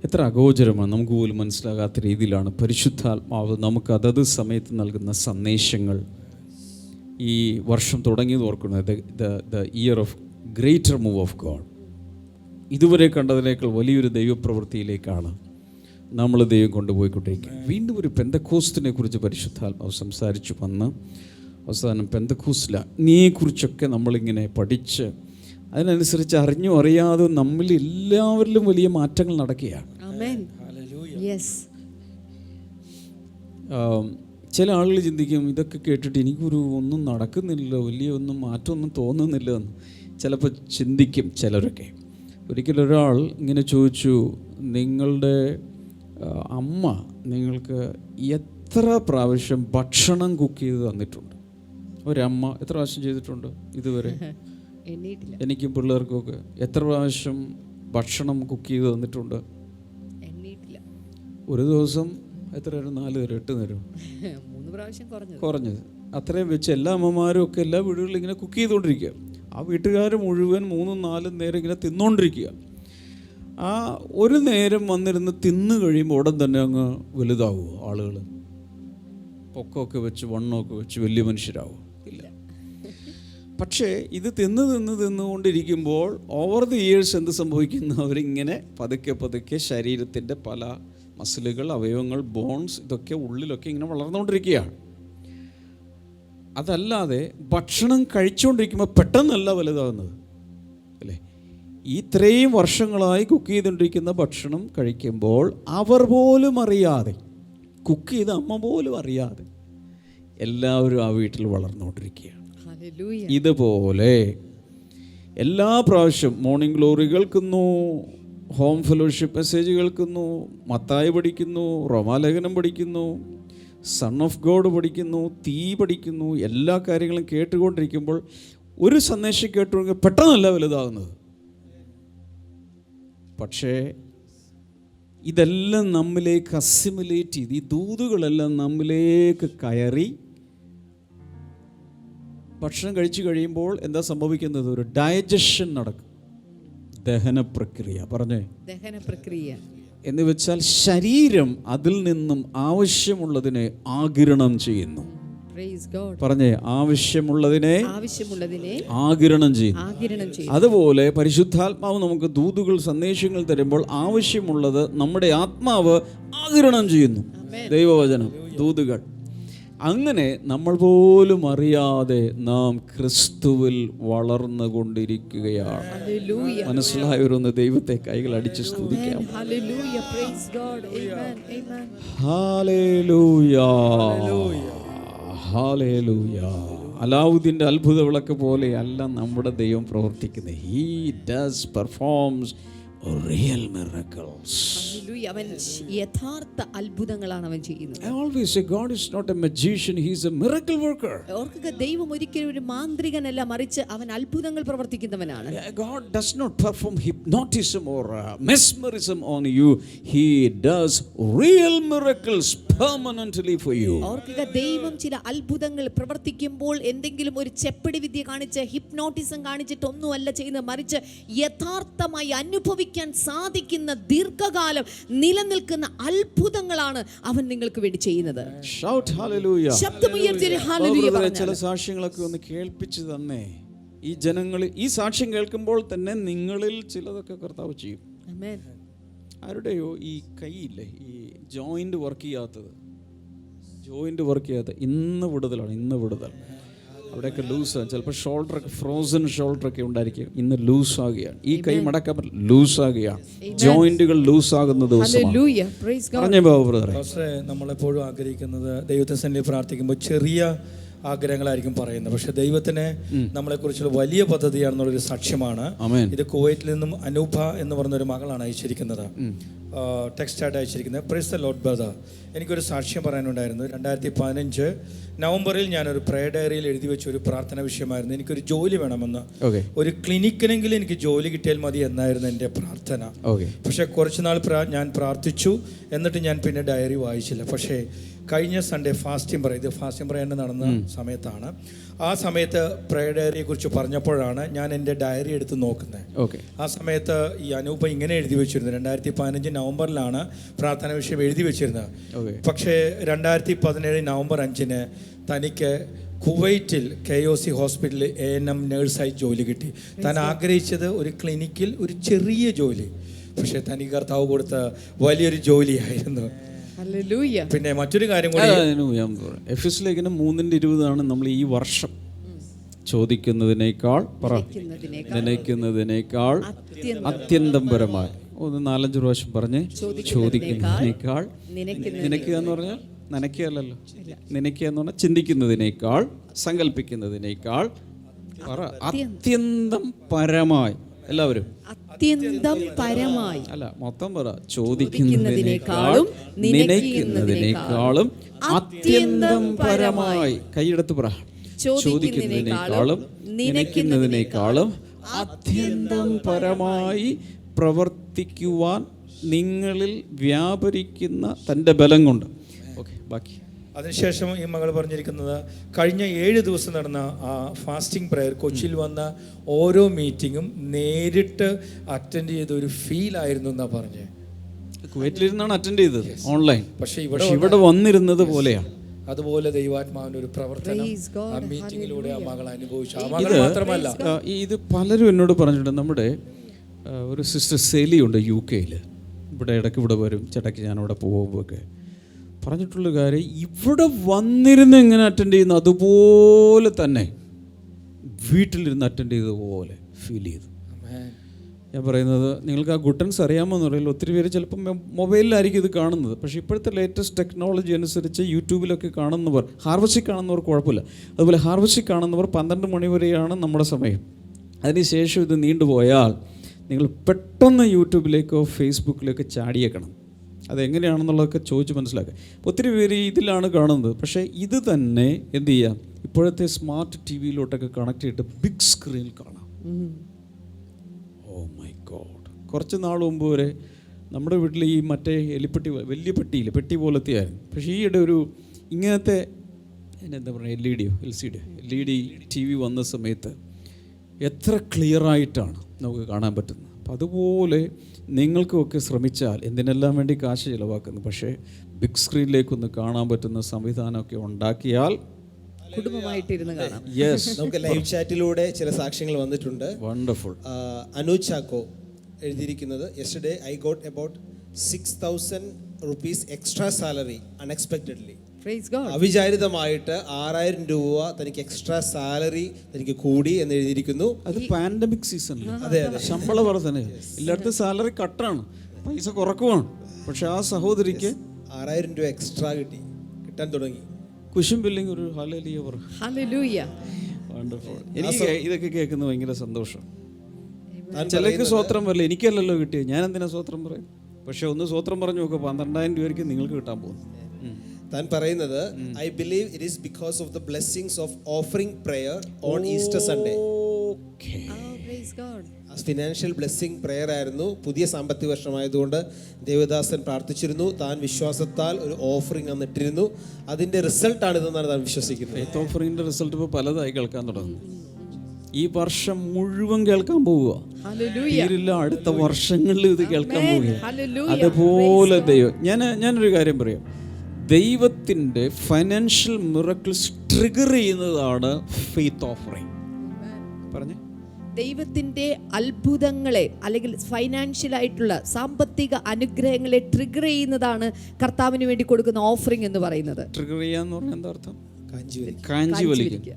എത്ര അഗോചരമാണ്. നമുക്ക് പോലും മനസ്സിലാകാത്ത രീതിയിലാണ് പരിശുദ്ധാത്മാവ് നമുക്ക് അതത് സമയത്ത് നൽകുന്ന സന്ദേശങ്ങൾ. ഈ വർഷം തുടങ്ങിയത് ഓർക്കുന്നത് the year of greater move of God. ഇതുവരെ കണ്ടതിനേക്കാൾ വലിയൊരു ദൈവപ്രവൃത്തിയിലേക്കാണ് നമ്മൾ ദൈവം കൊണ്ടുപോയിക്കൊണ്ടിരിക്കുക. വീണ്ടും ഒരു പെന്തക്കോസ്തിനെ കുറിച്ച് പരിശുദ്ധാത്മാവ് സംസാരിച്ചു വന്ന് അവസാനം പെന്തക്കോസ്തിനെക്കുറിച്ചൊക്കെ നമ്മളിങ്ങനെ പഠിച്ച് അതിനനുസരിച്ച് അറിഞ്ഞോ അറിയാതെ നമ്മിൽ എല്ലാവരിലും വലിയ മാറ്റങ്ങൾ നടക്കുകയാണ്. ചില ആളുകൾ ചിന്തിക്കും, ഇതൊക്കെ കേട്ടിട്ട് എനിക്കൊരു ഒന്നും നടക്കുന്നില്ലല്ലോ, വലിയ ഒന്നും മാറ്റമൊന്നും തോന്നുന്നില്ല എന്ന് ചിലപ്പോൾ ചിന്തിക്കും ചിലരൊക്കെ. ഒരിക്കലൊരാൾ ഇങ്ങനെ ചോദിച്ചു, നിങ്ങളുടെ അമ്മ നിങ്ങൾക്ക് എത്ര പ്രാവശ്യം ഭക്ഷണം കുക്ക് ചെയ്ത് തന്നിട്ടുണ്ട്? ഒരമ്മ എത്ര പ്രാവശ്യം ചെയ്തിട്ടുണ്ട് ഇതുവരെ? എനിക്കും പിള്ളേർക്കൊക്കെ എത്ര പ്രാവശ്യം ഭക്ഷണം കുക്ക് ചെയ്ത് തന്നിട്ടുണ്ട്? ഒരു ദിവസം എത്ര നേരം? 4 നേരം, 8 നേരം, 3 പ്രാവശ്യം കുറഞ്ഞത്. അത്രയും വെച്ച് എല്ലാ അമ്മമാരും ഒക്കെ എല്ലാ വീടുകളിലും ഇങ്ങനെ കുക്ക് ചെയ്തുകൊണ്ടിരിക്കുക. ആ വീട്ടുകാർ മുഴുവൻ 3-4 നേരം ഇങ്ങനെ തിന്നുകൊണ്ടിരിക്കുക. ആ ഒരു നേരം വന്നിരുന്ന് തിന്നു കഴിയുമ്പോൾ ഉടൻ തന്നെ അങ്ങ് വലുതാവുമോ ആളുകൾ? പൊക്കമൊക്കെ വെച്ച് വണ്ണമൊക്കെ വെച്ച് വലിയ മനുഷ്യരാകുമോ? ഇല്ല. പക്ഷേ ഇത് തിന്നുകൊണ്ടിരിക്കുമ്പോൾ ഓവർ ദി ഇയേഴ്സ് എന്ത് സംഭവിക്കുന്നു? അവരിങ്ങനെ പതുക്കെ പതുക്കെ ശരീരത്തിൻ്റെ പല മസിലുകൾ, അവയവങ്ങൾ, ബോൺസ്, ഇതൊക്കെ ഉള്ളിലൊക്കെ ഇങ്ങനെ വളർന്നുകൊണ്ടിരിക്കുകയാണ്. അതല്ലാതെ ഭക്ഷണം കഴിച്ചുകൊണ്ടിരിക്കുമ്പോൾ പെട്ടെന്നല്ല വലുതാകുന്നത്, അല്ലേ? ഇത്രയും വർഷങ്ങളായി കുക്ക് ചെയ്തുകൊണ്ടിരിക്കുന്ന ഭക്ഷണം കഴിക്കുമ്പോൾ അവർ പോലും അറിയാതെ, കുക്ക് ചെയ്ത അമ്മ പോലും അറിയാതെ എല്ലാവരും ആ വീട്ടിൽ വളർന്നുകൊണ്ടിരിക്കുകയാണ്. ഇതുപോലെ എല്ലാ പ്രാവശ്യം മോർണിംഗ് ഗ്ലോറി കേൾക്കുന്നു, ഹോം ഫെലോഷിപ്പ് മെസ്സേജ് കേൾക്കുന്നു, മത്തായി പഠിക്കുന്നു, റോമാലേഖനം പഠിക്കുന്നു, സൺ ഓഫ് ഗോഡ് പഠിക്കുന്നു, തീ പഠിക്കുന്നു, എല്ലാ കാര്യങ്ങളും കേട്ടുകൊണ്ടിരിക്കുമ്പോൾ ഒരു സന്ദേശം കേട്ടുകൊണ്ടെങ്കിൽ പെട്ടെന്നല്ല വലുതാകുന്നത്. പക്ഷേ ഇതെല്ലാം നമ്മിലേക്ക് അസിമുലേറ്റ് ചെയ്ത്, ഈ ദൂതുകളെല്ലാം നമ്മിലേക്ക് കയറി ഭക്ഷണം കഴിച്ചു കഴിയുമ്പോൾ എന്താ സംഭവിക്കുന്നത്? ഒരു ഡൈജഷൻ നടക്കും, ദഹന പ്രക്രിയ. പറഞ്ഞേ, ദഹന പ്രക്രിയ എന്ന് വെച്ചാൽ ശരീരം അതിൽ നിന്നും ആവശ്യമുള്ളതിനെ ആഗിരണം ചെയ്യുന്നു. പറഞ്ഞേ, ആവശ്യമുള്ളതിനെ ആഗിരണം ചെയ്യുന്നു. അതുപോലെ പരിശുദ്ധാത്മാവ് നമുക്ക് ദൂതുകൾ, സന്ദേശങ്ങൾ തരുമ്പോൾ ആവശ്യമുള്ളത് നമ്മുടെ ആത്മാവ് ആഗിരണം ചെയ്യുന്നു. ദൈവവചനം, ദൂതുകൾ. അങ്ങനെ നമ്മൾ പോലും അറിയാതെ നാം ക്രിസ്തുവിൽ വളർന്നുകൊണ്ടിരിക്കുകയാണ്. മനസ്സിലായവരൊന്ന് ദൈവത്തെ കൈകൾ അടിച്ച് സ്തുതിക്കാം. Hallelujah, hallelujah. അലാവുദ്ദീൻ്റെ അത്ഭുത വിളക്ക് പോലെയല്ല നമ്മുടെ ദൈവം പ്രവർത്തിക്കുന്നത്. He does performs real miracles. അവൻ യഥാർത്ഥ അത്ഭുതങ്ങളാണ് അവൻ ചെയ്യുന്നത്. I always say God is not a magician, he is a miracle worker. ഓർക്കുക, ദൈവം ഒരിക്കലും ഒരു മാന്ത്രികനല്ല, മറിച്ച് അവൻ അത്ഭുതങ്ങൾ പ്രവർത്തിക്കുന്നവനാണ്. God does not perform hypnotism or mesmerism on you. He does real miracles permanently for you. ഓർക്കുക, ദൈവം ചില അത്ഭുതങ്ങൾ പ്രവർത്തിക്കുമ്പോൾ എന്തെങ്കിലും ഒരു ചെപ്പടി വിദ്യ കാണിച്ച്, ഹിപ്നോട്ടിസം കാണിച്ചിട്ട് ഒന്നുമല്ല ചെയ്യുന്നത്, മറിച്ച് യഥാർത്ഥമായി അനുഭവിക്കാൻ സാധിക്കുന്ന ദീർഘകാലം നിലനിൽക്കുന്ന അത്ഭുതങ്ങളാണ് അവൻ നിങ്ങൾക്ക് വേണ്ടി ചെയ്യുന്നത്. Shout hallelujah. ശബ്ദമുയർത്തി ഹല്ലേലൂയ പറഞ്ഞാൽ. ചില സാക്ഷ്യങ്ങളൊക്കെ ഒന്ന് കേൾപ്പിച്ചു തന്നെ. ഈ ജനങ്ങൾ ഈ സാക്ഷ്യം കേൾക്കുമ്പോൾ തന്നെ നിങ്ങളിൽ ചിലതൊക്കെ കർത്താവ് ചെയ്യും. ആമേൻ. ആരുടെയോ ഈ കൈയില്ലേ, ഈ ജോയിന്റ് വർക്ക് ചെയ്യാത്തത്, ഇന്ന് വിടുതലാണ്. ഇന്ന് വിടുതൽ അവിടെയൊക്കെ ലൂസ്, ചിലപ്പോൾ ഷോൾഡറൊക്കെ, ഫ്രോസൺ ഷോൾഡറൊക്കെ ഉണ്ടായിരിക്കും, ഇന്ന് ലൂസ് ആകുകയാണ്. ഈ കൈ മടക്കാൻ പറ്റില്ല, ലൂസ് ആകുകയാണ്. ജോയിന്റുകൾ ലൂസ് ആകുന്ന ദിവസമാണ്. നമ്മളെപ്പോഴും ആഗ്രഹിക്കുന്നത്, ദൈവത്തെ സന്നിധിയിൽ പ്രാർത്ഥിക്കുമ്പോൾ ചെറിയ ആഗ്രഹങ്ങളായിരിക്കും പറയുന്നത്, പക്ഷെ ദൈവത്തിന് നമ്മളെക്കുറിച്ചുള്ള വലിയ പദ്ധതിയാണെന്നുള്ളൊരു സാക്ഷ്യമാണ് ഇത്. കുവൈറ്റിൽ നിന്നും അനൂപ എന്ന് പറഞ്ഞൊരു മകളാണ് അയച്ചിരിക്കുന്നത്, ടെക്സ്റ്റായിട്ട് അയച്ചിരിക്കുന്നത്. പ്രൈസ് ദ ലോർഡ് ബ്രദർ, എനിക്കൊരു സാക്ഷ്യം പറയാനുണ്ടായിരുന്നു. 2015 നവംബറിൽ ഞാനൊരു പ്രയർ ഡയറിയിൽ എഴുതി വെച്ച ഒരു പ്രാർത്ഥന വിഷയമായിരുന്നു. എനിക്കൊരു ജോലി വേണമെന്ന്, ഒരു ക്ലിനിക്കിനെങ്കിലും എനിക്ക് ജോലി കിട്ടിയാൽ മതി എന്നായിരുന്നു എൻ്റെ പ്രാർത്ഥന. പക്ഷേ കുറച്ച് നാൾ ഞാൻ പ്രാർത്ഥിച്ചു, എന്നിട്ട് ഞാൻ പിന്നെ ഡയറി വായിച്ചില്ല. പക്ഷേ കഴിഞ്ഞ സൺഡേ ഫാസ്റ്റിംഗ് പറയേണ്ട നടന്ന സമയത്താണ്. ആ സമയത്ത് പ്രയർ ഡയറിയെ കുറിച്ച് പറഞ്ഞപ്പോഴാണ് ഞാൻ എൻ്റെ ഡയറി എടുത്ത് നോക്കുന്നത്. ആ സമയത്ത് ഈ അനൂപ ഇങ്ങനെ എഴുതി വെച്ചിരുന്നു. 2015 നവംബറിലാണ് പ്രാർത്ഥന വിഷയം എഴുതി വെച്ചിരുന്നത്. പക്ഷേ 2017 നവംബർ 5 തനിക്ക് കുവൈറ്റിൽ KOC ഹോസ്പിറ്റലിൽ ANM നേഴ്സായി ജോലി കിട്ടി. താൻ ആഗ്രഹിച്ചത് ഒരു ക്ലിനിക്കിൽ ഒരു ചെറിയ ജോലി, പക്ഷേ തനിക്ക് കർത്താവ് കൊടുത്ത വലിയൊരു ജോലിയായിരുന്നു. പിന്നെ മറ്റൊരു കാര്യം കൂടി, എഫെസ്യ ലേഖനം 3:20 നമ്മൾ ഈ വർഷം ചോദിക്കുന്നതിനേക്കാൾ നനയ്ക്കുന്നതിനേക്കാൾ അത്യന്തം പരമായി, ഒന്ന് 4-5 പ്രാവശ്യം പറഞ്ഞ്, ചോദിക്കുന്നതിനേക്കാൾ, നനയ്ക്കുക എന്ന് പറഞ്ഞാൽ നനയ്ക്കുകയല്ലല്ലോ, നനയ്ക്കുക എന്ന് പറഞ്ഞാൽ ചിന്തിക്കുന്നതിനേക്കാൾ, സങ്കല്പിക്കുന്നതിനേക്കാൾ, അത്യന്തം പരമായി. എല്ലാവരും അത്യന്തം പരമായി അല്ല, മൊത്തം പറ. ചോദിക്കുന്നതിനേക്കാളും നനയ്ക്കുന്നതിനേക്കാളും അത്യന്തം പരമായി. കൈയെടുത്ത് പറ. ചോദിക്കുന്നതിനേക്കാളും നനയ്ക്കുന്നതിനേക്കാളും അത്യന്തം പരമായി പ്രവർത്തിക്കുവാൻ നിങ്ങളിൽ വ്യാപരിക്കുന്ന തൻ്റെ ബലം കൊണ്ട്. ഓക്കെ, ബാക്കി. അതിനുശേഷം ഈ മകൾ പറഞ്ഞിരിക്കുന്നത്, കഴിഞ്ഞ 7 ദിവസം നടന്ന ആ ഫാസ്റ്റിംഗ് പ്രയർ, കൊച്ചിയിൽ വന്ന ഓരോ മീറ്റിങ്ങും നേരിട്ട് അറ്റൻഡ് ചെയ്ത ഒരു ഫീൽ ആയിരുന്നു എന്നാ പറഞ്ഞത്. കുവൈറ്റിലിരുന്നാണ് അറ്റൻഡ് ചെയ്തത്, ഓൺലൈൻ. പക്ഷേ ഇവിടെ വന്നിരുന്നത് പോലെയാണ്. അതുപോലെ ദൈവാത്മാവിന്റെ ഒരു പ്രവർത്തനം ആ മീറ്റിങ്ങിലൂടെ ആ മകൾ അനുഭവിച്ചു. ആ മകൾ മാത്രമല്ല, ഇത് പലരും എന്നോട് പറഞ്ഞിട്ടുണ്ട്. നമ്മുടെ ഒരു സിസ്റ്റർ സെലിയുണ്ട് UK-യിൽ, ഇവിടെ ഇടയ്ക്ക് ഇവിടെ വരും, ചേട്ടയ്ക്ക് ഞാനവിടെ പോകുമ്പോഴൊക്കെ പറഞ്ഞിട്ടുള്ള കാര്യം, ഇവിടെ വന്നിരുന്ന് എങ്ങനെ അറ്റൻഡ് ചെയ്യുന്നു അതുപോലെ തന്നെ വീട്ടിലിരുന്ന് അറ്റൻഡ് ചെയ്തതുപോലെ ഫീൽ ചെയ്തു. ഞാൻ പറയുന്നത്, നിങ്ങൾക്ക് ആ ഗുട്ടൻസ് അറിയാമെന്ന് അറിയില്ല. ഒത്തിരി പേര് ചിലപ്പം മൊബൈലിലായിരിക്കും ഇത് കാണുന്നത്, പക്ഷേ ഇപ്പോഴത്തെ ലേറ്റസ്റ്റ് ടെക്നോളജി അനുസരിച്ച് യൂട്യൂബിലൊക്കെ കാണുന്നവർ, ഹാർവസ്റ്റിൽ കാണുന്നവർ കുഴപ്പമില്ല. അതുപോലെ ഹാർവസ്റ്റിൽ കാണുന്നവർ 12 മണി വരെയാണ് നമ്മുടെ സമയം. അതിനുശേഷം ഇത് നീണ്ടുപോയാൽ നിങ്ങൾ പെട്ടെന്ന് യൂട്യൂബിലേക്കോ ഫേസ്ബുക്കിലേക്കോ ചാടിയേക്കണം. അതെങ്ങനെയാണെന്നുള്ളതൊക്കെ ചോദിച്ച് മനസ്സിലാക്കുക. ഒത്തിരി പേര് ഇതിലാണ് കാണുന്നത്, പക്ഷേ ഇത് തന്നെ എന്ത് ചെയ്യാം, ഇപ്പോഴത്തെ സ്മാർട്ട് TV-യിലോട്ടൊക്കെ കണക്ട് ചെയ്തിട്ട് ബിഗ് സ്ക്രീനിൽ കാണാം. Oh my God. കുറച്ച് നാൾ മുമ്പ് വരെ നമ്മുടെ വീട്ടിൽ ഈ മറ്റേ എലിപ്പെട്ടി, വലിയ പെട്ടി പോലത്തെ ആയിരുന്നു. പക്ഷേ ഈയിടെ ഒരു ഇങ്ങനത്തെ എന്താ പറയുക, LED TV വന്ന സമയത്ത് എത്ര ക്ലിയറായിട്ടാണ് നമുക്ക് കാണാൻ പറ്റുന്നത്. അപ്പം അതുപോലെ നിങ്ങൾക്കുമൊക്കെ ശ്രമിച്ചാൽ, എന്തിനെല്ലാം വേണ്ടി കാശ് ചിലവാക്കുന്നു, പക്ഷേ ബിഗ് സ്ക്രീനിലേക്കൊന്ന് കാണാൻ പറ്റുന്ന സംവിധാനമൊക്കെ ഉണ്ടാക്കിയാൽ കുടുംബമായിട്ടിരുന്ന് കാണാം. യെസ്, നമുക്ക് ലൈവ് ചാറ്റിലൂടെ ചില സാക്ഷ്യങ്ങൾ വന്നിട്ടുണ്ട്. വണ്ടർഫുൾ. അനുജ് ചാക്കോ എഴുതിയിരിക്കുന്നത്, yesterday I got about 6,000 rupees extra salary unexpectedly. Praise God. അവിചാരിതമായിട്ട് 6,000 രൂപ തനിക്ക് എക്സ്ട്രാ സാലറി തനിക്ക് കൂടി എന്ന് എഴുതിയിരിക്കുന്നു. അത് പാൻഡമിക് സീസണിൽ അതെ അതെ, ശമ്പള വർധന, എല്ലായിടത്തും സാലറി കട്ടാണ്, പൈസ കുറക്കുവാണ്. പക്ഷെ ആ സഹോദരിക്ക് 6,000 രൂപ എക്സ്ട്രാ കിട്ടാൻ തുടങ്ങി. കുശും ബില്ലിങ് ഒരു ഹല്ലേലൂയ പറ. Hallelujah. വണ്ടർഫുൾ. എനിക്ക് ഇതൊക്കെ കേൾക്കുന്നത് ഭയങ്കര സന്തോഷം. താൻ ചിലർക്ക് സ്വോത്രം വരില്ല, എനിക്കല്ലല്ലോ കിട്ടിയത്, ഞാൻ എന്തിനാ സ്വോത്രം പറയും? പക്ഷെ ഒന്ന് സ്വോത്രം പറഞ്ഞു നോക്കുക, 12,000 രൂപയ്ക്ക് നിങ്ങൾക്ക് കിട്ടാൻ പോകുന്നു. താൻ പറയുന്നത്, I believe it is because of the blessings of offering prayer on Easter Sunday. Okay. Oh, praise God. Financial blessing prayer ആയിരുന്നു. പുതിയ സാമ്പത്തിക വർഷമായതുകൊണ്ട് ദേവദാസൻ പ്രാർത്ഥിച്ചിരുന്നു. താൻ വിശ്വാസത്താൽ ഒരു ഓഫറിംഗ് അന്ന് ഇട്ടിരുന്നു. അതിന്റെ റിസൾട്ടാണ് ഇതെന്നാണ് താൻ വിശ്വസിക്കുന്നത്. ഫെയ്ത്ത് ഓഫറിംഗിന്റെ റിസൾട്ട് ഇപ്പോൾ പലതായി കേൾക്കാൻ തുടങ്ങുന്നു. ഈ വർഷം മുഴുവൻ കേൾക്കാൻ പോവുക, Hallelujah. തീരില്ല, അടുത്ത വർഷങ്ങളിൽ ഇത് കേൾക്കാൻ പോവുക. Hallelujah. അതുപോലെ ദൈവം, ഞാനൊരു കാര്യം പറയാം, ദൈവത്തിൻ്റെ ഫൈനാൻഷ്യൽ മിറക്കിൾസ് ട്രിഗർ ചെയ്യുന്നതാണ് ഫെയ്ത്ത് ഓഫറിംഗ്. പറഞ്ഞേ, ദൈവത്തിന്റെ അത്ഭുതങ്ങളെ അല്ലെങ്കിൽ ഫൈനാൻഷ്യൽ ആയിട്ടുള്ള സാമ്പത്തിക അനുഗ്രഹങ്ങളെ ട്രിഗർ ചെയ്യുന്നതാണ് കർത്താവിന് വേണ്ടി കൊടുക്കുന്ന ഓഫറിംഗ് എന്ന് പറയുന്നത്. ട്രിഗർ ചെയ്യാന്ന് പറഞ്ഞാൽ എന്താ അർത്ഥം? കാഞ്ചി വലിക്കുക.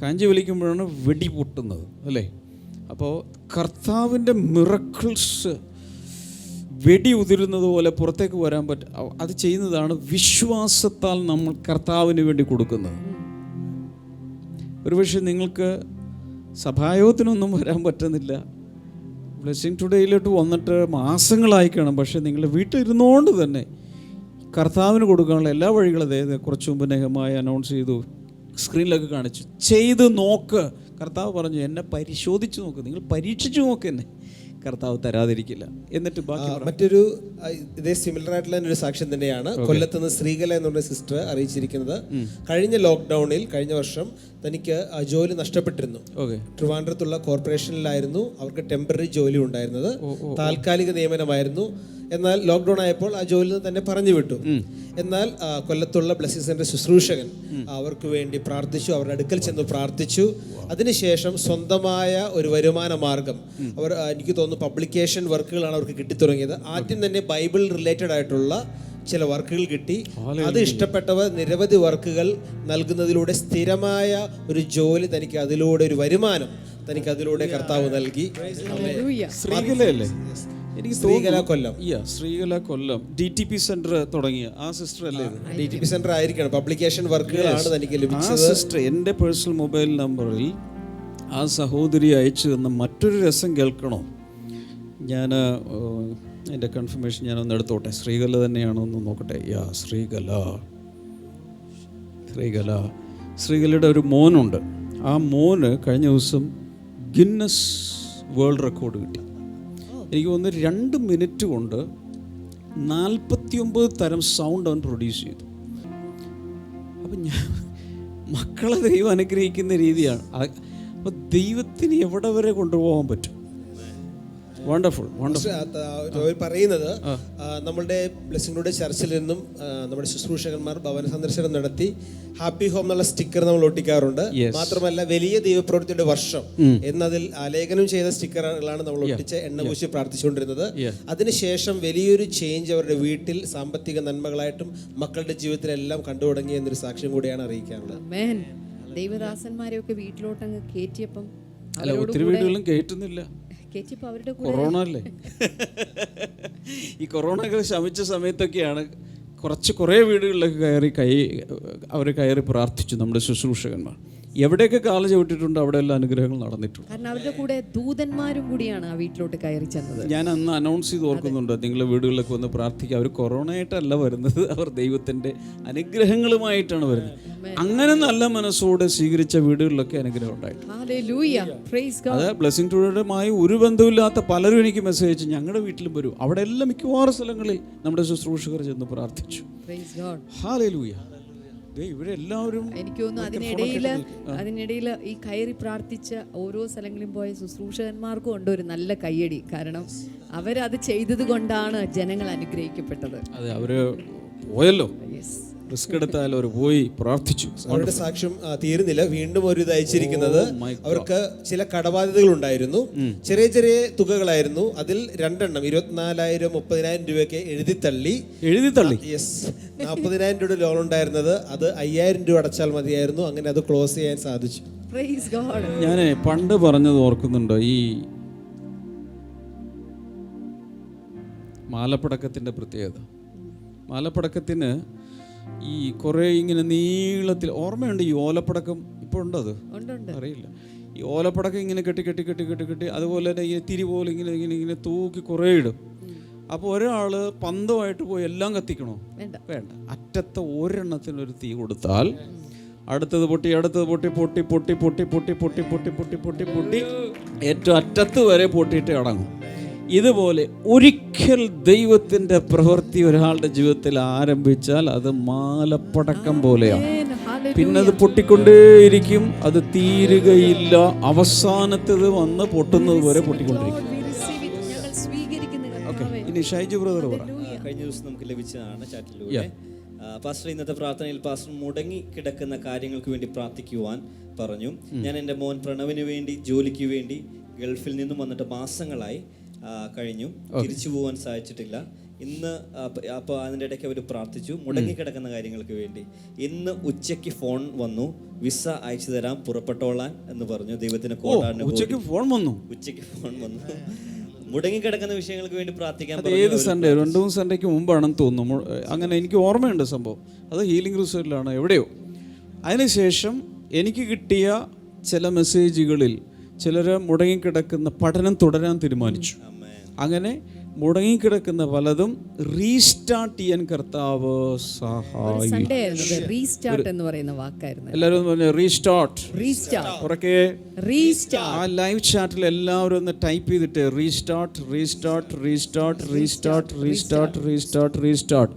കാഞ്ചി വലിക്കുമ്പോഴാണ് വെടി പൊട്ടുന്നത്, അല്ലേ? അപ്പോൾ കർത്താവിൻ്റെ മിറക്കിൾസ് വെടി ഉതിരുന്നത് പോലെ പുറത്തേക്ക് വരാൻ പറ്റും. അത് ചെയ്യുന്നതാണ് വിശ്വാസത്താൽ നമ്മൾ കർത്താവിന് വേണ്ടി കൊടുക്കുന്നത്. ഒരുപക്ഷെ നിങ്ങൾക്ക് സഭായോഗത്തിനൊന്നും വരാൻ പറ്റുന്നില്ല, ബ്ലെസ്സിങ് ടുഡേയിലോട്ട് വന്നിട്ട് മാസങ്ങളായി കാണും, പക്ഷേ നിങ്ങളുടെ വീട്ടിലിരുന്നുകൊണ്ട് തന്നെ കർത്താവിന് കൊടുക്കാനുള്ള എല്ലാ വഴികളും അതായത് കുറച്ച് മുമ്പ് നെഹമായ അനൗൺസ് ചെയ്തു, സ്ക്രീനിലൊക്കെ കാണിച്ചു. ചെയ്ത് നോക്ക്, കർത്താവ് പറഞ്ഞു, എന്നെ പരിശോധിച്ച് നോക്ക്, നിങ്ങൾ പരീക്ഷിച്ച് നോക്ക്, എന്നെ കർത്താവ് തരാതിരിക്കില്ല. എന്നിട്ട് ബാക്കി മറ്റൊരു ഇതേ സിമിലർ ആയിട്ടുള്ള ഒരു സാക്ഷ്യം തന്നെയാണ് കൊല്ലത്തുനിന്ന് ശ്രീകല എന്നുള്ള സിസ്റ്റർ അറിയിച്ചിരിക്കുന്നത്. കഴിഞ്ഞ ലോക്ക്ഡൌണിൽ കഴിഞ്ഞ വർഷം തനിക്ക് ജോലി നഷ്ടപ്പെട്ടിരുന്നു. ട്രിവാൻഡ്രത്തുള്ള കോർപ്പറേഷനിലായിരുന്നു അവർക്ക് ടെമ്പററി ജോലി ഉണ്ടായിരുന്നത്, താൽക്കാലിക നിയമനമായിരുന്നു. എന്നാൽ ലോക്ക്ഡൌൺ ആയപ്പോൾ ആ ജോലിയിൽ നിന്ന് തന്നെ പറഞ്ഞു വിട്ടു. എന്നാൽ കൊല്ലത്തുള്ള ബ്ലെസ്സിംഗ് സെന്റർ ശുശ്രൂഷകൻ അവർക്ക് വേണ്ടി പ്രാർത്ഥിച്ചു, അവരുടെ അടുക്കൽ ചെന്ന് പ്രാർത്ഥിച്ചു. അതിനുശേഷം സ്വന്തമായ ഒരു വരുമാന മാർഗം അവർ, എനിക്ക് തോന്നുന്നു പബ്ലിക്കേഷൻ വർക്കുകളാണ് അവർക്ക് കിട്ടിത്തുടങ്ങിയത്. ആദ്യം തന്നെ ബൈബിൾ റിലേറ്റഡ് ആയിട്ടുള്ള ചില വർക്കുകൾ കിട്ടി. അത് ഇഷ്ടപ്പെട്ടവർ നിരവധി വർക്കുകൾ നൽകുന്നതിലൂടെ സ്ഥിരമായ ഒരു ജോലി തനിക്ക്, അതിലൂടെ ഒരു വരുമാനം തനിക്ക് അതിലൂടെ കർത്താവ് നൽകി. ശ്രീകലയല്ലേ? എനിക്ക് ശ്രീകല കൊല്ലം. ശ്രീകല കൊല്ലം DTP സെന്റർ തുടങ്ങിയ ആ സിസ്റ്റർ അല്ലേ? DTP സെന്റർ ആയിരിക്കണം. പബ്ലിക്കേഷൻ വർക്കുകളാണ് തനിക്ക് ലഭിച്ചത്. ആ സിസ്റ്റർ എൻ്റെ പേഴ്സണൽ മൊബൈൽ നമ്പറിൽ ആ സഹോദരി അയച്ചു തന്ന മറ്റൊരു രസം കേൾക്കണോ? ഞാൻ എൻ്റെ കൺഫർമേഷൻ ഞാനൊന്ന് എടുത്തോട്ടെ. ശ്രീകല തന്നെയാണോ എന്ന് നോക്കട്ടെ. ശ്രീകലയുടെ ഒരു മോനുണ്ട്. ആ മോന് കഴിഞ്ഞ ദിവസം ഗിന്നസ് വേൾഡ് റെക്കോർഡ് കിട്ടി. എനിക്ക് തോന്നുന്നു 2 മിനിറ്റ് കൊണ്ട് 49 തരം സൗണ്ട് അവൻ പ്രൊഡ്യൂസ് ചെയ്തു. അപ്പം ഞാൻ മക്കളെ ദൈവം അനുഗ്രഹിക്കുന്ന രീതിയാണ്. അപ്പം ദൈവത്തിന് എവിടെ വരെ കൊണ്ടുപോകാൻ പറ്റും? വണ്ടർഫുൾ. പറയുന്നത് നമ്മളുടെ ബ്ലെസ്സിംഗ് ചർച്ചിൽ നിന്നും നമ്മുടെ ശുശ്രൂഷകന്മാർ ഭവന സന്ദർശനം നടത്തി ഹാപ്പി ഹോം എന്നുള്ള സ്റ്റിക്കർ നമ്മൾ ഒട്ടിക്കാറുണ്ട്. മാത്രമല്ല വലിയ ദൈവപ്രവൃത്തിയുടെ വർഷം എന്നതിൽ ആലേഖനം ചെയ്ത സ്റ്റിക്കറുകളാണ് നമ്മൾ ഒട്ടിച്ച് എണ്ണപൂശി പ്രാർത്ഥിച്ചുകൊണ്ടിരുന്നത്. അതിനുശേഷം വലിയൊരു ചേഞ്ച് അവരുടെ വീട്ടിൽ സാമ്പത്തിക നന്മകളായിട്ടും മക്കളുടെ ജീവിതത്തിലെല്ലാം കണ്ടു തുടങ്ങി എന്നൊരു സാക്ഷ്യം കൂടിയാണ് അറിയിക്കാനുള്ളത്. ദൈവദാസന്മാരെയൊക്കെ വീട്ടിലോട്ടങ്ങ് കയറ്റിയപ്പം ഒത്തിരി വീടുകളും കയറ്റുന്നില്ല. കൊറോണ അല്ലേ? ഈ കൊറോണ ഒക്കെ ശമിച്ച സമയത്തൊക്കെയാണ് കുറേ വീടുകളിലൊക്കെ അവർ കയറി പ്രാർത്ഥിച്ചു നമ്മുടെ ശുശ്രൂഷകന്മാർ. എവിടെയൊക്കെ കാല് ചവിട്ടിട്ടുണ്ട് അവിടെ എല്ലാം അനുഗ്രഹങ്ങൾ നടന്നിട്ടുണ്ട്. കാരണം അവരുടെ കൂടെ ദൂതന്മാരും കൂടിയാണ് ആ വീട്ടിലോട്ട് കയറി ചെന്നത്. ഞാൻ അന്ന് അനൗൺസ് ചെയ്ത് ഓർക്കുന്നുണ്ട്, നിങ്ങളുടെ വീടുകളിലൊക്കെ വന്ന് പ്രാർത്ഥിക്കുക. അവർ കൊറോണയായിട്ടല്ല വരുന്നത്, അവർ ദൈവത്തിൻ്റെ അനുഗ്രഹങ്ങളുമായിട്ടാണ് വരുന്നത്. അങ്ങനെ നല്ല മനസ്സോടെ സ്വീകരിച്ച വീടുകളിലൊക്കെ അനുഗ്രഹം ഉണ്ടായിട്ടുണ്ട്. അത് ബ്ലെസ്സിംഗ് ടുഡേയുമായി ഒരു ബന്ധമില്ലാത്ത പലരും എനിക്ക് മെസ്സേജ് അയച്ചു, ഞങ്ങളുടെ വീട്ടിലും വരും. അവിടെ എല്ലാം മിക്കവാറും സ്ഥലങ്ങളിൽ നമ്മുടെ ശുശ്രൂഷകർ ചെന്ന് പ്രാർത്ഥിച്ചു. ഹല്ലേലൂയ. ഇവിടെ എല്ലാവരും എനിക്ക് തോന്നുന്നു അതിനിടയിൽ ഈ കയറി പ്രാർത്ഥിച്ച ഓരോ സ്ഥലങ്ങളിലും പോയ ശുശ്രൂഷകന്മാർക്കും ഉണ്ട് ഒരു നല്ല കയ്യടി. കാരണം അവരത് ചെയ്തത് കൊണ്ടാണ് ജനങ്ങൾ അനുഗ്രഹിക്കപ്പെട്ടത്. അതെ, അവര് പോയല്ലോ, റിസ്ക് എടുത്താലും അവർ പോയി പ്രാർത്ഥിച്ചു. അവരുടെ സാക്ഷ്യം തീരുന്നില്ല. വീണ്ടും ഒരു ഇത് അയച്ചിരിക്കുന്നത്, അവർക്ക് ചില കടബാധ്യതകൾ ഉണ്ടായിരുന്നു. ചെറിയ ചെറിയ തുകകളായിരുന്നു. അതിൽ 2 എണ്ണം 24,000 30,000 രൂപയൊക്കെ എഴുതി തള്ളി. യെസ്, 40,000 രൂപയുടെ ലോൺ ഉണ്ടായിരുന്നത് അത് 5,000 രൂപ അടച്ചാൽ മതിയായിരുന്നു. അങ്ങനെ അത് ക്ലോസ് ചെയ്യാൻ സാധിച്ചു. ഞാൻ പണ്ട് പറഞ്ഞത് ഓർക്കുന്നുണ്ടോ, ഈ മാലപ്പടക്കത്തിൻ്റെ പ്രത്യേകത. മാലപ്പടക്കത്തിന് ഈ കുറേ ഇങ്ങനെ നീളത്തിൽ, ഓർമ്മയുണ്ട് ഈ ഓലപ്പടക്കം, ഇപ്പോൾ ഉണ്ടോ അത് അറിയില്ല. ഈ ഓലപ്പടക്കം ഇങ്ങനെ കെട്ടി കെട്ടി കെട്ടി കെട്ടി കെട്ടി അതുപോലെ തന്നെ ഈ തിരി പോലെ ഇങ്ങനെ ഇങ്ങനെ ഇങ്ങനെ തൂക്കി കുറേ ഇടും. അപ്പോൾ ഒരാൾ പന്തമായിട്ട് പോയി എല്ലാം കത്തിക്കണോ? വേണ്ട. അറ്റത്തെ ഒരെണ്ണത്തിനൊരു തീ കൊടുത്താൽ അടുത്തത് പൊട്ടി, അടുത്തത് പൊട്ടി പൊട്ടി പൊട്ടി പൊട്ടി പൊട്ടി പൊട്ടി പൊട്ടി പൊട്ടി പൊട്ടി പൊട്ടി ഏറ്റവും അറ്റത്ത് വരെ പൊട്ടിയിട്ട് അടങ്ങും. ഇതുപോലെ ഒരിക്കൽ ദൈവത്തിൻ്റെ പ്രവൃത്തി ഒരാളുടെ ജീവിതത്തിൽ ആരംഭിച്ചാൽ അത് മാലപ്പടക്കം പോലെയാണ്. പിന്നെ അത് പൊട്ടിക്കൊണ്ടേയിരിക്കും, അത് തീരുകയില്ല. അവസാനത്തത് വന്ന് പൊട്ടുന്നത് വരെ പൊട്ടിക്കൊണ്ടിരിക്കും. ഓക്കെ, ഇനി ഷൈജു ബ്രദർ പറ. കഴിഞ്ഞ ദിവസം നമുക്ക് ലഭിച്ചതാണ് ചാറ്റിലൂടെ. പാസ്റ്റർ ഇന്നത്തെ പ്രാർത്ഥനയിൽ പാസ്റ്റർ മുടങ്ങി കിടക്കുന്ന കാര്യങ്ങൾക്ക് വേണ്ടി പ്രാർത്ഥിക്കുവാൻ പറഞ്ഞു. ഞാൻ എൻ്റെ മോൻ പ്രണവിന് വേണ്ടി, ജോലിക്ക് വേണ്ടി ഗൾഫിൽ നിന്നും വന്നിട്ട് മാസങ്ങളായി കഴിഞ്ഞു. തിരിച്ചു പോകാൻ സാധിച്ചിട്ടില്ല. ഇന്ന് അപ്പോൾ അതിൻ്റെ ഇടയ്ക്ക് അവർ പ്രാർത്ഥിച്ചു മുടങ്ങിക്കിടക്കുന്ന കാര്യങ്ങൾക്ക് വേണ്ടി. ഇന്ന് ഉച്ചയ്ക്ക് ഫോൺ വന്നു, വിസ അയച്ചു തരാം, പുറപ്പെട്ടോളാൻ എന്ന് പറഞ്ഞു. ദൈവത്തിന് കോടാണ്. ഉച്ചയ്ക്ക് ഫോൺ വന്നു. മുടങ്ങിക്കിടക്കുന്ന വിഷയങ്ങൾക്ക് വേണ്ടി പ്രാർത്ഥിക്കാൻ. ഏത് സൺഡേ? 2-3 സൺഡേക്ക് മുമ്പാണെന്ന് തോന്നുന്നു. അങ്ങനെ എനിക്ക് ഓർമ്മയുണ്ട് സംഭവം. അത് ഹീലിംഗ് റിസോർട്ടിലാണ് എവിടെയോ. അതിനുശേഷം എനിക്ക് കിട്ടിയ ചില മെസ്സേജുകളിൽ ചിലർ മുടങ്ങിക്കിടക്കുന്ന പഠനം തുടരാൻ തീരുമാനിച്ചു. അങ്ങനെ മുടങ്ങിക്കിടക്കുന്ന പലതും റീസ്റ്റാർട്ട് ചെയ്യാൻ കർത്താവ് സഹായിക്കും. എല്ലാവരും പറഞ്ഞു റീസ്റ്റാർട്ട്. ആ ലൈവ് ചാറ്റിൽ എല്ലാവരും ഒന്ന് ടൈപ്പ് ചെയ്തിട്ട് restart restart restart restart restart restart restart.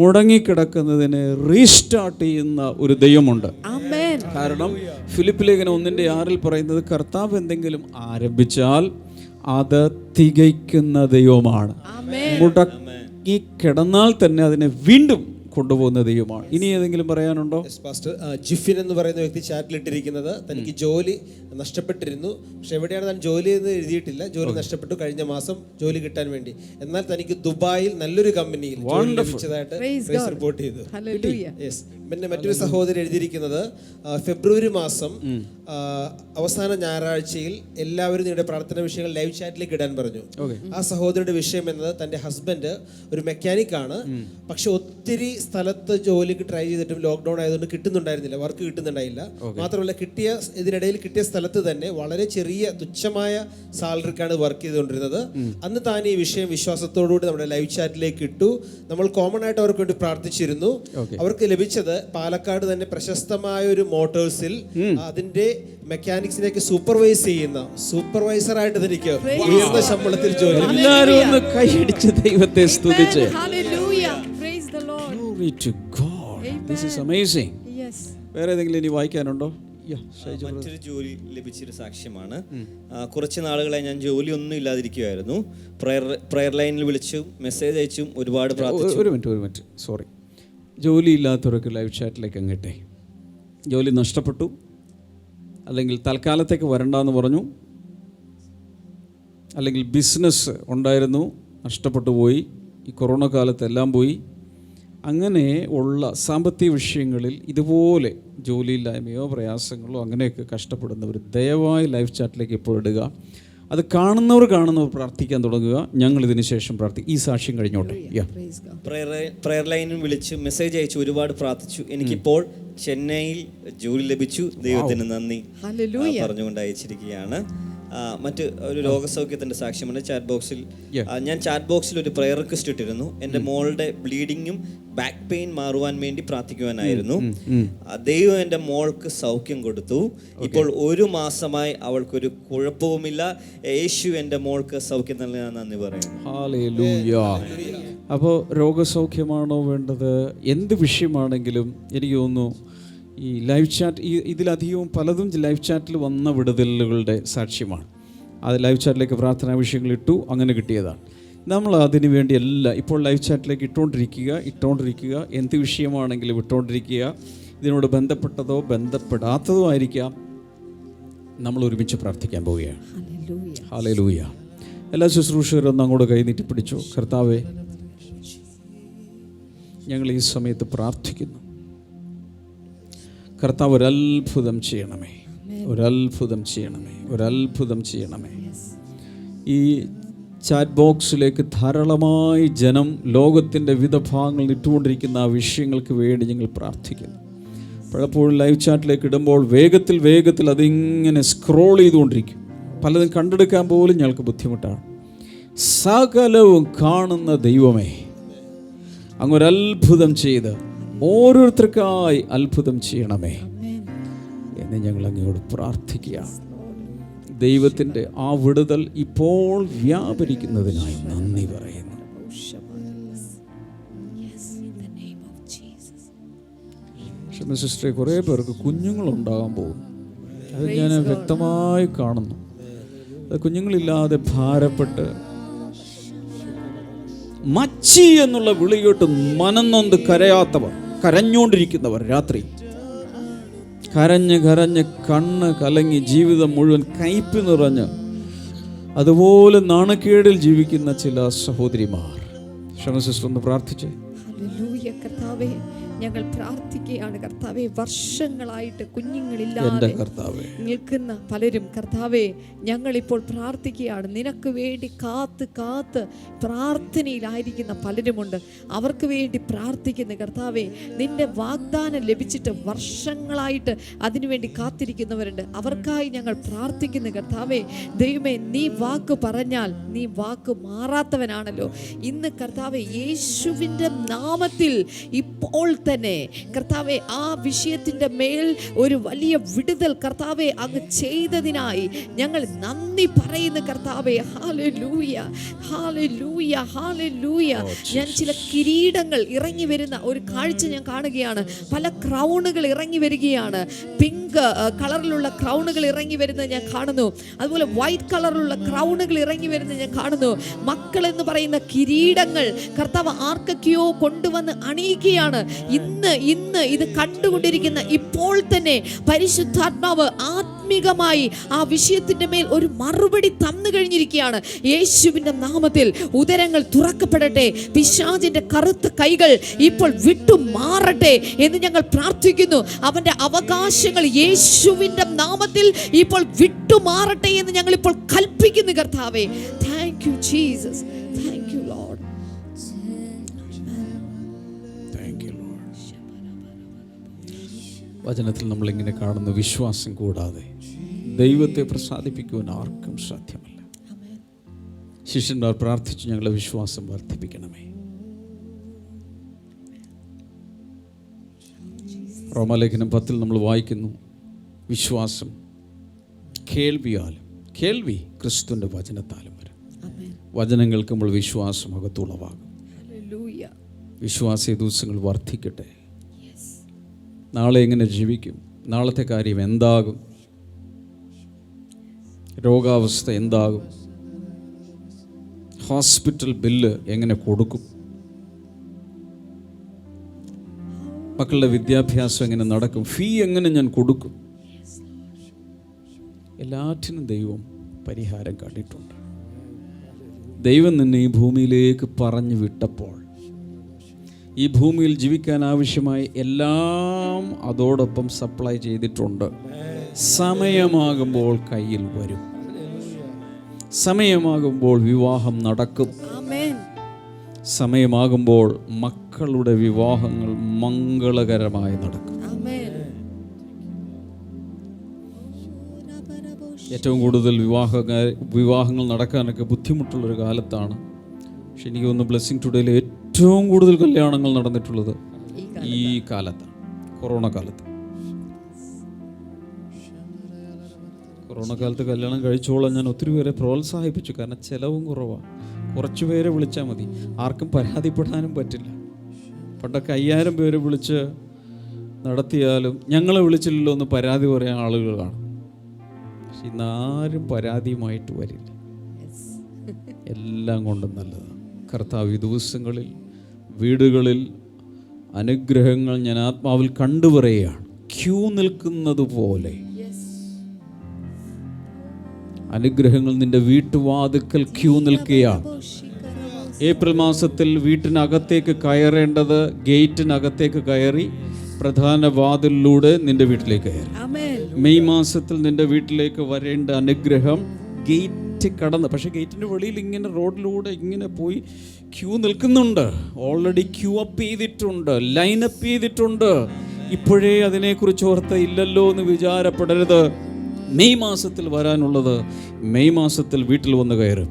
മുടങ്ങിക്കിടക്കുന്നതിന് റീസ്റ്റാർട്ട് ചെയ്യുന്ന ഒരു ദൈവമുണ്ട്. കാരണം ഫിലിപ്പ് ലേഖനം 1:6 പറയുന്നത് കർത്താവ് എന്തെങ്കിലും ആരംഭിച്ചാൽ അത് തികയ്ക്കുന്ന ദൈവമാണ്. മുടങ്ങി കിടന്നാൽ തന്നെ അതിനെ വീണ്ടും കൊണ്ടുപോകുന്ന ദൈവമാണ്. ഇനി ഏതെങ്കിലും പറയാനുണ്ടോ? പാസ്റ്റർ ജിഫിൻ എന്ന് പറയുന്ന വ്യക്തി ചാറ്റിലിട്ടിരിക്കുന്നത്, തനിക്ക് ജോലി നഷ്ടപ്പെട്ടിരുന്നു. പക്ഷെ എവിടെയാണ് താൻ ജോലി എന്ന് എഴുതിയിട്ടില്ല. ജോലി നഷ്ടപ്പെട്ടു കഴിഞ്ഞ മാസം ജോലി കിട്ടാൻ വേണ്ടി. എന്നാൽ തനിക്ക് ദുബായിൽ നല്ലൊരു കമ്പനിയിൽ ലഭിച്ചതായിട്ട് റിപ്പോർട്ട് ചെയ്തു. പിന്നെ മറ്റൊരു സഹോദരി എഴുതിയിരിക്കുന്നത്, ഫെബ്രുവരി മാസം അവസാന ഞായറാഴ്ചയിൽ എല്ലാവരും നിങ്ങളുടെ പ്രാർത്ഥന വിഷയങ്ങൾ ലൈവ് ചാറ്റിലേക്ക് ഇടാൻ പറഞ്ഞു. ആ സഹോദരിയുടെ വിഷയം എന്നത് തൻ്റെ ഹസ്ബൻഡ് ഒരു മെക്കാനിക് ആണ്. പക്ഷെ ഒത്തിരി സ്ഥലത്ത് ജോലിക്ക് ട്രൈ ചെയ്തിട്ടും ലോക്ക്ഡൌൺ ആയതുകൊണ്ട് കിട്ടുന്നുണ്ടായിരുന്നില്ല, വർക്ക് കിട്ടുന്നുണ്ടായില്ല. മാത്രമല്ല ഇതിനിടയിൽ കിട്ടിയ സ്ഥലത്ത് തന്നെ വളരെ ചെറിയ തുച്ഛമായ സാലറിക്കാണ് വർക്ക് ചെയ്തുകൊണ്ടിരുന്നത്. അന്ന് താൻ ഈ വിഷയം വിശ്വാസത്തോടുകൂടി നമ്മുടെ ലൈവ് ചാറ്റിലേക്ക് ഇട്ടു. നമ്മൾ കോമൺ ആയിട്ട് അവർക്ക് വേണ്ടി പ്രാർത്ഥിച്ചിരുന്നു. അവർക്ക് ലഭിച്ചത് പാലക്കാട് തന്നെ പ്രശസ്തമായ ഒരു മോട്ടോഴ്സിൽ അതിന്റെ മെക്കാനിക്സിലേക്ക് സൂപ്പർവൈസ് ചെയ്യുന്ന സൂപ്പർവൈസറായിട്ട് തനിക്ക് ഉയർന്ന ശമ്പളത്തിൽ ജോലി. എല്ലാവരും ഒന്ന് കൈയടിച്ച് ദൈവത്തെ സ്തുതിച്ച്. This is amazing. വേറെ ഏതെങ്കിലും ഇനി വായിക്കാനുണ്ടോ? മറ്റൊരു ജോലി ലഭിച്ചൊരു സാക്ഷ്യമാണ്. കുറച്ച് നാളുകളായി ഞാൻ ജോലി ഒന്നും ഇല്ലാതിരിക്കുമായിരുന്നു. പ്രയർ ലൈനിൽ വിളിച്ചും മെസ്സേജ് അയച്ചും ഒരുപാട് പ്രാർത്ഥിച്ചു. ഒരു മിനിറ്റ് സോറി. ജോലി ഇല്ലാത്തവർക്ക് ലൈവ് ചാറ്റിലേക്ക് അങ്ങട്ടെ. ജോലി നഷ്ടപ്പെട്ടു, അല്ലെങ്കിൽ തൽക്കാലത്തേക്ക് വരണ്ടെന്ന് പറഞ്ഞു, അല്ലെങ്കിൽ ബിസിനസ് ഉണ്ടായിരുന്നു നഷ്ടപ്പെട്ടു പോയി, ഈ കൊറോണ കാലത്ത് എല്ലാം പോയി. അങ്ങനെ ഉള്ള സാമ്പത്തിക വിഷയങ്ങളിൽ ഇതുപോലെ ജോലിയില്ലായ്മയോ പ്രയാസങ്ങളോ അങ്ങനെയൊക്കെ കഷ്ടപ്പെടുന്നവർ ദയവായി ലൈവ് ചാറ്റിലേക്ക് ഇപ്പോൾ ഇടുക. അത് കാണുന്നവർ പ്രാർത്ഥിക്കാൻ തുടങ്ങുക. ഞങ്ങൾ ഇതിന് ശേഷം ഈ സാക്ഷ്യം കഴിഞ്ഞോട്ടെ. പ്രയർ ലൈനിൽ വിളിച്ച് മെസ്സേജ് അയച്ചു ഒരുപാട് പ്രാർത്ഥിച്ചു. എനിക്കിപ്പോൾ ചെന്നൈയിൽ ജോലി ലഭിച്ചു, ദൈവത്തിന് നന്ദി പറഞ്ഞുകൊണ്ട് അയച്ചിരിക്കുകയാണ്. മറ്റ് ഒരു രോഗസൗഖ്യത്തിൻ്റെ സാക്ഷ്യമുണ്ട് ചാറ്റ് ബോക്സിൽ. ഞാൻ ചാറ്റ് ബോക്സിൽ ഒരു പ്രയർ റിക്വസ്റ്റ് ഇട്ടിരുന്നു. എൻ്റെ മോളുടെ ബ്ലീഡിങ്ങും ബാക്ക് പെയിൻ മാറുവാൻ വേണ്ടി പ്രാർത്ഥിക്കുവാനായിരുന്നു. ദൈവം എൻ്റെ മോൾക്ക് സൗഖ്യം കൊടുത്തു. ഇപ്പോൾ 1 മാസമായി അവൾക്കൊരു കുഴപ്പവുമില്ല. യേശു എൻ്റെ മോൾക്ക് സൗഖ്യം നൽകാൻ നന്ദി പറയുന്നു. അപ്പോൾ രോഗസൗഖ്യമാണോ വേണ്ടത്, എന്ത് വിഷയമാണെങ്കിലും എനിക്ക് തോന്നുന്നു ഈ ലൈവ് ചാറ്റ് ഇതിലധികവും പലതും ലൈവ് ചാറ്റിൽ വന്ന വിടുതലുകളുടെ സാക്ഷ്യമാണ്. അത് ലൈവ് ചാറ്റിലേക്ക് പ്രാർത്ഥനാ വിഷയങ്ങൾ ഇട്ടു, അങ്ങനെ കിട്ടിയതാണ്. നമ്മൾ അതിനു വേണ്ടി എല്ലാം ഇപ്പോൾ ലൈവ് ചാറ്റിലേക്ക് ഇട്ടുകൊണ്ടിരിക്കുക, എന്ത് വിഷയമാണെങ്കിലും ഇട്ടുകൊണ്ടിരിക്കുക. ഇതിനോട് ബന്ധപ്പെട്ടതോ ബന്ധപ്പെടാത്തതോ ആയിരിക്കാം. നമ്മൾ ഒരുമിച്ച് പ്രാർത്ഥിക്കാൻ പോവുകയാണ്. ഹല്ലേലൂയ. എല്ലാ ശുശ്രൂഷകരൊന്നും അങ്ങോട്ട് കൈനീട്ടി പിടിച്ചു. കർത്താവേ, ഞങ്ങൾ ഈ സമയത്ത് പ്രാർത്ഥിക്കുന്നു. കർത്താവ് ഒരത്ഭുതം ചെയ്യണമേ, ഒരത്ഭുതം ചെയ്യണമേ, ഒരത്ഭുതം ചെയ്യണമേ. ഈ ചാറ്റ് ബോക്സിലേക്ക് ധാരാളമായി ജനം ലോകത്തിൻ്റെ വിവിധ ഭാഗങ്ങളിൽ ഇട്ടുകൊണ്ടിരിക്കുന്ന ആ വിഷയങ്ങൾക്ക് വേണ്ടി ഞങ്ങൾ പ്രാർത്ഥിക്കുന്നു. പലപ്പോഴും ലൈവ് ചാറ്റിലേക്ക് ഇടുമ്പോൾ വേഗത്തിൽ അതിങ്ങനെ സ്ക്രോൾ ചെയ്തുകൊണ്ടിരിക്കും. പലതും കണ്ടെടുക്കാൻ പോലും ഞങ്ങൾക്ക് ബുദ്ധിമുട്ടാണ്. സകലവും കാണുന്ന ദൈവമേ, അങ്ങൊരത്ഭുതം ചെയ്ത് ഓരോരുത്തർക്കായി അത്ഭുതം ചെയ്യണമേ എന്ന് ഞങ്ങൾ അങ്ങയോട് പ്രാർത്ഥിക്കുക. ദൈവത്തിൻ്റെ ആ വിടുതൽ ഇപ്പോൾ വ്യാപരിക്കുന്നതിനായി നന്ദി പറയുന്നു. സിസ്റ്ററെ, കുറേ പേർക്ക് കുഞ്ഞുങ്ങളുണ്ടാകാൻ പോകും. അത് ഞാൻ വ്യക്തമായി കാണുന്നു. അത് കുഞ്ഞുങ്ങളില്ലാതെ ഭാരപ്പെട്ട് മച്ചി എന്നുള്ള വിളി കേട്ട് മനന്നൊന്ത് കരയാത്തവർ, കരഞ്ഞുകൊണ്ടിരിക്കുന്നവർ, രാത്രി കരഞ്ഞ് കണ്ണ് കലങ്ങി ജീവിതം മുഴുവൻ കയ്പ് നിറഞ്ഞ് അതുപോലെ നാണക്കേടിൽ ജീവിക്കുന്ന ചില സഹോദരിമാർ. സിസ്റ്റർ ഒന്ന് പ്രാർത്ഥിച്ചേ. കർത്താവേ, ഞങ്ങൾ പ്രാർത്ഥിക്കുകയാണ് കർത്താവെ. വർഷങ്ങളായിട്ട് കുഞ്ഞുങ്ങളില്ലാതെ നിൽക്കുന്ന പലരും കർത്താവെ, ഞങ്ങളിപ്പോൾ പ്രാർത്ഥിക്കുകയാണ്. നിനക്ക് വേണ്ടി കാത്ത് പ്രാർത്ഥനയിലായിരിക്കുന്ന പലരുമുണ്ട്. അവർക്ക് വേണ്ടി പ്രാർത്ഥിക്കുന്ന കർത്താവെ, നിന്റെ വാഗ്ദാനം ലഭിച്ചിട്ട് വർഷങ്ങളായിട്ട് അതിനുവേണ്ടി കാത്തിരിക്കുന്നവരുണ്ട്. അവർക്കായി ഞങ്ങൾ പ്രാർത്ഥിക്കുന്നു കർത്താവെ. ദൈവമേ, നീ വാക്ക് പറഞ്ഞാൽ നീ വാക്ക് മാറാത്തവനാണല്ലോ. ഇന്ന് കർത്താവെ, യേശുവിൻ്റെ നാമത്തിൽ ഇപ്പോൾ തന്നെ കർത്താവെ, ആ വിഷയത്തിൻ്റെ മേൽ ഒരു വലിയ വിടുതൽ കർത്താവെ അങ്ങ് ചെയ്തതിനായി ഞങ്ങൾ നന്ദി പറയുന്നു കർത്താവെ. Hallelujah, hallelujah, hallelujah. ഞാൻ ചില കിരീടങ്ങൾ ഇറങ്ങി വരുന്ന ഒരു കാഴ്ച ഞാൻ കാണുകയാണ്. പല ക്രൗണുകൾ ഇറങ്ങി വരികയാണ്. പിങ്ക് കളറിലുള്ള ക്രൗണുകൾ ഇറങ്ങി വരുന്നത് ഞാൻ കാണുന്നു. അതുപോലെ വൈറ്റ് കളറിലുള്ള ക്രൗണുകൾ ഇറങ്ങി വരുന്നത് ഞാൻ കാണുന്നു. മക്കൾ എന്ന് പറയുന്ന കിരീടങ്ങൾ കർത്താവ് ആർക്കൊക്കെയോ കൊണ്ടുവന്ന് അണിയിക്കുകയാണ്. ഇന്ന് ഇത് കണ്ടുകൊണ്ടിരിക്കുന്ന ഇപ്പോൾ തന്നെ പരിശുദ്ധാത്മാവ് ആത്മീകമായി ആ വിഷയത്തിന്റെ മേൽ ഒരു മറുപടി തന്നു കഴിഞ്ഞിരിക്കുകയാണ്. യേശുവിന്റെ നാമത്തിൽ ഉദരങ്ങൾ തുറക്കപ്പെടട്ടെ, പിശാചിന്റെ കറുത്ത കൈകൾ ഇപ്പോൾ വിട്ടു മാറട്ടെ എന്ന് ഞങ്ങൾ പ്രാർത്ഥിക്കുന്നു. അവന്റെ അവകാശങ്ങൾ യേശുവിന്റെ നാമത്തിൽ ഇപ്പോൾ വിട്ടു മാറട്ടെ എന്ന് ഞങ്ങൾ ഇപ്പോൾ കൽപ്പിക്കുന്നു കർത്താവേ. Thank you Jesus, thank you Lord. വചനത്തിൽ നമ്മളിങ്ങനെ കാണുന്ന വിശ്വാസം കൂടാതെ ദൈവത്തെ പ്രസാദിപ്പിക്കുവാൻ ആർക്കും സാധ്യമല്ല. ശിഷ്യന്മാർ പ്രാർത്ഥിച്ചു, ഞങ്ങളുടെ വിശ്വാസം വർദ്ധിപ്പിക്കണമേ. റോമാലേഖനം 10 നമ്മൾ വായിക്കുന്നു, വിശ്വാസം കേൾവിയാലും, കേൾവി ക്രിസ്തുവിൻ്റെ വചനത്താലും വരും. വചനം കേൾക്കുമ്പോൾ വിശ്വാസം അകത്തുളവാകും. വിശ്വാസ ദിവസങ്ങൾ വർദ്ധിക്കട്ടെ. നാളെ എങ്ങനെ ജീവിക്കും, നാളത്തെ കാര്യം എന്താകും, രോഗാവസ്ഥ എന്താകും, ഹോസ്പിറ്റൽ ബില്ല് എങ്ങനെ കൊടുക്കും, മക്കളുടെ വിദ്യാഭ്യാസം എങ്ങനെ നടക്കും, ഫീ എങ്ങനെ ഞാൻ കൊടുക്കും, എല്ലാറ്റിനും ദൈവം പരിഹാരം കണ്ടിട്ടുണ്ട്. ദൈവം നിന്നെ ഈ ഭൂമിയിലേക്ക് പറഞ്ഞു വിട്ടപ്പോൾ ഈ ഭൂമിയിൽ ജീവിക്കാൻ ആവശ്യമായ എല്ലാം അതോടൊപ്പം സപ്ലൈ ചെയ്തിട്ടുണ്ട്. സമയമാകുമ്പോൾ കയ്യിൽ വരും, സമയമാകുമ്പോൾ വിവാഹം നടക്കും, സമയമാകുമ്പോൾ മക്കളുടെ വിവാഹങ്ങൾ മംഗളകരമായി നടക്കും. ഏറ്റവും കൂടുതൽ വിവാഹങ്ങൾ നടക്കാനൊക്കെ ബുദ്ധിമുട്ടുള്ളൊരു കാലത്താണ്. പക്ഷെ എനിക്ക് തോന്നുന്നു ബ്ലെസ്സിങ് ടുഡേയിൽ ഏറ്റവും കൂടുതൽ കല്യാണങ്ങൾ നടന്നിട്ടുള്ളത് ഈ കാലത്താണ്, കൊറോണ കാലത്ത്. കൊറോണ കാലത്ത് കല്യാണം കഴിച്ചോളാം ഞാൻ ഒത്തിരി പേരെ പ്രോത്സാഹിപ്പിച്ചു. കാരണം ചിലവും കുറവാണ്, കുറച്ച് പേരെ വിളിച്ചാൽ മതി, ആർക്കും പരാതിപ്പെടാനും പറ്റില്ല. പണ്ടൊക്കെ 5000 പേര് വിളിച്ച് നടത്തിയാലും ഞങ്ങളെ വിളിച്ചില്ലല്ലോ എന്ന് പരാതി പറയാൻ ആളുകൾ കാണും. പക്ഷെ ഇന്നാരും പരാതിയുമായിട്ട് വരില്ല. എല്ലാം കൊണ്ടും നല്ലതാണ്. കർത്താവ് ഈ ദിവസങ്ങളിൽ വീടുകളിൽ അനുഗ്രഹങ്ങൾ ഞാൻ ആത്മാവിൽ കണ്ടുപറയുകയാണ്. ക്യൂ നിൽക്കുന്നത് പോലെ അനുഗ്രഹങ്ങൾ നിന്റെ വീട്ടുവാതിക്കൽ ക്യൂ നിൽക്കുകയാണ്. ഏപ്രിൽ മാസത്തിൽ വീട്ടിനകത്തേക്ക് കയറേണ്ടത് ഗേറ്റിനകത്തേക്ക് കയറി പ്രധാന വാതിലിലൂടെ നിന്റെ വീട്ടിലേക്ക് കയറി. മെയ് മാസത്തിൽ നിന്റെ വീട്ടിലേക്ക് വരേണ്ട അനുഗ്രഹം ഗേറ്റ് കടന്ന്, പക്ഷെ ഗേറ്റിൻ്റെ വെളിയിൽ ഇങ്ങനെ റോഡിലൂടെ ഇങ്ങനെ പോയി ക്യൂ നിൽക്കുന്നുണ്ട്. ഓൾറെഡി ക്യൂ അപ്പ് ചെയ്തിട്ടുണ്ട്, ലൈൻ അപ്പ് ചെയ്തിട്ടുണ്ട്. ഇപ്പോഴേ അതിനെക്കുറിച്ച് ഓർത്ത് ഇല്ലല്ലോ എന്ന് വിചാരപ്പെടരുത്. മെയ് മാസത്തിൽ വരാനുള്ളത് മെയ് മാസത്തിൽ വീട്ടിൽ വന്ന് കയറും.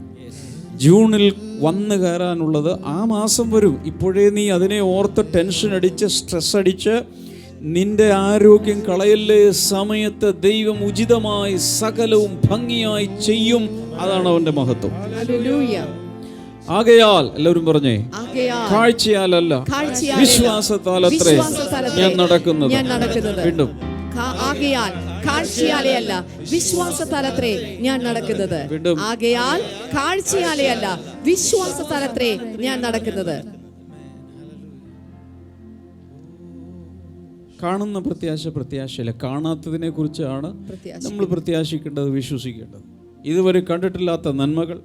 ജൂണിൽ വന്ന് കയറാനുള്ളത് ആ മാസം വരും. ഇപ്പോഴേ നീ അതിനെ ഓർത്ത് ടെൻഷൻ അടിച്ച് സ്ട്രെസ് അടിച്ച് നിന്റെ ആരോഗ്യം കളയല്ലേ. സമയത്ത് ദൈവം ഉചിതമായി സകലവും ഭംഗിയായി ചെയ്യും. അതാണ് അവന്റെ മഹത്വം. ആകയാൽ എല്ലാവരും പറഞ്ഞേ, കാഴ്ചയാലല്ല വിശ്വാസത്താലത്രേ ഞാൻ നടക്കുന്നത്. വീണ്ടും ആകയാൽ കാഴ്ചയാലെയല്ല വിശ്വാസത്താലത്രേ ഞാൻ നടക്കുന്നത്. ആകയാൽ കാഴ്ചയാലെയല്ല വിശ്വാസത്താലത്രേ ഞാൻ നടക്കുന്നത്. കാണുന്ന പ്രത്യാശയല്ല, കാണാത്തതിനെ കുറിച്ചാണ് നമ്മൾ പ്രത്യാശിക്കേണ്ടത്, വിശ്വസിക്കേണ്ടത്. ഇതുവരെ കണ്ടിട്ടില്ലാത്ത നന്മകൾ,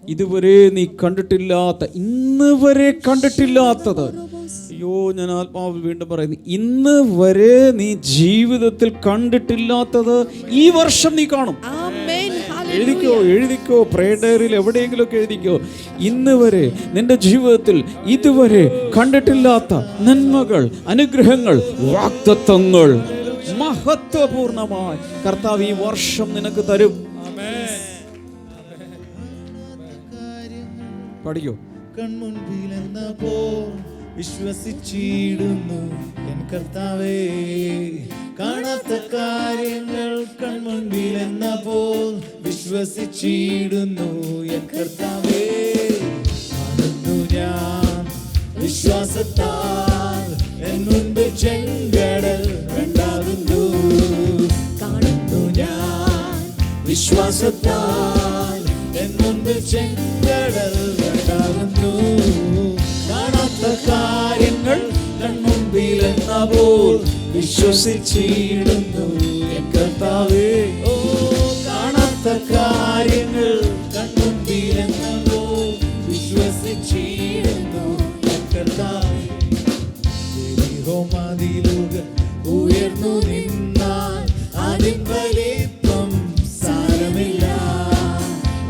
ഇതുവരെ നീ കണ്ടിട്ടില്ലാത്ത, ഇന്ന് വരെ കണ്ടിട്ടില്ലാത്തത്. അയ്യോ, ഞാൻ ആത്മാവിൽ വീണ്ടും പറയുന്നു, ഇന്ന് വരെ നീ ജീവിതത്തിൽ കണ്ടിട്ടില്ലാത്തത് ഈ വർഷം നീ കാണും. എഴുതിക്കോ പ്രേയർ ഡയറിയിൽ എവിടെയെങ്കിലും ഒക്കെ എഴുതിക്കോ. ഇന്ന് വരെ നിന്റെ ജീവിതത്തിൽ ഇതുവരെ കണ്ടിട്ടില്ലാത്ത നന്മകൾ, അനുഗ്രഹങ്ങൾ, വാഗ്ദത്തങ്ങൾ മഹത്വപൂർണമായി കർത്താവ് ഈ വർഷം നിനക്ക് തരും. പഠിക്കോ. കൺമുൻപിലെന്നപ്പോ വിശ്വസിച്ചിടുന്നു എൻ കർത്താവേ, കാണാത്ത കാര്യങ്ങൾ കൺമുൻപിലെന്നപ്പോൾ വിശ്വസിച്ചിടുന്നു എൻ കർത്താവേ. കാണുന്നു ഞാൻ വിശ്വാസത്താൽ എൻ മുൻപിൽ ചെങ്കടൽ രണ്ടാകുന്നു. കാണുന്നു ഞാൻ വിശ്വാസത്താൽ എൻ മുൻപിൽ ചെങ്കടൽ രണ്ടാകുന്നു. കാണാത്ത കാര്യങ്ങൾ കൺമുൻപിലെന്നപ്പോൾ വിശ്വസിച്ചിടുന്നു എൻ കർത്താവേ. ഓ, കാണാത്ത കാര്യങ്ങൾ കൺമുൻപിലെന്നപ്പോൾ വിശ്വസിച്ചിടുന്നു എൻ കർത്താവേ. യെരിഹോ മതിലുകൾ ഉയർന്നു നിന്നാൽ അതിൻ വലിപ്പം സാരമില്ല.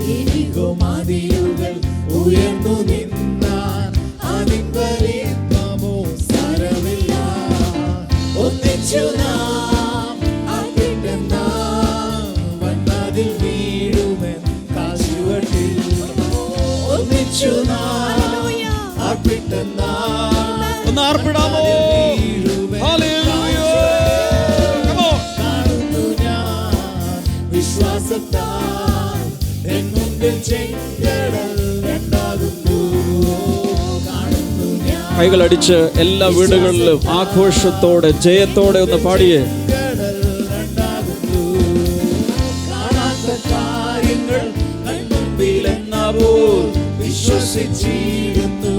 യെരിഹോ മതിലുകൾ ഉയർന്നു നിന്നാൽ അതിൻ വലിപ്പമോ സാരമില്ല. ഒന്നിച്ചു നാം ആർപ്പിട്ടെന്നാം വന്മതിൽ വീഴുമെൻ കാശുവട്ടിൽ. ഒന്നിച്ചു നാം ആർപ്പിട്ടെന്നാം ഒന്ന് ആർപ്പിടാമോ? കാണുന്നു ഞാൻ വിശ്വാസത്താൽ എൻ മുൻപിൽ ചെങ്കടൽ രണ്ടാകുന്നു. കൈകളടിച്ച് എല്ലാ വീടുകളിലും ആഘോഷത്തോടെ ജയത്തോടെ ഒന്ന് പാടിയേ. കാണാത്ത കാര്യങ്ങൾ കൺമുൻപിലെന്നപ്പോൾ വിശ്വസിച്ചിടുന്നു.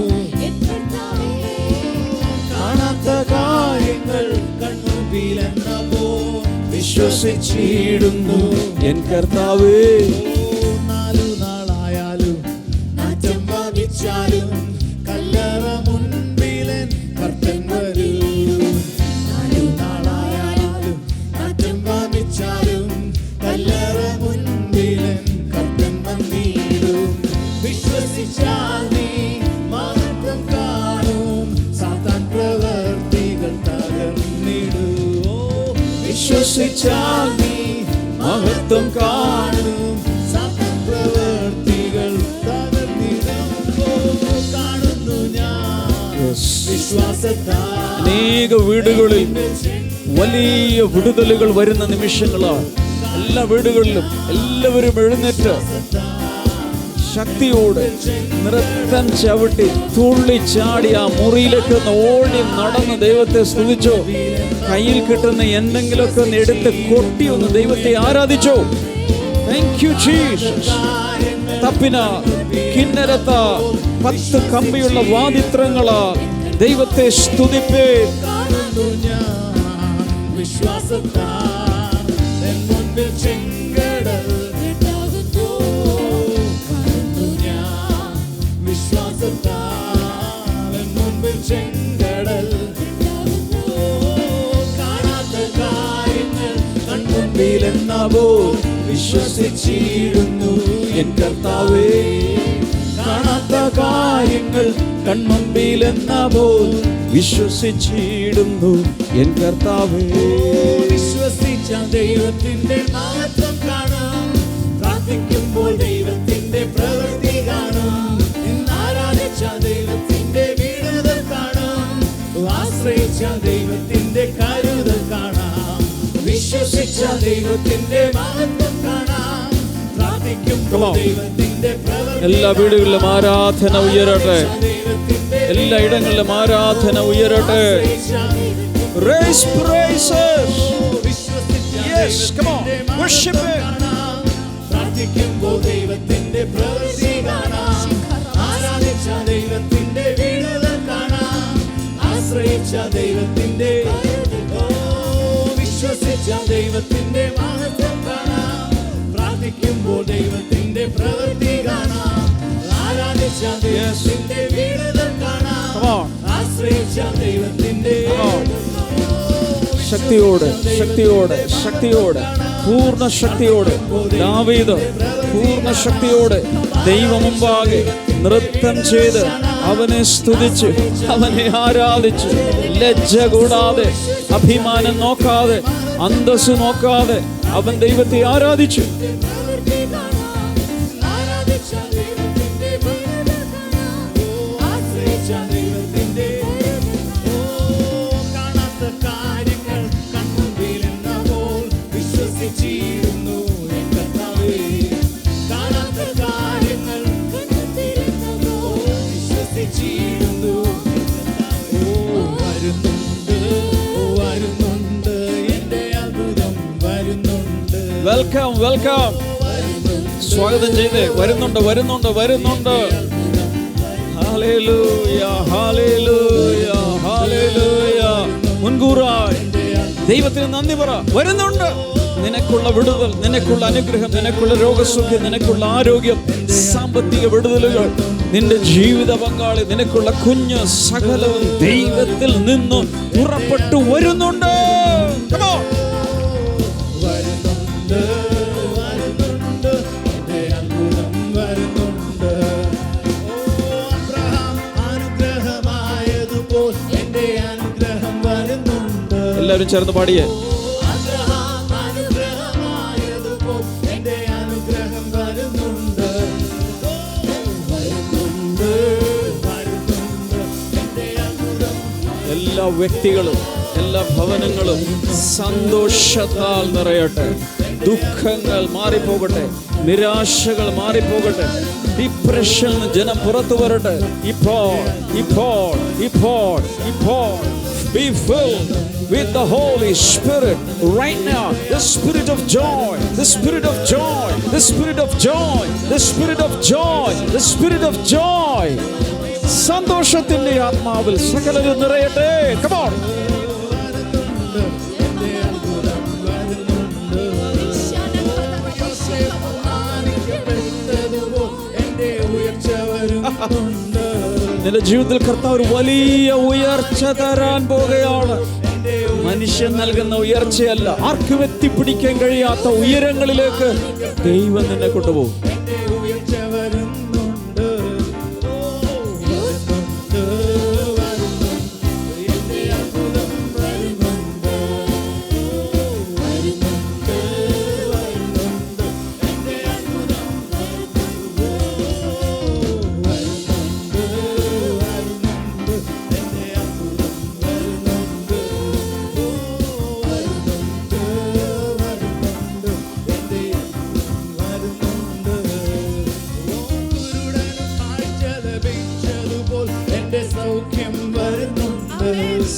കാണാത്ത കാര്യങ്ങൾ കൺമുൻപിലെന്നപ്പോൾ വിശ്വസിച്ചിടുന്നു എൻ കർത്താവേ. 4 നാളായാലും നാറ്റം വഹിച്ചാലും കല്ലറ മുൻപിലൻ കർത്തൻ വരും. 4 നാളായാലും നാറ്റം വഹിച്ചാലും കല്ലറ മുൻപിലൻ കർത്തൻ വന്നിടും. വിശ്വസിച്ചാൽ നീ മഹത്വം കാണും, സാത്താൻ പ്രവർത്തികൾ തകർന്നിടും. വിശ്വസിച്ചാൽ നീ മഹത്വം കാണും, സാത്താൻ പ്രവർത്തികൾ തകർന്നിടും. കാണുന്നു ഞാൻ വിശ്വാസത്താൽ അനേക വീടുകളിൽ വലിയ വിടുതലുകൾ വരുന്ന നിമിഷങ്ങളാണ്. എല്ലാ വീടുകളിലും എല്ലാവരും എഴുന്നേറ്റ് ശക്തിയോടെ നൃത്തം ചവിട്ടി തുള്ളി ചാടി ആ മുറിയിലേക്ക് ഓടി നടന്ന് ദൈവത്തെ സ്തുതിച്ചോ. കയ്യിൽ കിട്ടുന്ന എന്തെങ്കിലുമൊക്കെ ഒന്ന് എടുത്ത് കൊട്ടി ഒന്ന് ദൈവത്തെ ആരാധിച്ചോ. Thank you Jesus. തപ്പിന കിന്നരത്ത 10 കമ്പിയുള്ള വാദിത്രങ്ങളാ ദൈവത്തെ സ്തുതിപ്പേ. വിശ്വസിച്ചിരുന്നു എൻ കർത്താവേ. കാണാത്ത കാര്യങ്ങൾ കൺമുമ്പിലെന്ന പോൽ വിശ്വസിച്ചിടുന്നു എൻ കർത്താവേ. വിശ്വസിച്ച ദൈവത്തിന്റെ മഹത്വം കാണാം, പ്രാർത്ഥിക്കുമ്പോൾ ദൈവത്തിന്റെ പ്രവൃത്തി കാണാം, ആരാധിച്ച ദൈവത്തിന്റെ വിടുതൽ കാണാം, ആശ്രയിച്ച ദൈവത്തിന്റെ കരുതൽ കാണാം. വിശ്വസിച്ച ദൈവത്തിന്റെ മഹത്വം കാണാം, പ്രാർത്ഥിക്കുമ്പോൾ ദൈവത്തിന്റെ പ്രവൃത്തി. എല്ലാ വീടുകളിലും ആരാധന ഉയരട്ടെ, എല്ലാ ഇടങ്ങളിലും ആരാധന ഉയരട്ടെ. Raise praises. Yes, come on. Worship Him. പ്രാർത്ഥിക്കുമ്പോൾ ദൈവത്തിന്റെ പ്രവൃത്തി കാണാം, ആരാധിച്ച ദൈവത്തിന്റെ വിടുതൽ കാണാം, ആശ്രയിച്ച ദൈവത്തിന്റെ, വിശ്വസിച്ച ദൈവത്തിന്റെ മഹത്വം കാണാം, പ്രാർത്ഥിക്കുമ്പോൾ ദൈവത്തിന്റെ പ്രവൃത്തി കാണാം, ആരാധിച്ച ദൈവത്തിന്റെ വിടുതൽ കാണാം, ആശ്രയിച്ച ദൈവത്തിന്റെ. ശക്തിയോടെ ശക്തിയോടെ ശക്തിയോടെ പൂർണ്ണ ശക്തിയോടെ ദാവീദ് പൂർണ്ണ ശക്തിയോടെ ദൈവമുമ്പാകെ നൃത്തം ചെയ്ത് അവനെ സ്തുതിച്ച് അവനെ ആരാധിച്ച് ലജ്ജ കൂടാതെ അഭിമാനം നോക്കാതെ അന്തസ്സ് നോക്കാതെ അവൻ ദൈവത്തെ ആരാധിച്ചു. Welcome welcome. സ്വാഗതം ചെയ്തേ. വരുന്നുണ്ട് വരുന്നുണ്ട് വരുന്നുണ്ട്. Hallelujah hallelujah hallelujah. മുൻകൂറായി ദൈവത്തിന് നന്ദി പറ. വരുന്നുണ്ട്. നിനക്കുള്ള വിടുതൽ, നിനക്കുള്ള അനുഗ്രഹം, നിനക്കുള്ള രോഗസുഖം, നിനക്കുള്ള ആരോഗ്യം, സാമ്പത്തിക വിടുതലുകൾ, നിന്റെ ജീവിത പങ്കാളി, നിനക്കുള്ള കുഞ്ഞ്, സകലവും ദൈവത്തിൽ നിന്ന് പുറപ്പെട്ടു വരുന്നുണ്ട്. Come on. എല്ലാവരും ചേർന്ന് പാടിയേ. എല്ലാ വ്യക്തികളും എല്ലാ ഭവനങ്ങളും സന്തോഷത്താൽ നിറയട്ടെ. ദുഃഖങ്ങൾ മാറിപ്പോകട്ടെ, നിരാശകൾ മാറിപ്പോകട്ടെ, ഡിപ്രഷനിൽ നിന്ന് ജനം പുറത്തു വരട്ടെ. ഇപ്പോൾ ഇപ്പോൾ ഇപ്പോൾ ഇപ്പോൾ be filled with the Holy Spirit right now. The Spirit of joy, the Spirit of joy, the Spirit of joy, the Spirit of joy, the Spirit of joy. സന്തോഷത്തിന്റെ ആത്മാവിൽ സകലരും നിറയട്ടെ. Come on. നിന്റെ ജീവിതത്തിൽ കർത്താവ് ഒരു വലിയ ഉയർച്ച തരാൻ പോകുകയാണ്. മനുഷ്യൻ നൽകുന്ന ഉയർച്ചയല്ല, ആർക്കും എത്തിപ്പിടിക്കാൻ കഴിയാത്ത ഉയരങ്ങളിലേക്ക് ദൈവം നിന്നെ കൊണ്ടുപോകും.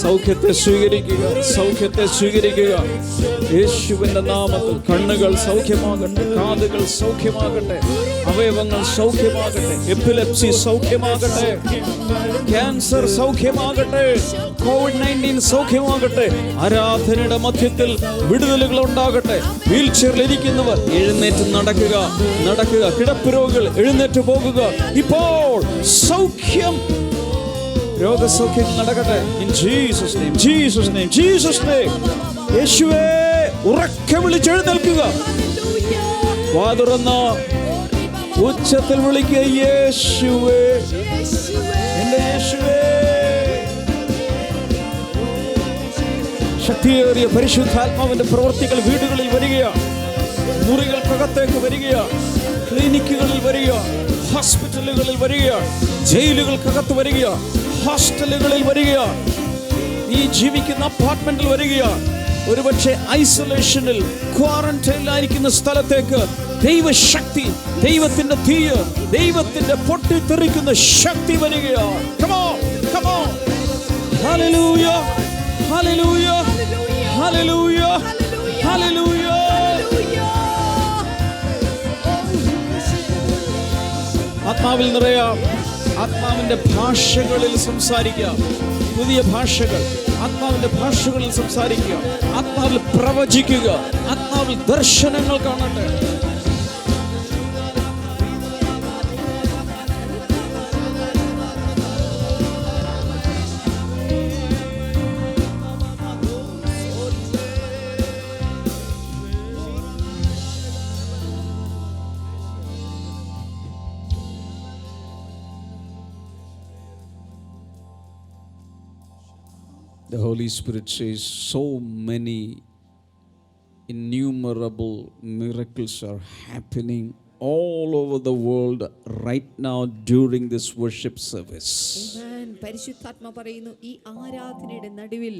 സൗഖ്യത്തെ സ്വീകരിക്കുക, സൗഖ്യത്തെ സ്വീകരിക്കുക. യേശുവിന്റെ നാമത്തിൽ കണ്ണുകൾ സൗഖ്യമാകട്ടെ, കാതുകൾ സൗഖ്യമാകട്ടെ, അവയവങ്ങൾ സൗഖ്യമാകട്ടെ, എപ്പിലെപ്സി സൗഖ്യമാകട്ടെ, ക്യാൻസർ സൗഖ്യമാകട്ടെ, COVID-19 സൗഖ്യമാകട്ടെ. ആരാധനയുടെ മധ്യത്തിൽ വിടുതലുകൾ ഉണ്ടാകട്ടെ. വീൽ ചെയറിൽ ഇരിക്കുന്നവർ എഴുന്നേറ്റ് നടക്കുക, നടക്കുക. കിടപ്പ് രോഗികൾ എഴുന്നേറ്റ് പോകുക. ഇപ്പോൾ സൗഖ്യം, രോഗസൗഖ്യം നടക്കട്ടെ. In Jesus' name, Jesus' name, Jesus' name. യേശുവേ, ഉറക്കെ വിളിച്ചെഴുന്നേൽക്കുക. വാ തുറന്ന് ഉച്ചത്തിൽ വിളിക്കുക, യേശുവേ, എന്റെ യേശുവേ. ശക്തിയേറിയ പരിശുദ്ധാത്മാവിന്റെ പ്രവൃത്തികൾ വീടുകളിൽ വരികയാണ്, മുറികൾക്കകത്തേക്ക് വരികയാണ്, ക്ലിനിക്കുകളിൽ വരികയാണ്, ഹോസ്പിറ്റലുകളിൽ വരികയാണ്, ജയിലുകൾക്കകത്ത് വരികയാണ്, ഹോസ്റ്റലുകളിൽ വരികയാണ്, ഈ ജീവിക്കുന്ന അപ്പാർട്ട്മെന്റിൽ വരികയാണ്. ഒരുപക്ഷെ ഐസൊലേഷനിൽ, ക്വാറന്റൈനിലായിരിക്കുന്ന സ്ഥലത്തേക്ക് ദൈവശക്തി, ദൈവത്തിന്റെ തീയ്, ദൈവത്തിന്റെ പൊട്ടിത്തെറിക്കുന്ന ശക്തി വരികയാണ്. Come on, come on. Hallelujah, hallelujah, hallelujah, hallelujah. ആത്മാവിൽ നിറയാം, ആത്മാവിന്റെ ഭാഷകളിൽ സംസാരിക്കാം, പുതിയ ഭാഷകൾ, ആത്മാവിന്റെ ഭാഷകളിൽ സംസാരിക്കുക, ആത്മാവിൽ പ്രവചിക്കുക, ആത്മാവിൽ ദർശനങ്ങൾ കാണട്ടെ. The Holy Spirit says so many innumerable miracles are happening all over the world right now during this worship service. Amen. പരിശുദ്ധാത്മ പറയുന്നു, ഈ ആരാധനയുടെ നടുവിൽ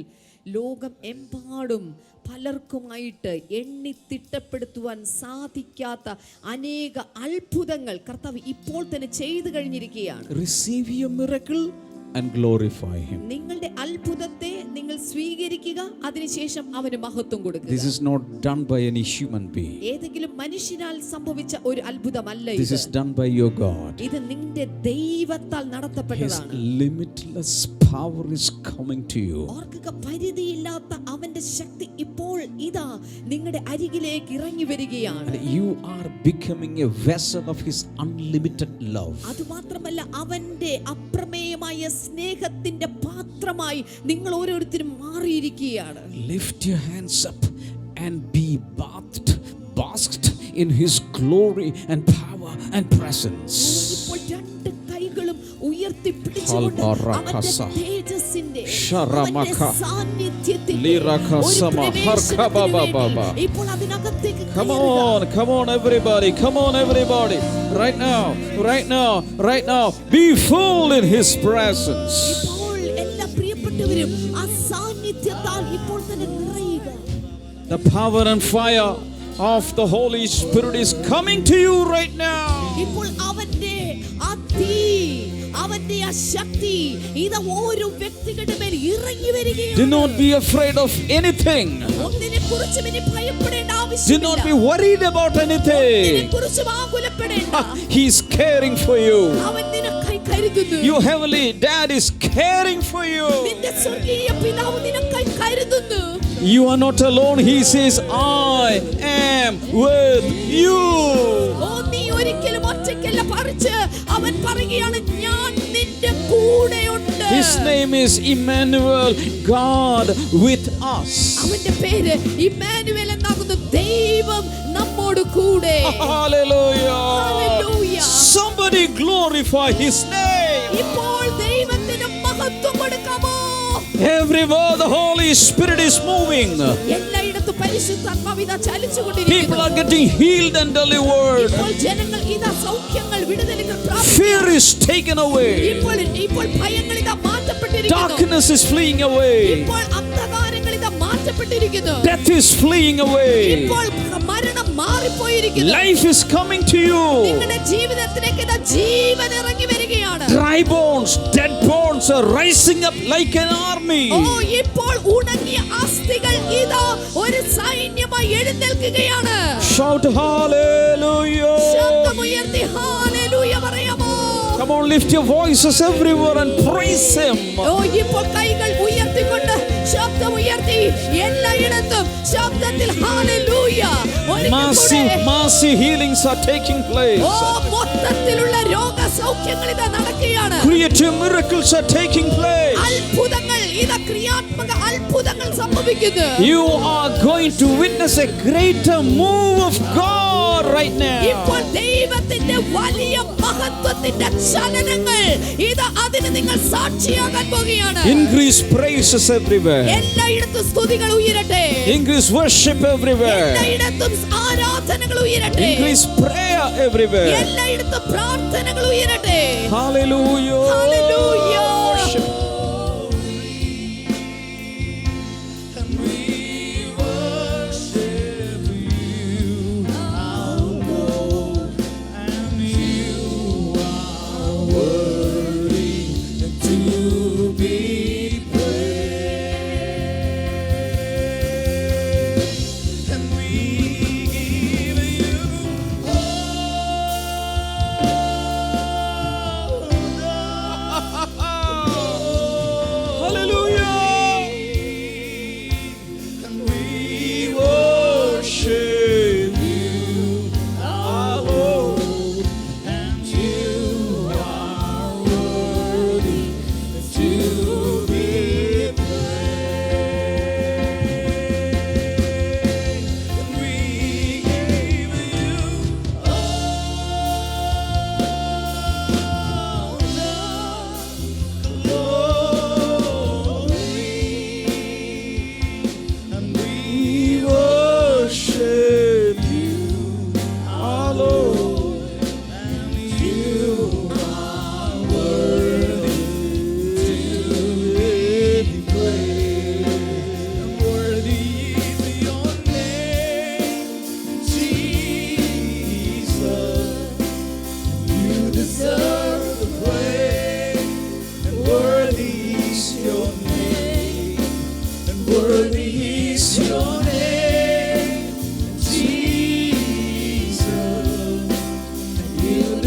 ലോകം എമ്പാടും പലർക്കുമായിട്ട് എണ്ണി തിട്ടപ്പെടുത്തുവാൻ സാധിക്കാത്ത അനേക അത്ഭുതങ്ങൾ കർത്താവ് ഇപ്പോൾ തന്നെ ചെയ്തു കഴിഞ്ഞിരിക്കുകയാണ്. Receive your miracle and glorify him. നിങ്ങളുടെ അത്ഭുതത്തെ നിങ്ങൾ സ്വീകരിക്കുക, അതിനുശേഷം അവന് മഹത്വം കൊടുക്കുക. This is not done by any human being. ഏതെങ്കിലും മനുഷ്യനാൽ സംഭവിച്ച ഒരു അത്ഭുതമല്ല This is done by your God. ഇത് നിന്റെ ദൈവത്താൽ His നടത്തപ്പെട്ടതാണ്. limitless power is coming to you. ഓർക്കുക, പരിധിയില്ലാത്ത അവന്റെ ശക്തി ഇപ്പോൾ ഇതാ നിങ്ങളുടെ അരികിലേക്ക് ഇറങ്ങി വരികയാണ്. And you are becoming a vessel of his unlimited love. അതുമാത്രമല്ല, അവന്റെ അപ്രമേയമായ സ്നേഹത്തിന്റെ പാത്രമായി നിങ്ങൾ ഓരോരുത്തരും മാറിയിരിക്കുകയാണ്. Lift your hands up and be basked in his glory and power and presence. ഇപ്പോൾ രണ്ട് കൈകളും ഉയർത്തി പിടിച്ചുകൊണ്ട് അവന്റെ തേജസ്സിന്റെ, അവന്റെ സാന്നിധ്യത്തിന്റെ ഇപ്പോൾ അതിനകത്തേക്ക് Come on everybody, come on everybody. Right now, be full in his presence. ഇപ്പോൾ എല്ലാ പ്രിയപ്പെട്ടവരും ആ സാന്നിധ്യത്താൽ ഇപ്പോൾ തന്നെ നിറയുക. The power and fire of the Holy Spirit is coming to you right now. ഇപ്പോൾ അവന്റെ ആ തീ, അവന്റെ ആ ശക്തി ഇത് ഓരോ വ്യക്തികളുടെ മേൽ ഇറങ്ങി വരികയാണ്. Do not be afraid of anything. ഒന്നിനെക്കുറിച്ചും ഇനി ഭയപ്പെടേണ്ട Do ആവശ്യമില്ല. not be worried about anything. ഒന്നിനെക്കുറിച്ചും ആകുലപ്പെടേണ്ട. He is caring for you. അവൻ നിനക്കായി കരുതുന്നു. Your heavenly Dad is caring for you. നിന്റെ സ്വർഗീയ പിതാവ് നിനക്കായി കരുതുന്നു. You are not alone. He says, I am with you. ഓ, നീ ഒരിക്കലും ഒറ്റയ്ക്കല്ല, പറിച്ച് അവൻ പറയുകയാണ്, ഞാൻ നിന്റെ കൂടെയുണ്ട്. His name is Emmanuel, God with us. അവന്റെ പേര് ഇമ്മാനുവേൽ എന്നാകുന്നു, ദൈവം നമ്മോട് കൂടെ. Hallelujah. Hallelujah. Somebody glorify his name. ഇപ്പോൾ ദൈവത്തിന് മഹത്വം കൊടുക്കാമോ? Everywhere the Holy Spirit is moving, എല്ലായിടത്തും പരിശുദ്ധാത്മാവ് ഇതാ people ചലിച്ചുകൊണ്ടിരിക്കുന്നു. are getting healed and delivered. ഇപ്പോൾ ജനങ്ങൾ ഇതാ സൗഖ്യങ്ങൾ, വിടുതലുകൾ Fear പ്രാപിക്കുന്നു. is taken away. ഇപ്പോൾ ഭയങ്ങൾ ഇതാ മാറ്റപ്പെട്ടിരിക്കുന്നു. Darkness is fleeing away. ഇപ്പോൾ അന്ധകാരങ്ങൾ ഇതാ മാറ്റപ്പെട്ടിരിക്കുന്നു. Death is fleeing away. ഇപ്പോൾ മരണം മാറിപ്പോയിരിക്കുന്നു. Life is coming to you. നിങ്ങളുടെ ജീവിതത്തിലേക്ക് ഇതാ ജീവൻ ഇറങ്ങി വരികയാണ്. Dry bones, dead bones are rising up like an army. ഇപ്പോൾ ഉണങ്ങിയ അസ്ഥികൾ ഇതാ ഒരു സൈന്യമായി എഴുന്നേൽക്കുകയാണ്. Shout hallelujah. ശബ്ദമുയർത്തി ഹല്ലേലൂയ പറയാമോ? Come on, lift your voices everywhere and praise him. ഇപ്പോൾ കൈകൾ ഉയർത്തിക്കൊണ്ട് ശബ്ദമുയർത്തി എല്ലായിടത്തും ശബ്ദത്തിൽ hallelujah. Massive healings are taking place. മൊത്തത്തിലുള്ള രോഗസൗഖ്യങ്ങൾ ഇതാ നടക്കുകയാണ്. Creative miracles are taking place. അത്ഭുതങ്ങൾ ഇതാ ക്രിയാത്മക അത്ഭുതങ്ങൾ സംഭവിക്കുന്നു. You are going to witness a greater move of God right now. ഇപ്പോൾ ദൈവത്തിന്റെ വലിയ മഹത്വത്തിന്റെ ചലനങ്ങൾ ഇതാ അതിന് നിങ്ങൾ സാക്ഷിയാകാൻ പോകുകയാണ്. Increase praises everywhere. എല്ലായിടത്തും സ്തുതികൾ ഉയരട്ടെ. Increase worship everywhere. എല്ലായിടത്തും ആരാധനകൾ ഉയരട്ടെ. Increase prayer everywhere. എല്ലായിടത്തും പ്രാർത്ഥനകൾ ഉയരട്ടെ. Hallelujah. Hallelujah. Worship.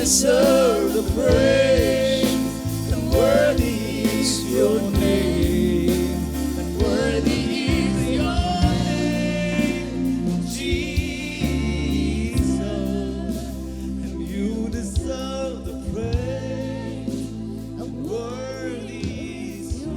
Deserve the praise, and worthy is your name, and worthy is your name, Jesus, and you deserve the praise, and worthy is your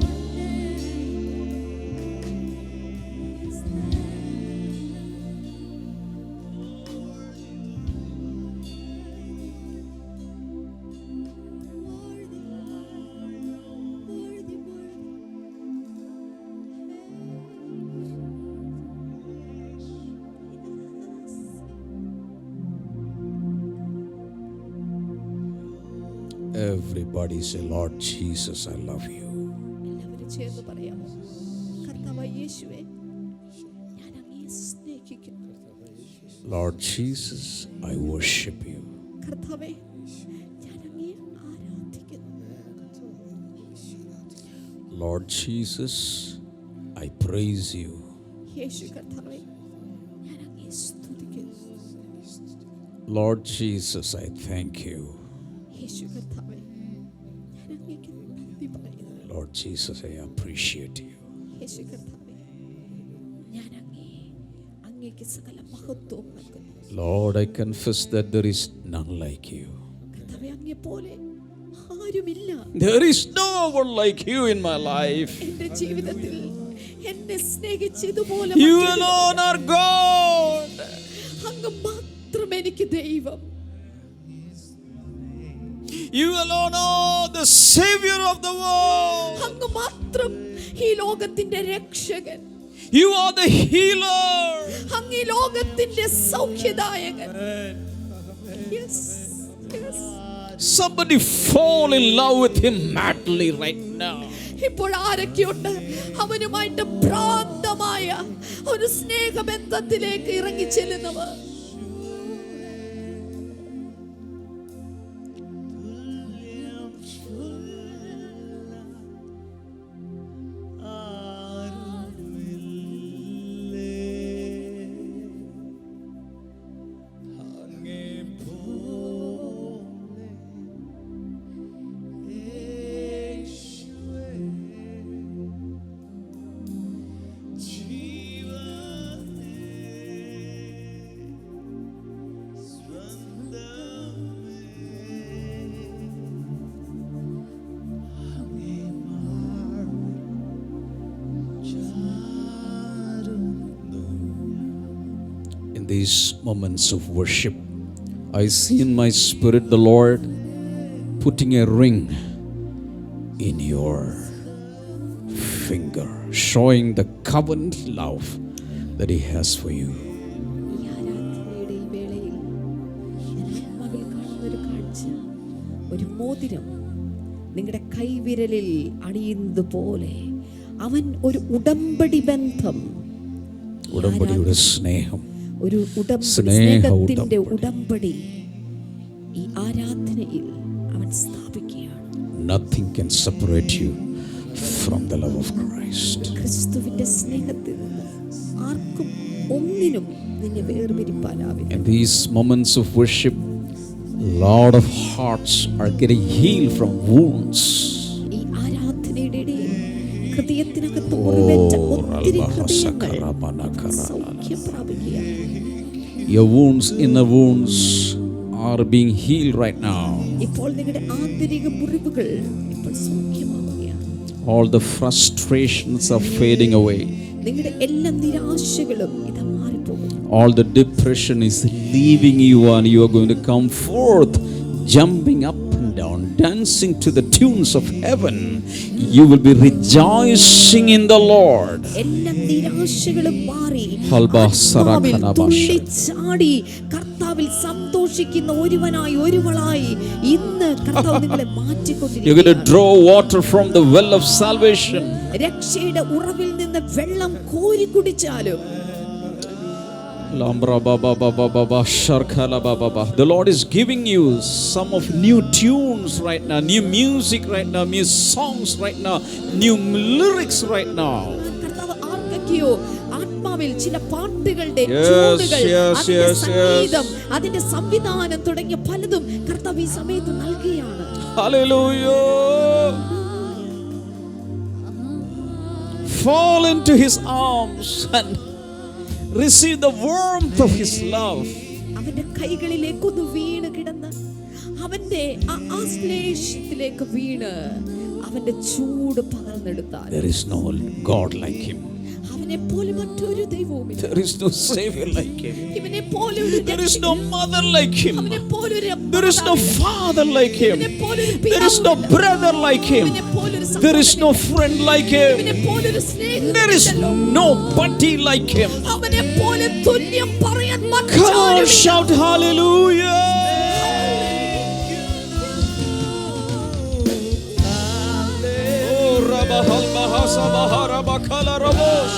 Everybody say, Lord Jesus, I love you. എല്ലാവരും ചേർന്ന് പറയാമോ? കർത്താവായ യേശുവേ, ഞാൻ അങ്ങയെ സ്നേഹിക്കുന്നു. Lord Jesus, I worship you. കർത്താവേ, ഞാൻ അങ്ങയെ ആരാധിക്കുന്നു. Lord Jesus, I praise you. യേശു കർത്താവേ, ഞാൻ അങ്ങയെ സ്തുതിക്കുന്നു. Lord Jesus, I thank you. യേശു കർത്താവേ, ഞാൻ അങ്ങേക്ക് നന്ദി പറയുന്നു. Lord Jesus, I appreciate you. യേശു കർത്താവേ, ഞാൻ അങ്ങേക്ക് സകല മഹത്വവും നൽകുന്നു. Lord, I confess that there is none like you. കർത്താവേ, അങ്ങയെ പോലെ ആരുമില്ല. There is no one like you in my life. എൻ്റെ ജീവിതത്തിൽ എന്നെ സ്നേഹിച്ച് ഇതുപോലെ You alone are God. അങ്ങ് മാത്രം എനിക്ക് ദൈവം. You alone are the Savior of the world. അങ്ങ് മാത്രം ഈ ലോകത്തിന്റെ രക്ഷകൻ. You are the healer. അങ്ങ് ഈ ലോകത്തിന്റെ സൗഖ്യദായകൻ. Yes, yes. Somebody fall in love with him madly right now. ഇപ്പോൾ ആരൊക്കെയുണ്ട് അവനുമായിട്ട് ഭ്രാന്തമായ ഒരു സ്നേഹബന്ധത്തിലേക്ക് ഇറങ്ങി ചെല്ലുന്നവർ? these moments of worship, I see in my spirit the Lord putting a ring in your finger, showing the covenant love that He has for you. ഈ ആരാധനയുടെ ഈ വേളയിൽ ഞാൻ ആത്മാവിൽ കാണുന്ന ഒരു കാഴ്ച, ഒരു മോതിരം നിങ്ങളുടെ കൈവിരലിൽ അണിയുന്നത് പോലെ അവൻ ഒരു ഉടമ്പടി ബന്ധം, ഉടമ്പടിയുടെ സ്നേഹം, ഒരു സ്നേഹത്തിന്റെ ഉടമ്പടി ഈ ആരാധനയിൽ അവൻ സ്ഥാപിക്കുകയാണ്. Nothing can separate you from the love of Christ. ക്രിസ്തുവിന്റെ സ്നേഹത്തിൽ നിന്ന് ആർക്കും ഒന്നിനും നിന്നെ വേർപിരിപ്പാനാവില്ല. In these moments of worship, lot of hearts are getting healed from wounds. ഈ ആരാധനയുടെ ഇടയിൽ ഹൃദയത്തിനകത്ത് മുറിവേറ്റ ഒത്തിരി ഹൃദയങ്ങൾ സൗഖ്യം പ്രാപിക്കുകയാണ്. Your wounds, inner wounds are being healed right now. ഇപ്പോൾ നിങ്ങളുടെ ആന്തരിക മുറിവുകൾ ഇപ്പോൾ സൗഖ്യമാവുകയാണ്. All the frustrations are fading away. നിങ്ങളുടെ എല്ലാ നിരാശകളും ഇത് മാറിപ്പോകുന്നു. All the depression is leaving you and you are going to come forth jumping up and down, dancing to the tunes of heaven. You will be rejoicing in the Lord. എല്ലാ നിരാശകളും മാറി ചാടി കർത്താവിൽ സന്തോഷിക്കുന്ന ഒരുവനായി ഒരുവളായി ഇന്ന് കർത്താവ് നിങ്ങളെ മാറ്റിക്കൊണ്ടിരിക്കുകയാണ്. You're going to draw water from the well of salvation. രക്ഷയുടെ ഉറവിൽ നിന്ന് വെള്ളം കോരി കുടിച്ചാലും the Lord is giving you some of new tunes right now, new music right now, new songs right now, new lyrics right now. കർത്താവ് ആർക്കൊക്കെയോ ആത്മാവിൽ ചില പാട്ടുകളുടെ ട്യൂണുകൾ, അതിന്റെ സംഗീതം, അതിന്റെ സംവിധാനം തുടങ്ങിയ പലതും കർത്താവ് ഈ സമയത്ത് നൽകുകയാണ്. Hallelujah. Fall into His arms and receive the warmth of His love. അവന്റെ കൈകളിലേക്കൊന്ന് വീണ് കിടന്ന് അവന്റെ ആശ്ലേഷത്തിലേക്ക് വീണ് അവന്റെ ചൂട് പകർന്നെടുത്താൽ There is no God like Him. അവനെ പോലെ മറ്റൊരു ദൈവവുമില്ല. There is no Savior like Him. ഇവനെ പോലെ ഒരു There is no mother like Him. അവനെ പോലെ ഒരു There is no father like Him. ഇവനെ പോലെ ഒരു There is no brother like Him. ഇവനെ പോലെ ഒരു There is no friend like Him. ഇവനെ പോലെ ഒരു സ്നേഹിതൻ There is nobody like Him. അവനെ പോലെ തുല്യം പറയാൻ Come on, മറ്റാരുമില്ല. shout hallelujah. Oh, Rabahal Bahasa Bahara Bakala Rabosh.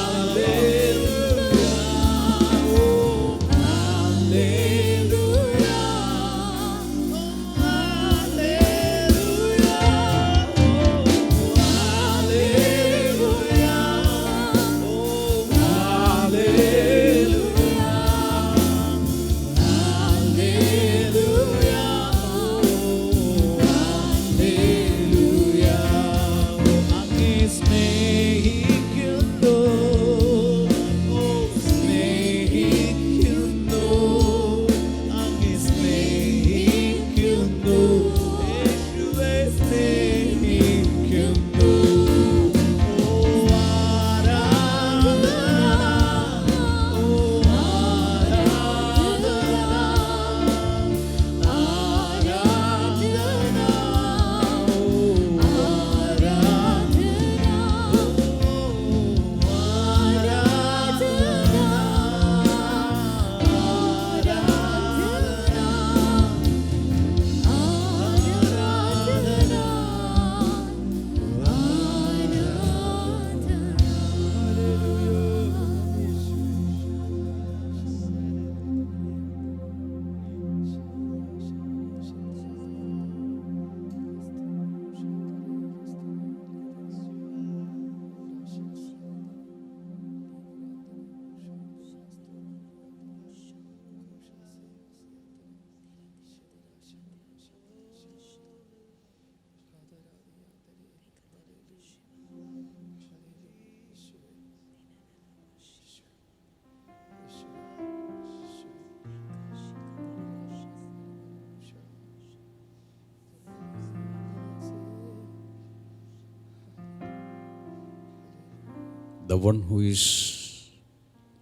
The one who is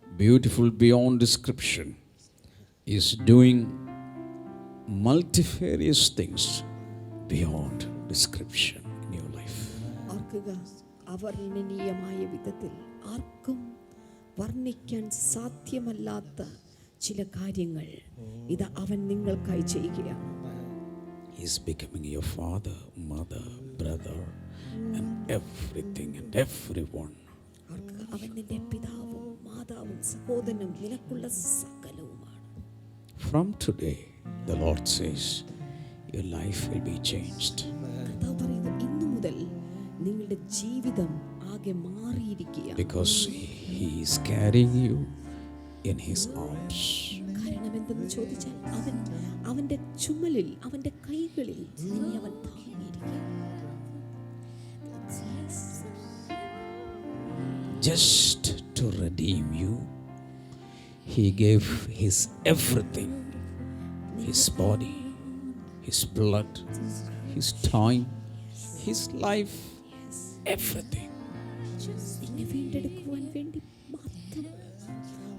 beautiful beyond description, is doing multifarious things beyond description in your life. ഓർക്കുക, അവർണ്ണനീയമായ വിധത്തിൽ ആർക്കും വർണ്ണിക്കാൻ സാധ്യമല്ലാത്ത ചില കാര്യങ്ങൾ ഇത് അവൻ നിങ്ങൾക്കായി ചെയ്യുകയാണ്. He is becoming your father, mother, brother, and everything and everyone. ഓർക്കുക, അവൻ നിന്റെ പിതാവും മാതാവും സഹോദരനും നിനക്കുള്ള സകലവുമാണ്. From today, the Lord says, your life will be changed. കർത്താവ് പറയുന്നു, ഇന്നു മുതൽ നിങ്ങളുടെ ജീവിതം ആകെ മാറിയിരിക്കുകയാണ്. Because He is carrying you in His arms. കാരണം എന്തെന്ന് ചോദിച്ചാൽ അവന്റെ ചുമലിൽ, അവന്റെ കൈകളിൽ നിന്നെ അവൻ താങ്ങിയിരിക്കുകയാണ്. Just to redeem you, He gave His everything, His body, His blood, His time, His life, everything. നിന്നെ വീണ്ടെടുക്കുവാൻ വേണ്ടി മാത്രം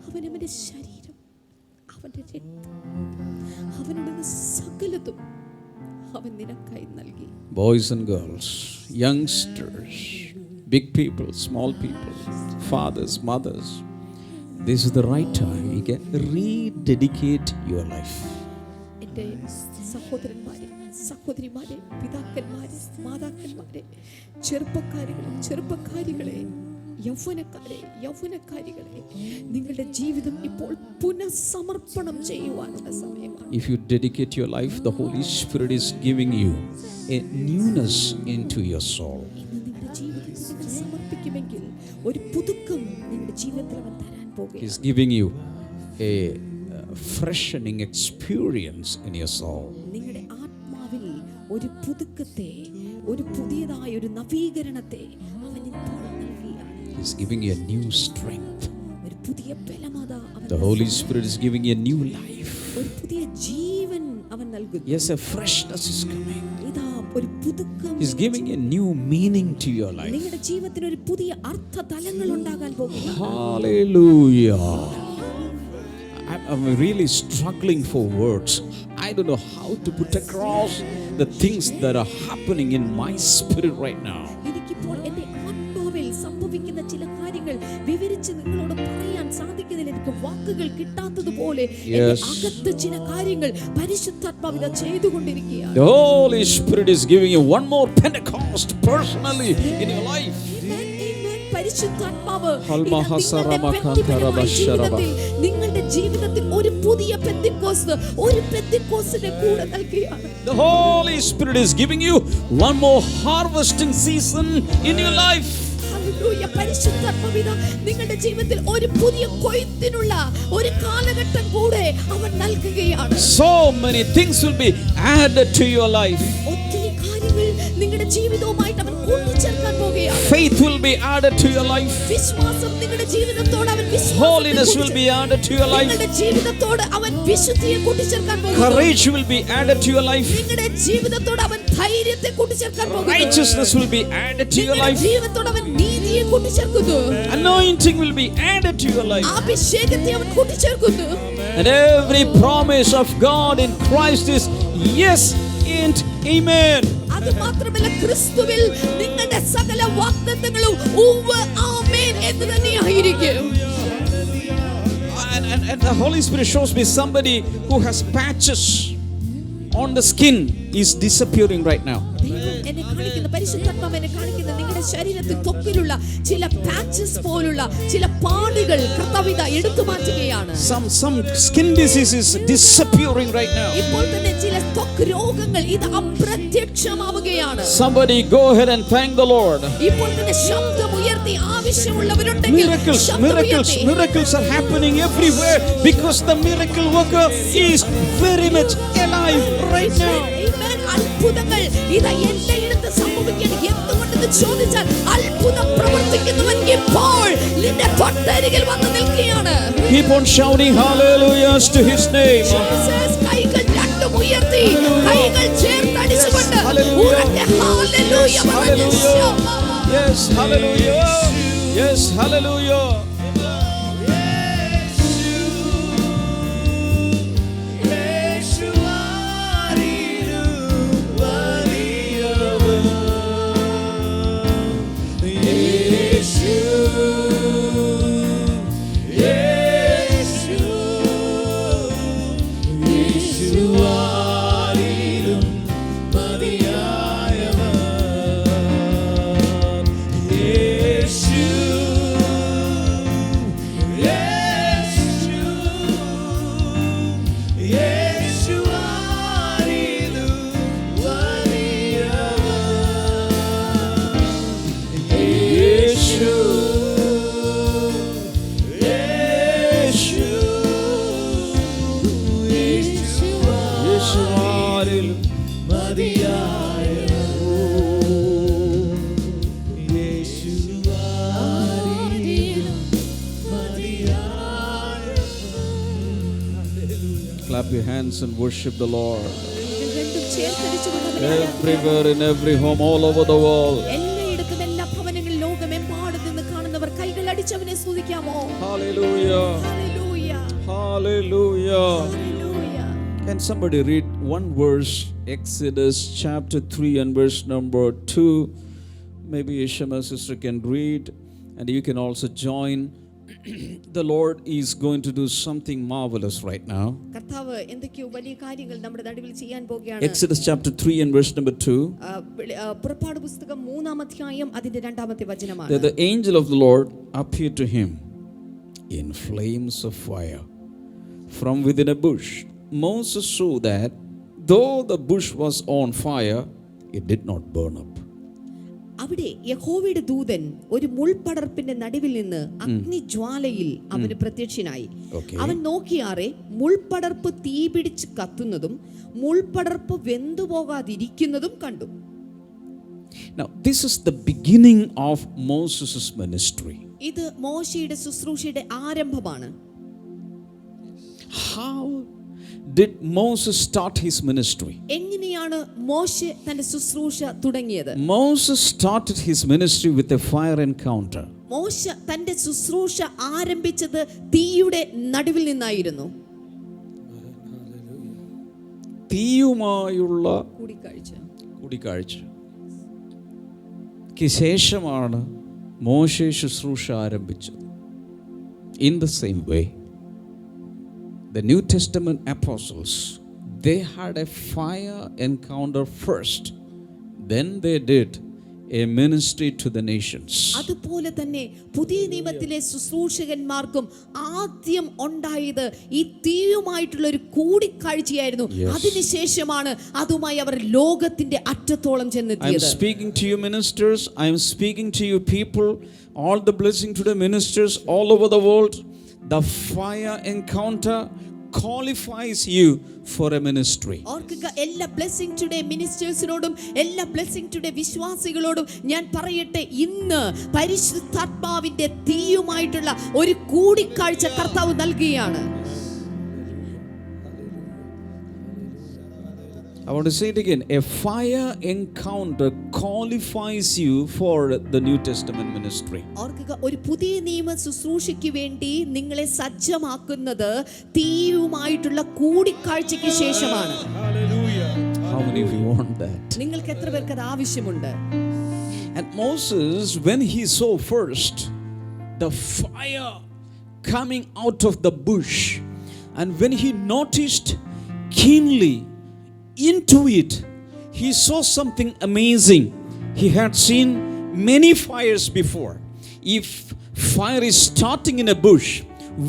അവൻ അവന്റെ ശരീരം, അവന്റെ രക്തം, അവനുടെ സകലതും അവൻ നിനക്കായി നൽകി. Boys and girls, youngsters, big people, small people, fathers, mothers, this is the right time you can rededicate your life. എൻ്റെ സഹോദരന്മാരെ, സഹോദരിമാരെ, പിതാക്കന്മാരെ, മാതാക്കന്മാരെ, ചെറുപ്പക്കാരികളെ, യൗവനക്കാരികളെ, നിങ്ങളുടെ ജീവിതം ഇപ്പോൾ പുനഃസമർപ്പണം ചെയ്യുവാനുള്ള സമയമാണ്. If you dedicate your life, the Holy Spirit is giving you a newness into your soul. ഇന്ന് നിങ്ങളുടെ ജീവിതത്തിൽ നിങ്ങൾ സമർപ്പിക്കുമെങ്കിൽ ഒരു പുതുക്കം നിങ്ങളുടെ ജീവിതത്തിൽ അവൻ തരാൻ പോകുകയാണ്. He's giving you a freshening experience in your soul. നിങ്ങളുടെ ആത്മാവിൽ ഒരു പുതുക്കത്തെ, ഒരു പുതിയതായ ഒരു നവീകരണത്തെ അവൻ ഇപ്പോൾ നൽകുകയാണ്. He's giving you a new strength. ഒരു പുതിയ ബലമത അവൻ, The Holy Spirit is giving you a new life. ഒരു പുതിയ ജീവൻ അവൻ നൽകുന്നു. Yes, a freshness is coming. ഇതാ ഒരു പുതുക്കം. He's giving a new meaning to your life. നിങ്ങളുടെ ജീവിതത്തിന് ഒരു പുതിയ അർത്ഥതലങ്ങൾ ഉണ്ടാകാൻ പോകുന്നു. Hallelujah. I'm really struggling for words. I don't know how to put across the things that are happening in my spirit right now. എനിക്കിപ്പോൾ എൻ്റെ ആത്മാവിൽ സംഭവിക്കുന്ന ചില കാര്യങ്ങൾ വിവരിച്ച് നിങ്ങളോട് പറയാൻ സാധിക്കുന്നില്ല. എനിക്ക് വാക്കുകൾ കിട്ടാത്തതുപോലെ എൻ്റെ അകത്ത് ചില കാര്യങ്ങൾ പരിശുദ്ധാത്മാവിൽ ചെയ്തുകൊണ്ടിരിക്കുകയാണ്. The Holy Spirit is giving you one more Pentecost personally in your life. പരിശുദ്ധാത്മാവ് Halmahasaramakantharabasharaba. നിങ്ങളുടെ ജീവിതത്തിൽ ഒരു പുതിയ പെന്തക്കോസ്ത്, ഒരു പെന്തക്കോസ്തിനെ കൂടെ നൽകുകയാണ്. The Holy Spirit is giving you one more harvesting season in your life. Hallelujah. പരിശുദ്ധാത്മാവ് നിങ്ങളുടെ ജീവിതത്തിൽ ഒരു പുതിയ കൊയ്ത്തിനുള്ള ഒരു കാലഘട്ടം കൂടെ അവൻ നൽകുകയാണ്. So many things will be added to your life. ഒത്തിരി കാര്യങ്ങൾ നിങ്ങളുടെ ജീവിതവുമായിട്ട് അവൻ കൂട്ടിച്ചേർക്കാൻ പോകുകയാണ്. Faith will be added to your life. വിശ്വാസം നിങ്ങളുടെ ജീവിതത്തോട് അവൻ Holiness will be added to your life. നിങ്ങളുടെ ജീവിതത്തോട് അവൻ വിശുദ്ധിയെ കൂട്ടിച്ചേർക്കാൻ പോകുന്നു. Courage will be added to your life. നിങ്ങളുടെ ജീവിതത്തോട് അവൻ ധൈര്യത്തെ കൂട്ടിച്ചേർക്കാൻ പോകുന്നു. Righteousness will be added to your life. ജീവിതത്തോട് അവൻ നീതിയെ കൂട്ടിച്ചേർക്കുന്നു. Anointing will be added to your life. അഭിഷേകത്തെ അവൻ കൂട്ടിച്ചേർക്കുന്നു. And every promise of God in Christ is yes and amen. അത് മാത്രമല്ല, ക്രിസ്തുവിൽ നിങ്ങളുടെ സകല വാഗ്ദത്തങ്ങളും ഉവ്വ് ആമേൻ എന്ന് തന്നെയായിരിക്കും. And the Holy Spirit shows me somebody who has patches on the skin is disappearing right now. എന്നെ കാണിക്കുന്ന പരിശുദ്ധാത്മാവ് എന്നെ കാണിക്കുന്ന നിങ്ങളുടെ ശരീരത്തിൽ ത്വക്കിലുള്ള ചില പാച്ചസ് പോലുള്ള ചില പാടുകൾ കർത്താവ് എടുത്തു മാറ്റുകയാണ്. Some skin diseases disappearing right now. ഇപ്പോൾ തന്നെ ചില ത്വക്ക് രോഗങ്ങൾ ഇത് അപ്രത്യക്ഷമാവുകയാണ്. Somebody go ahead and thank the Lord. ഇപ്പോൾ തന്നെ ശബ്ദം ഉയർത്തി ആവശ്യമുള്ളവരുണ്ടെങ്കിൽ Miracles are happening everywhere because the miracle worker is very much alive right now. അത്ഭുതങ്ങൾ ഇത് എല്ലായിടത്ത് സംഭവിക്കുകയാണ്. എന്തുകൊണ്ടെന്ന് ചോദിച്ചാൽ അത്ഭുതം പ്രവർത്തിക്കുന്നവൻ ഇപ്പോൾ നിന്റെ തൊട്ടരികിൽ വന്ന് നിൽക്കുകയാണ്. Keep on shouting hallelujahs to his name. കൈകൾ രണ്ടും ഉയർത്തി, കൈകൾ ചേർത്തടിച്ചുകൊണ്ട് ഉറക്കെ ഹല്ലേലൂയ പറഞ്ഞു. Yes, hallelujah. Yes, hallelujah. your hands and worship the Lord. രണ്ടും ചേർത്തടിച്ചുകൊണ്ട് അവനെ Everywhere, in every home, all over the world. എല്ലായിടത്തും എല്ലാ ഭവനങ്ങളിൽ ലോകമെമ്പാടും നിന്ന് കാണുന്നവർ കൈകൾ അടിച്ച് അവനെ സ്തുതിക്കാമോ? Hallelujah. Hallelujah, Hallelujah. Hallelujah. Can somebody read one verse, Exodus chapter 3 and verse number 2? Maybe Ishama sister can read, and you can also join. The Lord is going to do something marvelous right now. കർത്താവ് എന്തൊക്കെയോ വലിയ കാര്യങ്ങൾ നമ്മുടെ നടുവിൽ ചെയ്യാൻ പോകുകയാണ്. Exodus chapter 3 and verse number 2. പുറപ്പാട് പുസ്തകം 3-ാം അധ്യായം അതിന്റെ 2-ാമത്തെ വചനമാണ്. That the angel of the Lord appeared to him in flames of fire from within a bush. Moses saw that though the bush was on fire, it did not burn up. അവിടെ യഹോവയുടെ ദൂതൻ ഒരു മുൾപടർപ്പിന്റെ നടുവിൽ നിന്ന് അഗ്നിജ്വാലയിൽ അവന് പ്രത്യക്ഷനായി. അവൻ നോക്കിയാറെ മുൾപടർപ്പ് തീപിടിച്ച് കത്തുന്നതും മുൾപടർപ്പ് വെന്തുപോകാതിരിക്കുന്നതും കണ്ടു. Now this is the beginning of Moses' ministry. ഇത് മോശയുടെ ശുശ്രൂഷയുടെ ആരംഭമാണ്. How did Moses start his ministry? എങ്ങനെയാണ് മോശെ തന്റെ ശുശ്രൂഷ തുടങ്ങിയത്? Moses started his ministry with a fire encounter. മോശ തന്റെ ശുശ്രൂഷ ആരംഭിച്ചത് തീയുടെ നടുവിൽ നിന്നായിരുന്നു. തീയുമായുള്ള കൂടിക്കാഴ്ച ശേഷമാണ് മോശെ ശുശ്രൂഷ ആരംഭിച്ചത്. In the same way, the New Testament apostles, they had a fire encounter first, then they did a ministry to the nations. അതുപോലെ തന്നെ പുതിയ നിയമത്തിലെ ശുശ്രൂഷകന്മാർക്കും ആദ്യം ഉണ്ടായത് ഈ തീയുമായിട്ടുള്ള ഒരു കൂടിക്കാഴ്ചയായിരുന്നു. അതിനുശേഷമാണ് അതുമായി അവർ ലോകത്തിന്റെ അറ്റത്തോളം ചെന്നെത്തിയത്. I am speaking to you ministers, I am speaking to you people, all the blessing to the ministers all over the world. The fire encounter qualifies you for a ministry. ഓർക്കുക, എല്ലാ ബ്ലെസ്സിംഗ് ടുഡേ മിനിസ്റ്റേഴ്സിനോടും എല്ലാ ബ്ലെസ്സിംഗ് ടുഡേ വിശ്വാസികളോടും ഞാൻ പറയട്ടെ, ഇന്ന് പരിശുദ്ധാത്മാവിന്റെ തീയുമായിട്ടുള്ള ഒരു കൂടിക്കാഴ്ച കർത്താവ് നൽകുകയാണ്. I want to say it again. A fire encounter qualifies you for the New Testament ministry. ഓർക്കുക, ഒരു പുതിയ നിയമ ശുശ്രൂഷയ്ക്ക് വേണ്ടി നിങ്ങളെ സജ്ജമാക്കുന്നത് തീയുമായിട്ടുള്ള കൂടിക്കാഴ്ചയ്ക്ക് ശേഷമാണ്. How many of you want that? നിങ്ങൾക്ക് എത്ര പേർക്ക് അത് ആവശ്യമുണ്ട്? And Moses, when he saw first the fire coming out of the bush, and when he noticed keenly into it, he saw something amazing. He had seen many fires before. If fire is starting in a bush,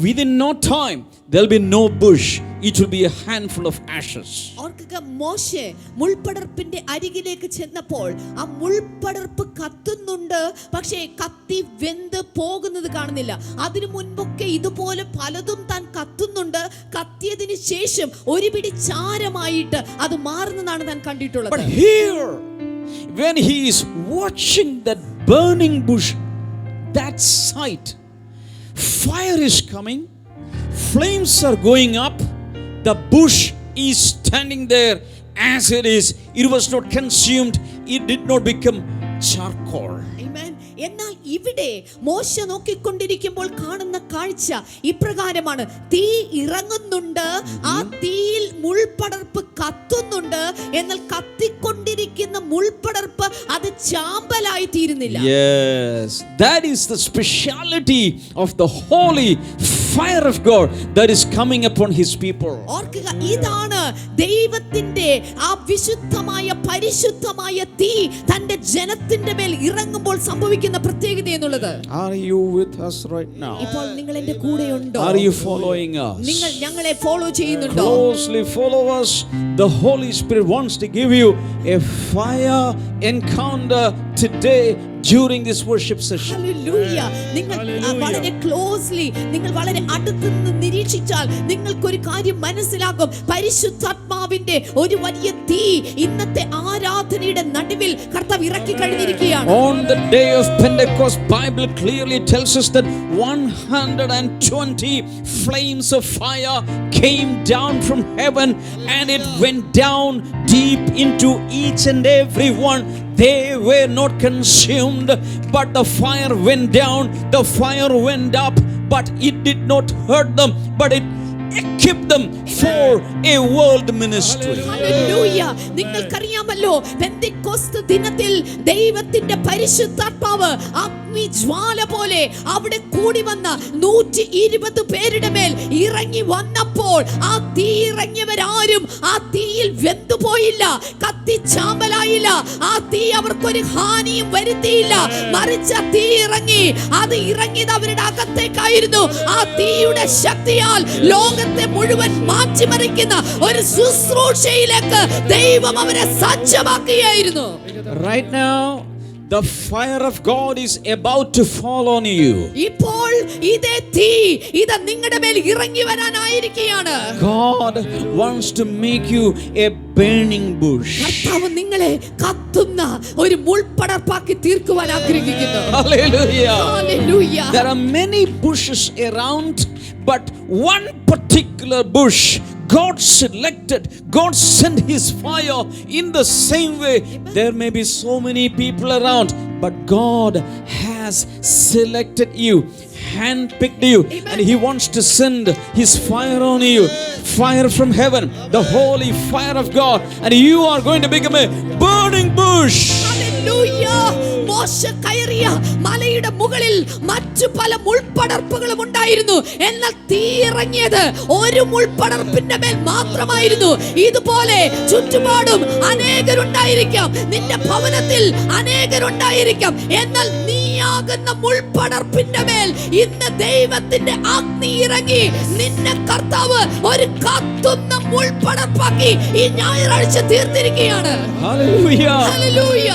within no time there'll be no bush, it will be a handful of ashes. ഓർക്കുക, മോശെ മുൾപടർപ്പിന്റെ അരികിലേക്ക് ചെന്നപ്പോൾ ആ മുൾപടർപ്പ് കത്തുന്നുണ്ട്, പക്ഷേ കത്തി വെന്ത് പോകുന്നത് കാണുന്നില്ല. അതിനു മുൻപൊക്കെ ഇതുപോലെ പലതും താൻ കത്തുന്നുണ്ട്. കത്തിയതിന് ശേഷം ഒരു പിടി ചാരമായിട്ട് അത് മാറുന്നതാണ് താൻ കണ്ടിട്ടുള്ളത്. But here, when he is watching that burning bush, that sight, fire is coming, flames are going up, the bush is standing there as it is. It was not consumed, it did not become charcoal. Amen. എന്നാൽ ഇവിടെ മോശ നോക്കിക്കൊണ്ടിരിക്കുമ്പോൾ കാണുന്ന കാഴ്ച ഇപ്രകാരമാണ്: തീ ഇറങ്ങുന്നുണ്ട്, ആ തീയിൽ മുൾപടർപ്പ് കത്തുന്നുണ്ട്, എന്നാൽ കത്തിക്കൊണ്ടിരിക്കുന്ന മുൾപടർപ്പ് അത് ചാമ്പലായി തീരുന്നില്ല. Yes, that is the speciality of the holy fire of God that is coming upon his people. ഓർക്കുക, ഇതാണ് ദൈവത്തിന്റെ ആ വിശുദ്ധമായ പരിശുദ്ധമായ തീ തന്റെ ജനത്തിന്റെ മേൽ ഇറങ്ങുമ്പോൾ സംഭവിക്കുന്ന പ്രത്യേകത എന്നുള്ളത്. Are you with us right now? ഇപ്പോൾ നിങ്ങൾ എന്റെ കൂടെയുണ്ടോ? Are you following us? നിങ്ങൾ ഞങ്ങളെ ഫോളോ ചെയ്യുന്നുണ്ടോ? Closely follow us. The Holy Spirit wants to give you a fire encounter today during this worship session. Hallelujah. നിങ്ങൾ വളരെ ക്ലോസ്ലി, നിങ്ങൾ വളരെ അടുത്ത് നിന്ന് നിരീക്ഷിച്ചാൽ നിങ്ങൾക്കൊരു കാര്യം മനസ്സിലാകും. പരിശുദ്ധാത്മ പരിശുദ്ധാത്മാവിന്റെ ഒരു വലിയ തീ ഇന്നത്തെ ആരാധനയുടെ നടുവിൽ കർത്താവ് ഇറക്കി കഴിഞ്ഞിരിക്കുകയാണ്. On the day of Pentecost, Bible clearly tells us that 120 flames of fire came down from heaven and it went down deep into each and every one. They were not consumed, but the fire went down, the fire went up, but it did not hurt them, but it equipped them for a world ministry. Hallelujah. നിങ്ങൾക്കറിയാമല്ലോ പെന്തക്കോസ്ത് ദിനത്തിൽ ദൈവത്തിന്റെ പരിശുദ്ധാത്മാവ് അഗ്നിജ്വാല പോലെ അവിടെ കൂടി വന്ന 120 പേരുടെ മേൽ ഇറങ്ങി വന്നപ്പോൾ ആ തീ ഇറങ്ങിയവരാരും ആ തീയിൽ വെന്തുപോയില്ല, കത്തിച്ചാമ്പലായില്ല. ആ തീ അവർക്കൊരു ഹാനിയും വരുത്തിയില്ല. മറിച്ച് ആ തീ ഇറങ്ങി, അത് ഇറങ്ങിയത് അവരുടെ അകത്തേക്കായിരുന്നു. ആ തീയുടെ ശക്തിയാൽ ലോകത്തെ മുഴുവൻ മാറ്റിമറിക്കുന്ന ഒരു ശുശ്രൂഷയിലേക്ക് ദൈവം അവരെ സജ്ജമാക്കുകയായിരുന്നു. Right now, the fire of God is about to fall on you. ഇപ്പോൾ ഇതേ തീ ഇത് നിങ്ങളുടെ മേൽ ഇറങ്ങി വരാനായിരിക്കുകയാണ്. God wants to make you a burning bush. കർത്താവ് നിങ്ങളെ കത്തുന്ന ഒരു മുൾപടർപ്പാക്കി തീർക്കുവാൻ ആഗ്രഹിക്കുന്നു. Hallelujah. Hallelujah. There are many bushes around, but one particular bush God selected, God sent his fire in the same way. There may be so many people around, but God has selected you, handpicked you. Amen. And he wants to send his fire on you, fire from heaven, the holy fire of God, and you are going to become a burning bush. Hallelujah. മോശ കയറിയ മലയുടെ മുകളിൽ മറ്റു പല മുൾപടർപ്പുകളും ഉണ്ടായിരുന്നു. എന്നാൽ തീ ഇറങ്ങിയത് ഒരു മുൾപടർപ്പിന്റെ മേൽ മാത്രമായിരുന്നു. ഇതുപോലെ ചുറ്റുപാടും അനേകരുണ്ടായിരിക്കാം, നിന്റെ ഭവനത്തിൽ അനേകരുണ്ടായിരിക്കാം. എന്നാൽ നീയാകുന്ന മുൾപടർപ്പിന്റെ മേൽ ഇന്ന് ദൈവത്തിന്റെ അഗ്നി ഇറങ്ങി നിന്നെ കർത്താവ് ഒരു കത്തുന്ന മുൾപടർപ്പാക്കി ഈ ഞായറാഴ്ച തീർത്തിരിക്കുകയാണ്. Hallelujah. Hallelujah.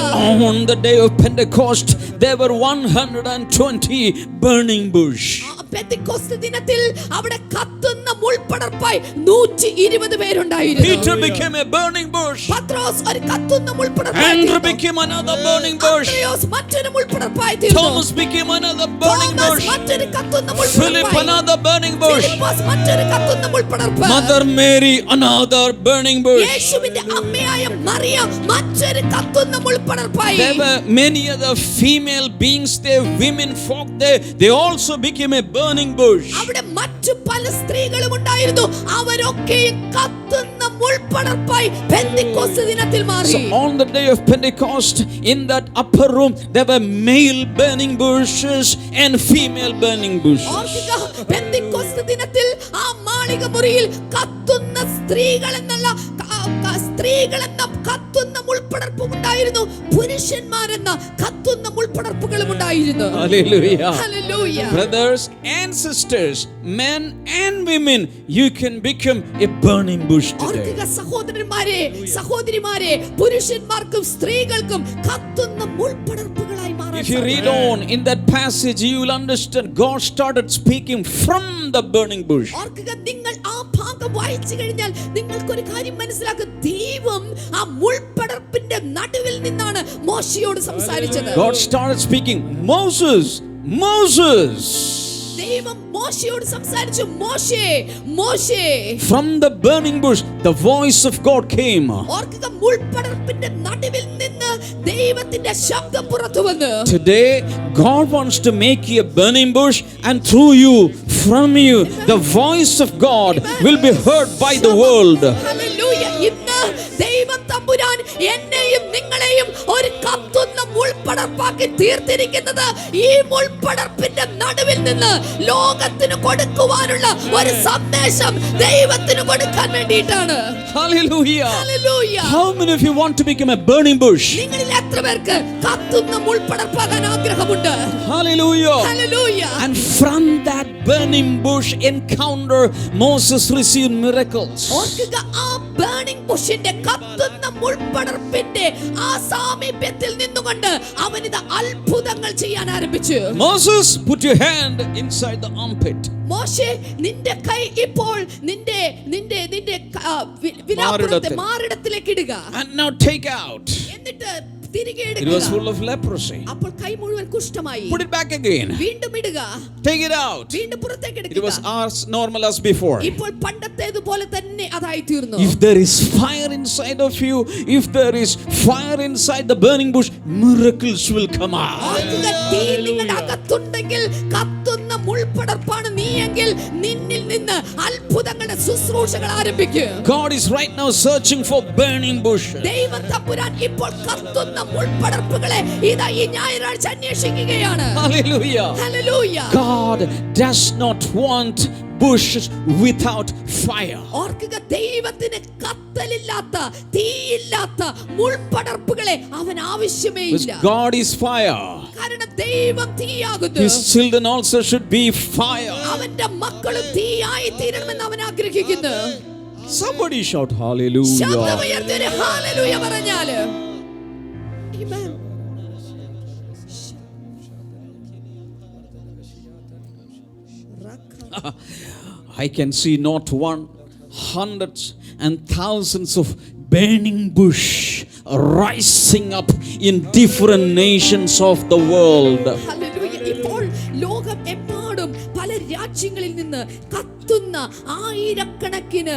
On the day of Pentecost, there were 120 burning bush. Pentecost ദിനത്തിൽ അവിടെ കത്തുന്ന മുൾപടർപ്പായി 120 പേരുണ്ടായിരുന്നു. Peter became a burning bush. പത്രോസ് ഒരു കത്തുന്ന മുൾപടർപ്പായി Andrew തീർന്നു. became another burning bush. അന്ത്രയോസ് മറ്റൊരു മുൾപടർപ്പായി തീർന്നു. Thomas became another burning Thomas bush. മറ്റൊരു കത്തുന്ന Philip മുൾപടർപ്പായി. another burning bush. Philipose മറ്റൊരു കത്തുന്ന മുൾപടർപ്പ്. Mother Mary another burning bush. യേശുവിന്റെ അമ്മയായ മറിയ മറ്റൊരു കത്തുന്ന മുൾപടർപ്പായി. There were many other female beings there, women folk there. They also became a burning bush. അവിടെ മറ്റു പല സ്ത്രീകളും ഉണ്ടായിരുന്നു. അവരൊക്കെ കത്തുന്ന മുൾപടർപ്പായി പെന്തക്കോസ്ത് ദിനത്തിൽ മാറി. So on the day of Pentecost, in that upper room, there were male burning bushes and female burning bushes. ഓർക്കുക, പെന്തക്കോസ്ത് ദിനത്തിൽ ആ മാളിക മുറിയിൽ കത്തുന്ന സ്ത്രീകളെന്ന കത്തുന്ന മുൾപടർപ്പും ഉണ്ടായിരുന്നു, പുരുഷന്മാരെന്ന കത്തുന്ന മുൾപടർപ്പുകളും ഉണ്ടായിരുന്നു. Hallelujah. Hallelujah. Brothers and sisters, men and women, you can become a burning bush today. ഓർക്കുക സഹോദരന്മാരെ, സഹോദരിമാരെ, പുരുഷന്മാർക്കും സ്ത്രീകൾക്കും കത്തുന്ന മുൾപടർപ്പുകളായി മാറാൻ. If you read on in that passage, you will understand God started speaking from the burning bush. ഓർക്കുക, നിങ്ങൾ ആ ഭാഗം വായിച്ചു കഴിഞ്ഞാൽ നിങ്ങൾക്കൊരു കാര്യം മനസ്സിലാക്കും. ദൈവം ആ മുൾപടർപ്പിന്റെ നടുവിൽ നിന്നാണ് മോശയോട് സംസാരിച്ചത്. God started speaking, Moses, Moses. ദൈവം മോശയോട് സംസാരിച്ചു, മോശേ, മോശേ. From the burning bush, the voice of God came. ഓർക്കുക, മുൾപടർപ്പിന്റെ നടുവിൽ നിന്ന് ദൈവത്തിന്റെ ശബ്ദം പുറത്തു വന്നു. Today, God wants to make you a burning bush, and through you, from you, the voice of God will be heard by the world. Hallelujah. ഇന്ന് ദൈവം തമ്പുരാൻ എന്നെയും നിങ്ങളെയും ഒരു കത്തുന്ന മുൾപടർപ്പാക്കി തീർത്തിരിക്കുന്നത് ഈ മുൾപടർപ്പിന്റെ നടുവിൽ നിന്ന് ലോകത്തിന് കൊടുക്കുവാനുള്ള ഒരു സന്ദേശം ദൈവത്തിന് കൊടുക്കാൻ വേണ്ടിയിട്ടാണ്. Hallelujah. Hallelujah. How many of you want to become a burning bush? നിങ്ങളിൽ എത്ര പേർക്ക് കത്തുന്ന മുൾപടർപ്പാകാൻ ആഗ്രഹമുണ്ട്? Hallelujah. Hallelujah. And from that burning bush encounter, Moses received miracles. ഓർക്കുക, ആ ബേണിംഗ് ബുഷിന്റെ കത്തുന്ന മുൾപടർപ്പിന്റെ ആ സാമീപ്യത്തിൽ നിന്നുകൊണ്ട് അവൻ ഇത് അത്ഭുതങ്ങൾ ചെയ്യാൻ ആരംഭിച്ചു. Moses, put your hand inside the armpit. മോശെ, നിന്റെ കൈ ഇപ്പോൾ നിന്റെ നിന്റെ നിന്റെ വിലാപ്പുറത്തെ മാറിടത്തിലേക്ക് ഇടുക. And now take out. എന്നിട്ട് തിരികെ It ഇടുക. was full of leprosy. അപ്പോൾ കൈ മുഴുവൻ കുഷ്ഠമായി. Put it back again. വീണ്ടും ഇടുക. Take it out. വീണ്ടും പുറത്തേക്ക് It was എടുക്കുക. as normal as before. ഇപ്പോൾ പണ്ടത്തേതുപോലെ തന്നെ അതായി തീർന്നു. If there is fire inside of you, if there is fire inside the burning bush, miracles will come out. ഓർക്കുക, തീ നിങ്ങളുടെ അകത്തുണ്ടെങ്കിൽ കത്തുന്ന മുൾപടർപ്പാണ് നീയെങ്കിൽ നിന്നിൽ നിന്ന് അത്ഭുതങ്ങളുടെ ശുശ്രൂഷകൾ ആരംഭിക്കും. God is right now searching for burning bushes. ദൈവം തമ്പുരാൻ ഇപ്പോൾ കത്തുന്ന മുൾപടർപ്പുകളെ ഇതാ ഈ ഞായറാഴ്ച അന്വേഷിക്കുകയാണ്. Hallelujah. Hallelujah. God does not want bushes without fire. ഓർക്കുക, ദൈവത്തിന് കത്തലില്ലാത്ത തീയില്ലാത്ത മുൾപടർപ്പുകളെ അവൻ ആവശ്യമേ ഇല്ല. God is fire. കാരണം ദൈവം തീയാകുന്നു. His children also should be fire. അവന്റെ മക്കളും തീയായി തീരണമെന്ന് അവൻ ആഗ്രഹിക്കുന്നു. Somebody shout hallelujah. ശബ്ദമുയർത്തി ഒരു ഹല്ലേലൂയ പറഞ്ഞാല്. Amen. I can see not one, hundreds and thousands of burning bush rising up in different nations of the world. Hallelujah. ഇപ്പോൾ ലോകം എമ്പാടും പല രാജ്യങ്ങളിൽ നിന്ന് കത്തുന്ന ആയിരക്കണക്കിന്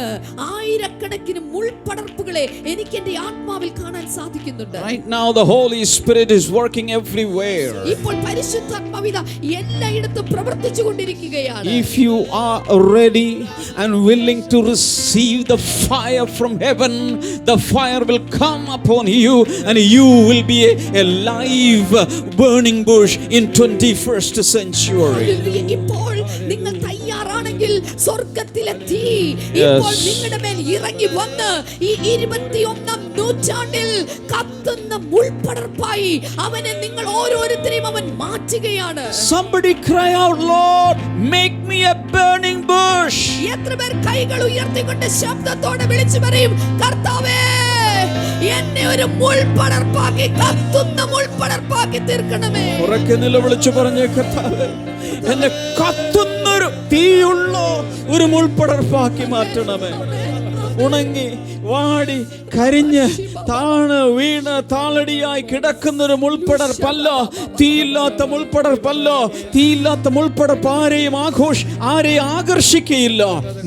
മുൾപടർപ്പുകളെ എനിക്ക് എന്റെ ആത്മാവിൽ കാണാൻ സാധിക്കുന്നുണ്ട്. Right now the Holy Spirit is working everywhere. ഇപ്പോൾ പരിശുദ്ധാത്മാവിത എല്ലായിടത്തും പ്രവർത്തിച്ചുകൊണ്ടിരിക്കുകയാണ്. If you are ready and willing to receive the fire from heaven, the fire will come upon you and you will be a live burning bush in 21st century. Hallelujah. ഇപ്പോൾ നിങ്ങൾ തയ്യാറാണെങ്കിൽ സ്വർഗ്ഗത്തിലെ തീ ഇപ്പോൾ നിങ്ങളുടെ മേൽ ഇറങ്ങി വന്ന് ഈ 21ാം നൂറ്റാണ്ടിൽ കത്തുന്ന മുൾപടർപ്പായി അവനെ നിങ്ങൾ ഓരോരുത്തരെയും അവൻ മാറ്റുകയാണ്. Somebody cry out, Lord, make me a burning bush. എത്ര പേർ കൈകൾ ഉയർത്തിക്കൊണ്ട് ശബ്ദത്തോടെ വിളിച്ചു പറയും, കർത്താവേ, എന്നെ ഒരു മുൾപടർപ്പാക്കി, കത്തുന്ന മുൾപടർപ്പാക്കി തീർക്കണമേ. ഉറക്കെ നിലവിളിച്ചു പറഞ്ഞേ, കർത്താവേ, എന്നെ കത്തുന്നൊരു തീയുള്ള ഒരു മുൾപടർപ്പാക്കി മാറ്റണമേ. ഉണങ്ങി വാടി കരിഞ്ഞ് താണ് വീണ് താളടിയായി കിടക്കുന്നൊരു മുൾപടർപ്പല്ല, തീയില്ലാത്ത മുൾപടർപ്പല്ല. തീയില്ലാത്ത മുൾപടർപ്പ് ആരെയും ആകർഷിക്കയില്ല.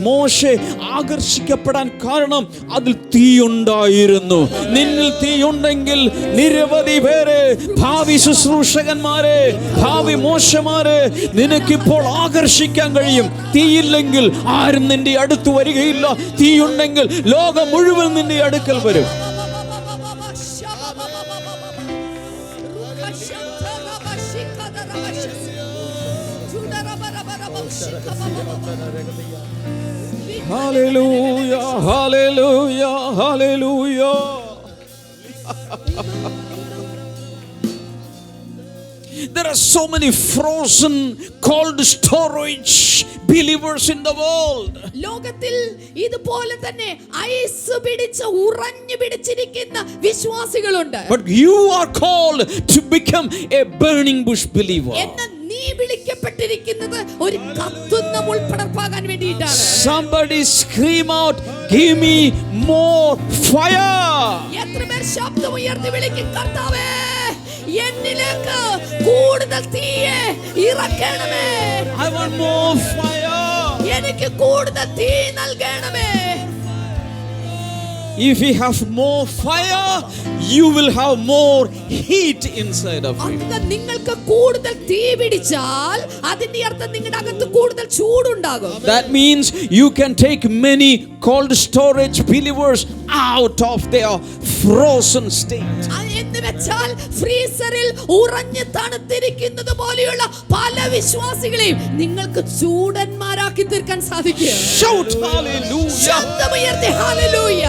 മോശെ ആകർഷിക്കപ്പെടാൻ കാരണം അതിൽ തീയുണ്ടായിരുന്നു. നിന്നിൽ തീയുണ്ടെങ്കിൽ നിരവധി പേരെ, ഭാവി ശുശ്രൂഷകന്മാരെ, ഭാവി മോശമാരെ നിനക്കിപ്പോൾ ആകർഷിക്കാൻ കഴിയും. തീയില്ലെങ്കിൽ ആരും നിന്റെ അടുത്ത് വരികയില്ല. തീയുണ്ടെങ്കിൽ ലോകം മുഴുവൻ നിന്റെ അടുക്കൽ വരും. Hallelujah, hallelujah, hallelujah. There are so many frozen cold storage believers in the world. ലോകത്തിൽ ഇതുപോലെ തന്നെ ഐസ് പിടിച്ച് ഉറഞ്ഞു പിടിച്ചിരിക്കുന്ന വിശ്വാസികളുണ്ട്. But you are called to become a burning bush believer. എന്നാൽ നീ വിളിക്കപ്പെട്ടിരിക്കുന്നത് ഒരു കത്തുന്ന മുൾപടർപ്പാകാൻ വേണ്ടിയിട്ടാണ്. Somebody scream out, give me more fire. എത്ര പേർ ശബ്ദമുയർത്തി വിളിക്കും, കർത്താവേ, എന്നിലേക്ക് കൂടുതൽ തീയെ ഇറക്കണമേ. I want more fire. എനിക്ക് കൂടുതൽ തീ നൽകണമേ. If you have more fire, you will have more heat inside of you. നിങ്ങൾക്ക് കൂടുതൽ തീ പിടിച്ചാൽ അതിന്റെ അർത്ഥം നിങ്ങളുടെ അകത്ത് കൂടുതൽ ചൂടുണ്ടാകും. That means you can take many cold storage believers out of their frozen state. എന്ന് വെച്ചാൽ ഫ്രീസറിൽ ഉറഞ്ഞു തണുത്തിരിക്കുന്നത് പോലെയുള്ള പല വിശ്വാസികളെയും നിങ്ങൾക്ക് ചൂടന്മാരാക്കി തീർക്കാൻ സാധിക്കും. Shout hallelujah. ശബ്ദമുയർത്തി hallelujah.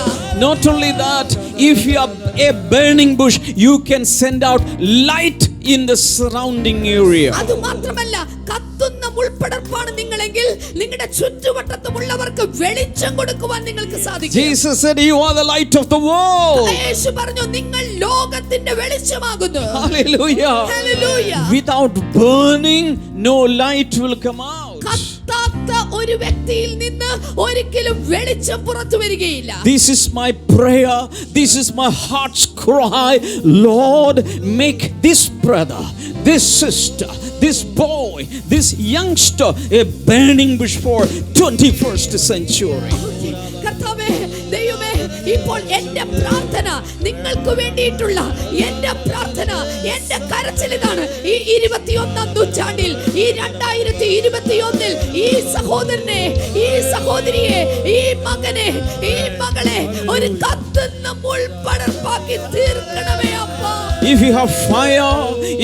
Not only that, if you are a burning bush, you can send out light in the surrounding area. അത് മാത്രമല്ല, കത്തുന്ന മുൾപ്പടർപ്പാണ് നിങ്ങളെങ്കിൽ നിങ്ങളുടെ ചുറ്റുവട്ടത്തുമുള്ളവർക്ക് വെളിച്ചം കൊടുക്കുവാൻ നിങ്ങൾക്ക് സാധിക്കും. Jesus said, "You are the light of the world." യേശു പറഞ്ഞു, നിങ്ങൾ ലോകത്തിന്റെ വെളിച്ചമാകുന്നു. Hallelujah. Hallelujah. Without burning, no light will come out. കത്താത്ത ഒരു വ്യക്തിയിൽ നിന്ന് ഒരിക്കലും വെളിച്ചം പുറത്തു വരികയില്ല. This is my prayer. This is my heart's cry. Lord, make this brother, this sister, this boy, this youngster a burning bush for 21st century. കർത്താവേ, ദൈവമേ, ഇപ്പോൾ എന്റെ പ്രാർത്ഥന, നിങ്ങൾക്ക് വേണ്ടിയിട്ടുള്ള എന്റെ പ്രാർത്ഥന, എന്റെ കരച്ചിൽ ഇതാണ്. ഈ 21ാം നൂറ്റാണ്ടിൽ, ഈ 2021 ഈ സഹോദരനെ, ഈ സഹോദരിയെ, ഈ മകനെ, ഈ മകളെ ഒരു കത്തുന്ന മുൾപടർപ്പാക്കി തീർക്കണമേ അപ്പാ. If you have fire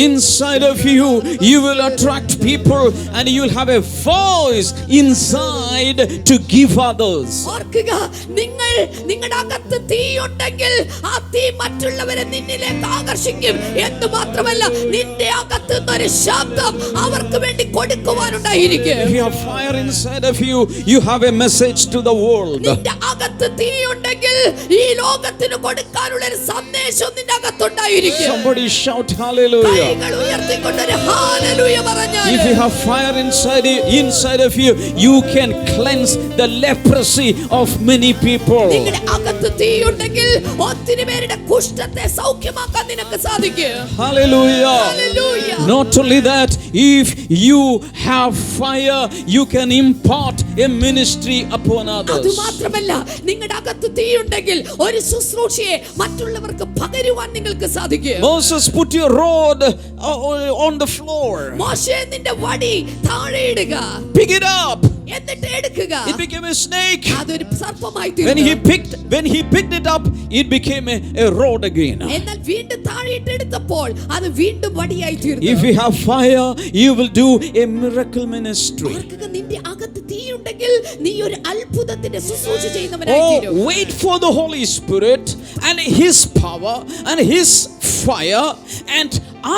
inside of you, you will attract people and you will have a voice inside to give others. ഓർക്കുക, നിങ്ങൾ നിങ്ങളുടെ അകത്ത് തീയുണ്ടെങ്കിൽ ആ തീ മറ്റുള്ളവരെ നിന്നിലേക്ക് ആകർഷിക്കും. എന്ന് മാത്രമല്ല, നിന്റെ അകത്ത് ഒരു ശബ്ദം അവർക്ക് വേണ്ടി കൊടുക്കുവാനുണ്ടായിരിക്കും. If you have fire inside of you, you have a message to the world. നിന്റെ അകത്ത് തീയുണ്ടെങ്കിൽ ഈ ലോകത്തിന് കൊടുക്കാനുള്ള ഒരു സന്ദേശം നിന്റെ അകത്തുണ്ടായിരിക്കും. Somebody shout hallelujah. കൈകൾ ഉയർത്തിക്കൊണ്ട് ഒരു ഹല്ലേലൂയ പറഞ്ഞാൽ, If you have fire inside of you, you can cleanse the leprosy of many people. നിങ്ങളുടെ അകത്ത് തീയുണ്ടെങ്കിൽ ഒത്തിരി പേരുടെ കുഷ്ഠത്തെ സൗഖ്യമാക്കാൻ നിനക്ക് സാധിക്കും. Hallelujah. Hallelujah. Not only that, if you have fire, you can impart a ministry upon others. അതുമാത്രമല്ല, നിങ്ങളുടെ അകത്ത് തീയുണ്ടെങ്കിൽ ഒരു ശുശ്രൂഷയെ മറ്റുള്ളവർക്ക് പകരുവാൻ നിങ്ങൾക്ക് സാധിക്കും. Moses, put your rod on the floor. മോശേ, നിന്റെ വടി താഴെ ഇടുക. Pick it up. എന്നിട്ട് എടുക്കുക. It became a snake. അതൊരു സർപ്പമായി When തീർന്നു. he picked it up, it became a rod again. എന്നാൽ വീണ്ടും താഴെ എടുത്തപ്പോൾ അത് വീണ്ടും വടിയായി തീർന്നു. If you have fire, you will do a miracle ministry. ഓർക്കുക, നിന്റെ അകത്ത് തീയുണ്ടെങ്കിൽ നീ ഒരു അത്ഭുതത്തിന്റെ ശുശ്രൂഷ ചെയ്യുന്നവനായി തീരും. Oh, wait for the Holy Spirit and His power and His fire, and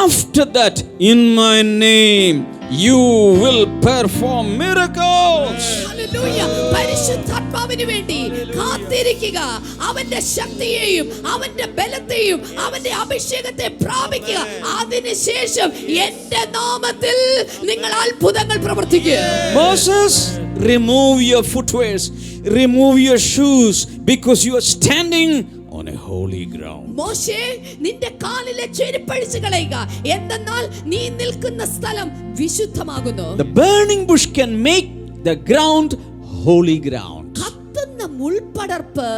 after that, in my name, you will perform miracles. Hallelujah. പരിശുദ്ധാത്മാവിന് വേണ്ടി കാത്തിരിക്കുക. അവന്റെ ശക്തിയെയും അവന്റെ ബലത്തെയും അവന്റെ അഭിഷേകത്തെ പ്രാപിക്കുക. അതിനുശേഷം എന്റെ നാമത്തിൽ നിങ്ങൾ അത്ഭുതങ്ങൾ പ്രവർത്തിക്കുക. Moses, remove your footwears, remove your shoes, because you are standing on a holy ground. മോശേ, നിന്റെ കാലിലെ ചെരുപ്പഴിച്ചു കളയുക. എന്തെന്നാൽ നീ നിൽക്കുന്ന സ്ഥലം വിശുദ്ധമാകുന്നു. The burning bush can make the ground holy ground. കത്തുന്ന മുൾപടർപ്പ്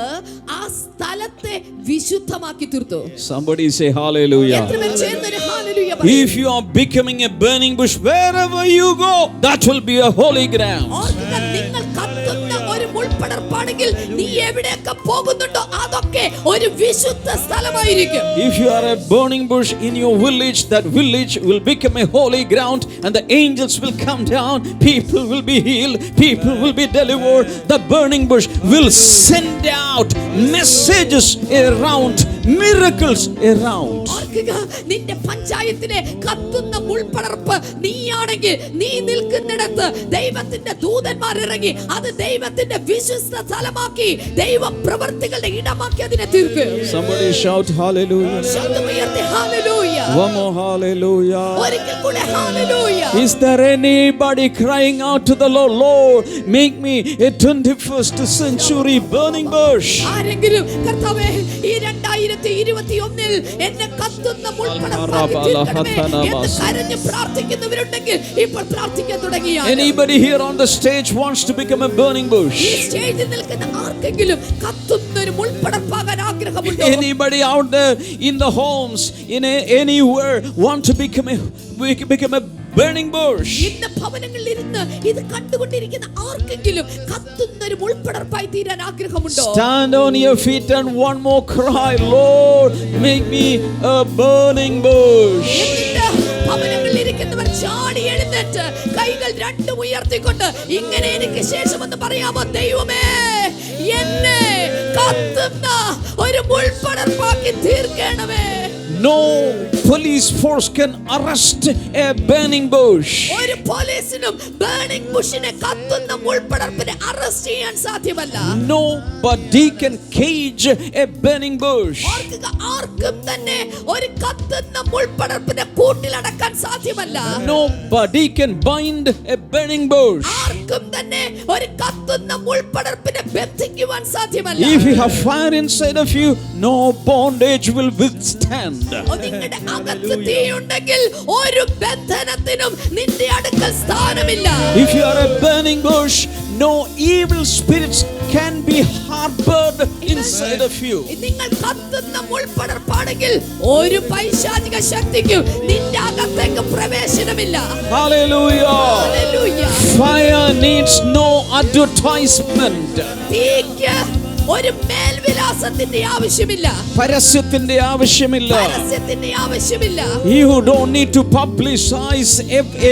ആ സ്ഥലത്തെ വിശുദ്ധമാക്കി തീർത്തു. Somebody say hallelujah. എത്രപേർ ചേർന്ന് ഒരു ഹല്ലേലൂയ പറയും? If you are becoming a burning bush wherever you go, that will be a holy ground. ഓർക്കുക, നിങ്ങൾ കത്തുന്ന ഒരു മുൾപടർപ്പാണെങ്കിൽ നീ എവിടെയൊക്കെ പോകുന്നുണ്ടോ അതൊക്കെ ഒരു വിശുദ്ധ സ്ഥലമായിരിക്കും. If you are a burning bush in your village, that village will become a holy ground and the angels will come down, people will be healed, people will be delivered. The burning bush will send out messages around, miracles around. ഓർക്കുക, നിന്റെ പഞ്ചായത്തിലെ കത്തുന്ന മുൾപടർപ്പ് നീയാണെങ്കിൽ നീ നിൽക്കുന്നിടത്ത് ദൈവത്തിന്റെ ദൂതന്മാർ ഇറങ്ങി അത് ദൈവത്തിന്റെ വിശുദ്ധ സ്ഥലമാക്കി ദൈവ പ്രവർത്തികളുടെ ഇടമാക്കി അതിനെ തീർക്കും. Somebody shout hallelujah. ശബ്ദമുയർത്തി ഹല്ലേലൂയ. One more hallelujah. ഒരിക്കൽ കൂടെ hallelujah. Is there anybody crying out to the Lord, Lord, make me a 21st century burning bush? ആരെങ്കിലും കർത്താവേ, ഈ 2021 എന്നെ കത്തുന്ന മുൾപടർപ്പാക്കി തീർക്കണമേ എന്ന് കരഞ്ഞ് പ്രാർത്ഥിക്കുന്നവരുണ്ടെങ്കിൽ ഇപ്പോൾ പ്രാർത്ഥിക്കാൻ തുടങ്ങിയാൽ. Anybody here on the stage wants to become a burning bush? ഈ സ്റ്റേജിൽ നിൽക്കുന്ന ആർക്കെങ്കിലും കത്തുന്ന ഒരു മുൾപടർപ്പാകാൻ ആഗ്രഹമുണ്ടോ? Anybody out there in the homes, anywhere want to become a burning bush? ഇന്ന് ഭവനങ്ങളിൽ ഇരുന്ന് ഇത് കണ്ടുകൊണ്ടിരിക്കുന്ന ആർക്കെങ്കിലും കത്തുന്ന ഒരു മുൾപടർപ്പായി തീരാൻ ആഗ്രഹമുണ്ടോ? Stand on your feet and one more cry, Lord, make me a burning bush. എന്നിട്ട് ഭവനങ്ങളിൽ ഇരിക്കുന്നവർ ചാടി എഴുന്നേറ്റ് കൈകൾ രണ്ടും ഉയർത്തിക്കൊണ്ട് ഇങ്ങനെ എനിക്ക് ശേഷം എന്ന് പറയാമോ, ദൈവമേ, എന്നെ കത്തുന്ന ഒരു മുൾപടർപ്പാക്കി തീർക്കണമേ. no police force can arrest a burning bush. ഒരു പോലീസിനും ബേണിംഗ് ബുഷിനെ, കത്തുന്ന മുൾപടർപ്പിനെ അറസ്റ്റ് ചെയ്യാൻ സാധ്യമല്ല. Nobody can cage a burning bush. ആർക്കും തന്നെ ഒരു കത്തുന്ന മുൾപടർപ്പിനെ കൂട്ടിലടക്കാൻ സാധ്യമല്ല. Nobody can bind a burning bush. ആർക്കും തന്നെ ഒരു കത്തുന്ന മുൾപടർപ്പിനെ ബന്ധിക്കുവാൻ സാധ്യമല്ല. If you have fire inside of you, no bondage will withstand. നിങ്ങളുടെ അകത്ത് തീയുണ്ടെങ്കിൽ ഒരു ബന്ധനത്തിനും നിന്റെ അടുക്കൽ സ്ഥാനമില്ല. If you are a burning bush, no evil spirits can be harbored inside of you. നിങ്ങൾ കത്തുന്ന മുൾപടർപ്പാണെങ്കിൽ ഒരു പൈശാചിക ശക്തിക്കും നിന്റെ അകത്തേക്ക് പ്രവേശനമില്ല. Hallelujah. Hallelujah. Fire needs no advertisement. തീക്ക് ഒരു മേൽവിലാസത്തിന്റെ ആവശ്യമില്ല. പരസ്യത്തിന്റെ ആവശ്യമില്ല. പരസ്യത്തിന്റെ ആവശ്യമില്ല. You don't need to publicize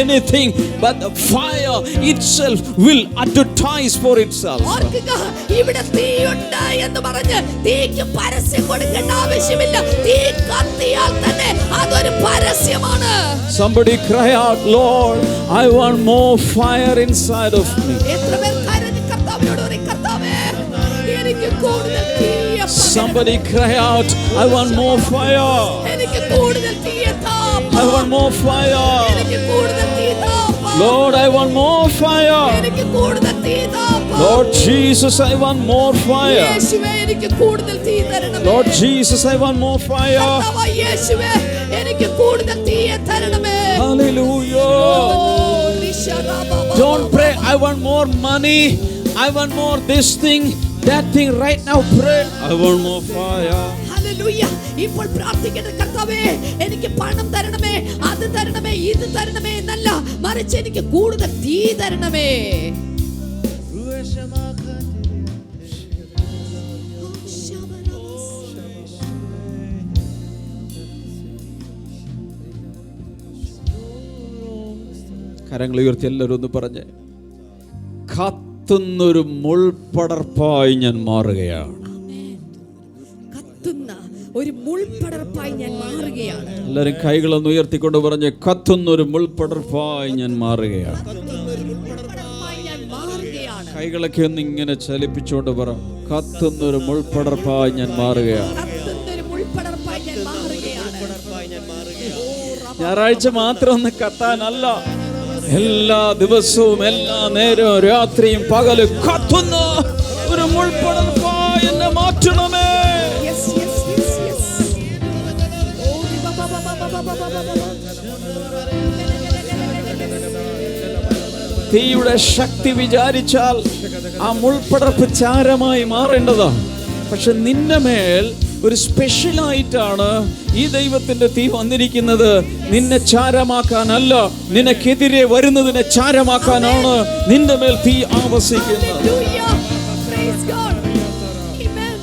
anything, but the fire itself will advertise for itself. ഓർക്കുക, ഇവിടെ തീയുണ്ട് എന്ന് പറഞ്ഞ് തീക്ക് പരസ്യം കൊടുക്കേണ്ട ആവശ്യമില്ല. തീ കത്തിയാൽ തന്നെ അതൊരു പരസ്യമാണ്. Somebody cry out, Lord, I want more fire inside of me. എത്ര പേർ കരഞ്ഞ് കർത്താവിനോട് പറയും, കർത്താവേ, എനിക്ക് കൂടുതൽ തീ. Somebody cry out, I want more fire. എനിക്ക് കൂടുതൽ തീ താ. I want more fire. എനിക്ക് കൂടുതൽ തീ താ. Lord, I want more fire. എനിക്ക് കൂടുതൽ തീ താ. Lord Jesus, I want more fire. യേശുവേ, എനിക്ക് കൂടുതൽ തീ തരണമേ. Lord Jesus, I want more fire. കർത്താവേ, യേശുവേ, എനിക്ക് കൂടുതൽ തീ തരണമേ. Hallelujah. Don't pray, I want more money. I want more this thing, that thing. Right now pray, I want more fire. Hallelujah. ഇപ്പോൾ പ്രാർത്ഥിക്കേണ്ട, കർത്താവേ, എനിക്ക് പണം തരണമേ, അത് തരണമേ, ഇത് തരണമേ എന്നല്ല, മറിച്ച് എനിക്ക് കൂടുതൽ തീ തരണമേ. കരങ്ങൾ ഉയർത്തി എല്ലാവരും ഒന്ന് പറഞ്ഞ്, കത്തുന്നൊരു മുൾപടർപ്പായി ഞാൻ മാറുകയാണ്. കത്തുന്ന ഒരു മുൾപടർപ്പായി ഞാൻ മാറുകയാണ്. എല്ലാവരും കൈകളൊന്ന് ഉയർത്തിക്കൊണ്ട് പറഞ്ഞ്, കത്തുന്നൊരു മുൾപടർപ്പായി ഞാൻ മാറുകയാണ്. മുൾപടർപ്പായി ഞാൻ മാറുകയാണ്. കൈകളൊക്കെ ഒന്ന് ഇങ്ങനെ ചലിപ്പിച്ചുകൊണ്ട് പറ, കത്തുന്നൊരു മുൾപടർപ്പായി ഞാൻ മാറുകയാണ്. കത്തുന്നൊരു മുൾപടർപ്പായി ഞാൻ മാറുകയാണ്. ഞായറാഴ്ച മാത്രം ഒന്ന് കത്താനല്ല, എല്ലാ ദിവസവും എല്ലാ നേരവും രാത്രിയും പകലും കത്തുന്ന ഒരു മുൾപടർപ്പായി എന്നെ മാറ്റണമേ. Yes, yes, yes, yes. തീയുടെ ശക്തി വിചാരിച്ചാൽ ആ മുൾപടർപ്പ് ചാരമായി മാറേണ്ടതാണ്. പക്ഷെ നിന്റെ മേൽ ഒരു സ്പെഷ്യലായിട്ടാണ് ഈ ദൈവത്തിന്റെ തീ വന്നിരിക്കുന്നത്. നിന്നെ ചാരമാക്കാനല്ല, നിനക്കെതിരെ വരുന്നതിനെ ചാരമാക്കാനാണ് നിന്റെ മേൽ തീ ആവസിക്കുന്നത്. Hallelujah. Praise God. Amen.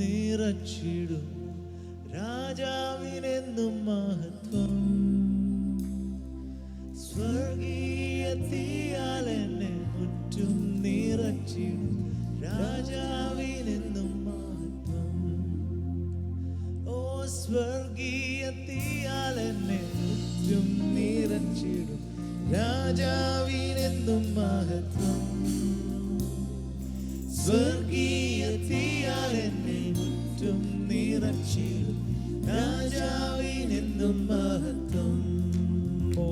നിറച്ചിടും രാജാവിനെന്നും മഹത്വം, സ്വർഗീയ തീയാൽ എന്നെ മുറ്റും നിറച്ചിടും രാജാവിനെന്നും മഹത്വം. ഓ സ്വർഗീയ തീയാൽ എന്നെ മുറ്റും നിറച്ചിടും രാജാവിനെന്നും മഹത്വം, സ്വർഗീയ തീയാൽ എന്നെ മുറ്റും നിറച്ചിടും രാജാവിനെന്നും മഹത്വം. ഓ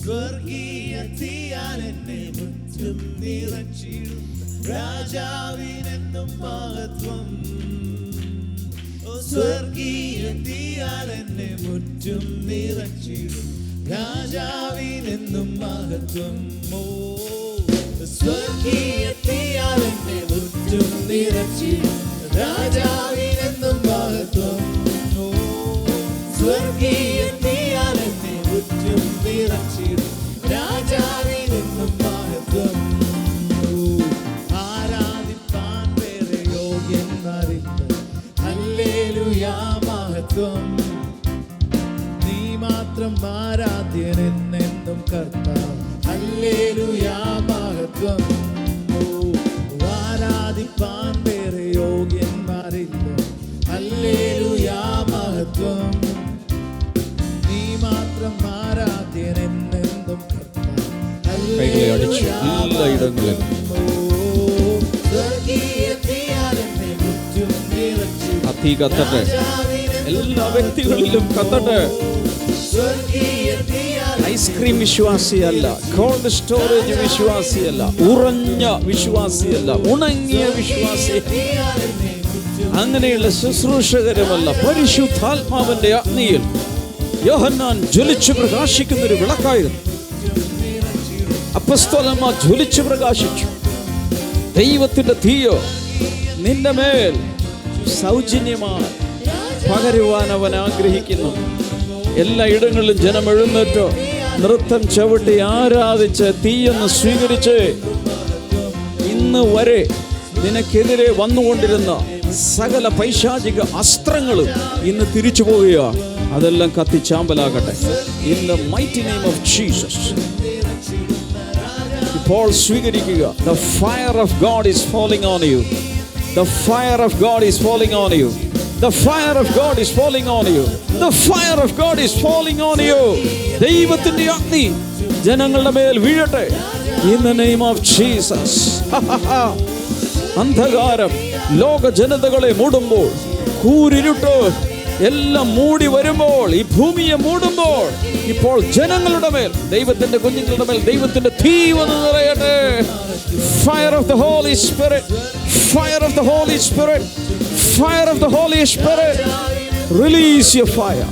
സ്വർഗീയ തീയാൽ എന്നെ മുറ്റും നിറച്ചിടും രാജാവിനെന്നും മഹത്വം. ഓ സ്വർഗീയ തീയാൽ എന്നെ മുറ്റും നിറച്ചിടും രാജാവിനെന്നും മഹത്വം. ഓ സ്വർഗീയ തീയാൽ എന്നെ മുറ്റും നിറച്ചിടും രാജാവിനെന്നും മഹത്വം. ഓ സ്വർഗീയ തീയാൽ എന്നെ മുറ്റും നിറച്ചിടും രാജാവിനെന്നും മഹത്വം. ആരാധിപ്പാൻ വേറെ യോഗ്യനറിയ ഹല്ലേലൂയ മഹത്വം. നീ മാത്രം മാത്രം ആരാധ്യൻ എന്നെന്നും കർത്താവ്. ഹല്ലേലൂയാ മഹത്വം. ഓ, ആരാധിപ്പാൻ വേറെ യോഗ്യന്മാരില്ല. ഹല്ലേലൂയാ മഹത്വം. നീ മാത്രം ആരാധ്യൻ എന്നെന്നും കർത്താവ്. കൈകളെ അടിച്ചു എല്ലായിടങ്ങളിലും. ആ തീ കത്തട്ടെ, എല്ലാ വ്യക്തികളിലും കത്തട്ടെ. ഐസ്ക്രീം വിശ്വാസിയല്ല, കോൾഡ് സ്റ്റോറേജ് വിശ്വാസിയല്ല, ഉറഞ്ഞ വിശ്വാസിയല്ല, ഉണങ്ങിയ വിശ്വാസി, അങ്ങനെയുള്ള ശുശ്രൂഷകരുമല്ല. പരിശുദ്ധാത്മാവിന്റെ അഗ്നിയിൽ യോഹന്നാൻ ജ്വലിച്ചു പ്രകാശിക്കുന്ന ഒരു വിളക്കായിരുന്നു. അപ്പസ്തോലന്മാർ ജ്വലിച്ചു പ്രകാശിച്ചു. ദൈവത്തിന്റെ തീയോ നിന്റെ മേൽ സൗജന്യമായി പകരുവാൻ അവൻ ആഗ്രഹിക്കുന്നു. എല്ലായിടങ്ങളിലും ജനം എഴുന്നേറ്റോ, നൃത്തം ചവിട്ടി ആരാധിച്ച് തീയൊന്ന് സ്വീകരിച്ച് ഇന്ന് വരെ നിനക്കെതിരെ വന്നുകൊണ്ടിരുന്ന സകല പൈശാചിക അസ്ത്രങ്ങളും ഇന്ന് തിരിച്ചു പോവുകയാണ്. അതെല്ലാം കത്തിച്ചാമ്പലാകട്ടെ. In the mighty name of Jesus. ഇപ്പോൾ സ്വീകരിക്കുക. The fire of God is falling on you. The fire of God is falling on you. The fire of God is falling on you. The fire of God is falling on you. ദൈവത്തിന്റെ അഗ്നി ജനങ്ങളുടെ മേൽ വീഴട്ടെ. In the name of Jesus. അന്ധകാരം ലോക ജനതകളെ മൂടുമ്പോൾ, കൂരിരുട്ട് എല്ലാം മൂടി വരുമ്പോൾ, ഈ ഭൂമിയെ മൂടുമ്പോൾ, ഇപ്പോൾ ജനങ്ങളുടെ മേൽ, ദൈവത്തിന്റെ കുഞ്ഞുങ്ങളുടെ മേൽ ദൈവത്തിന്റെ തീ വന്ന് നിറയട്ടെ. Fire of the Holy Spirit, fire of the Holy Spirit, fire of the Holy Spirit. Release your fire,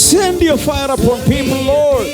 send your fire upon people, Lord.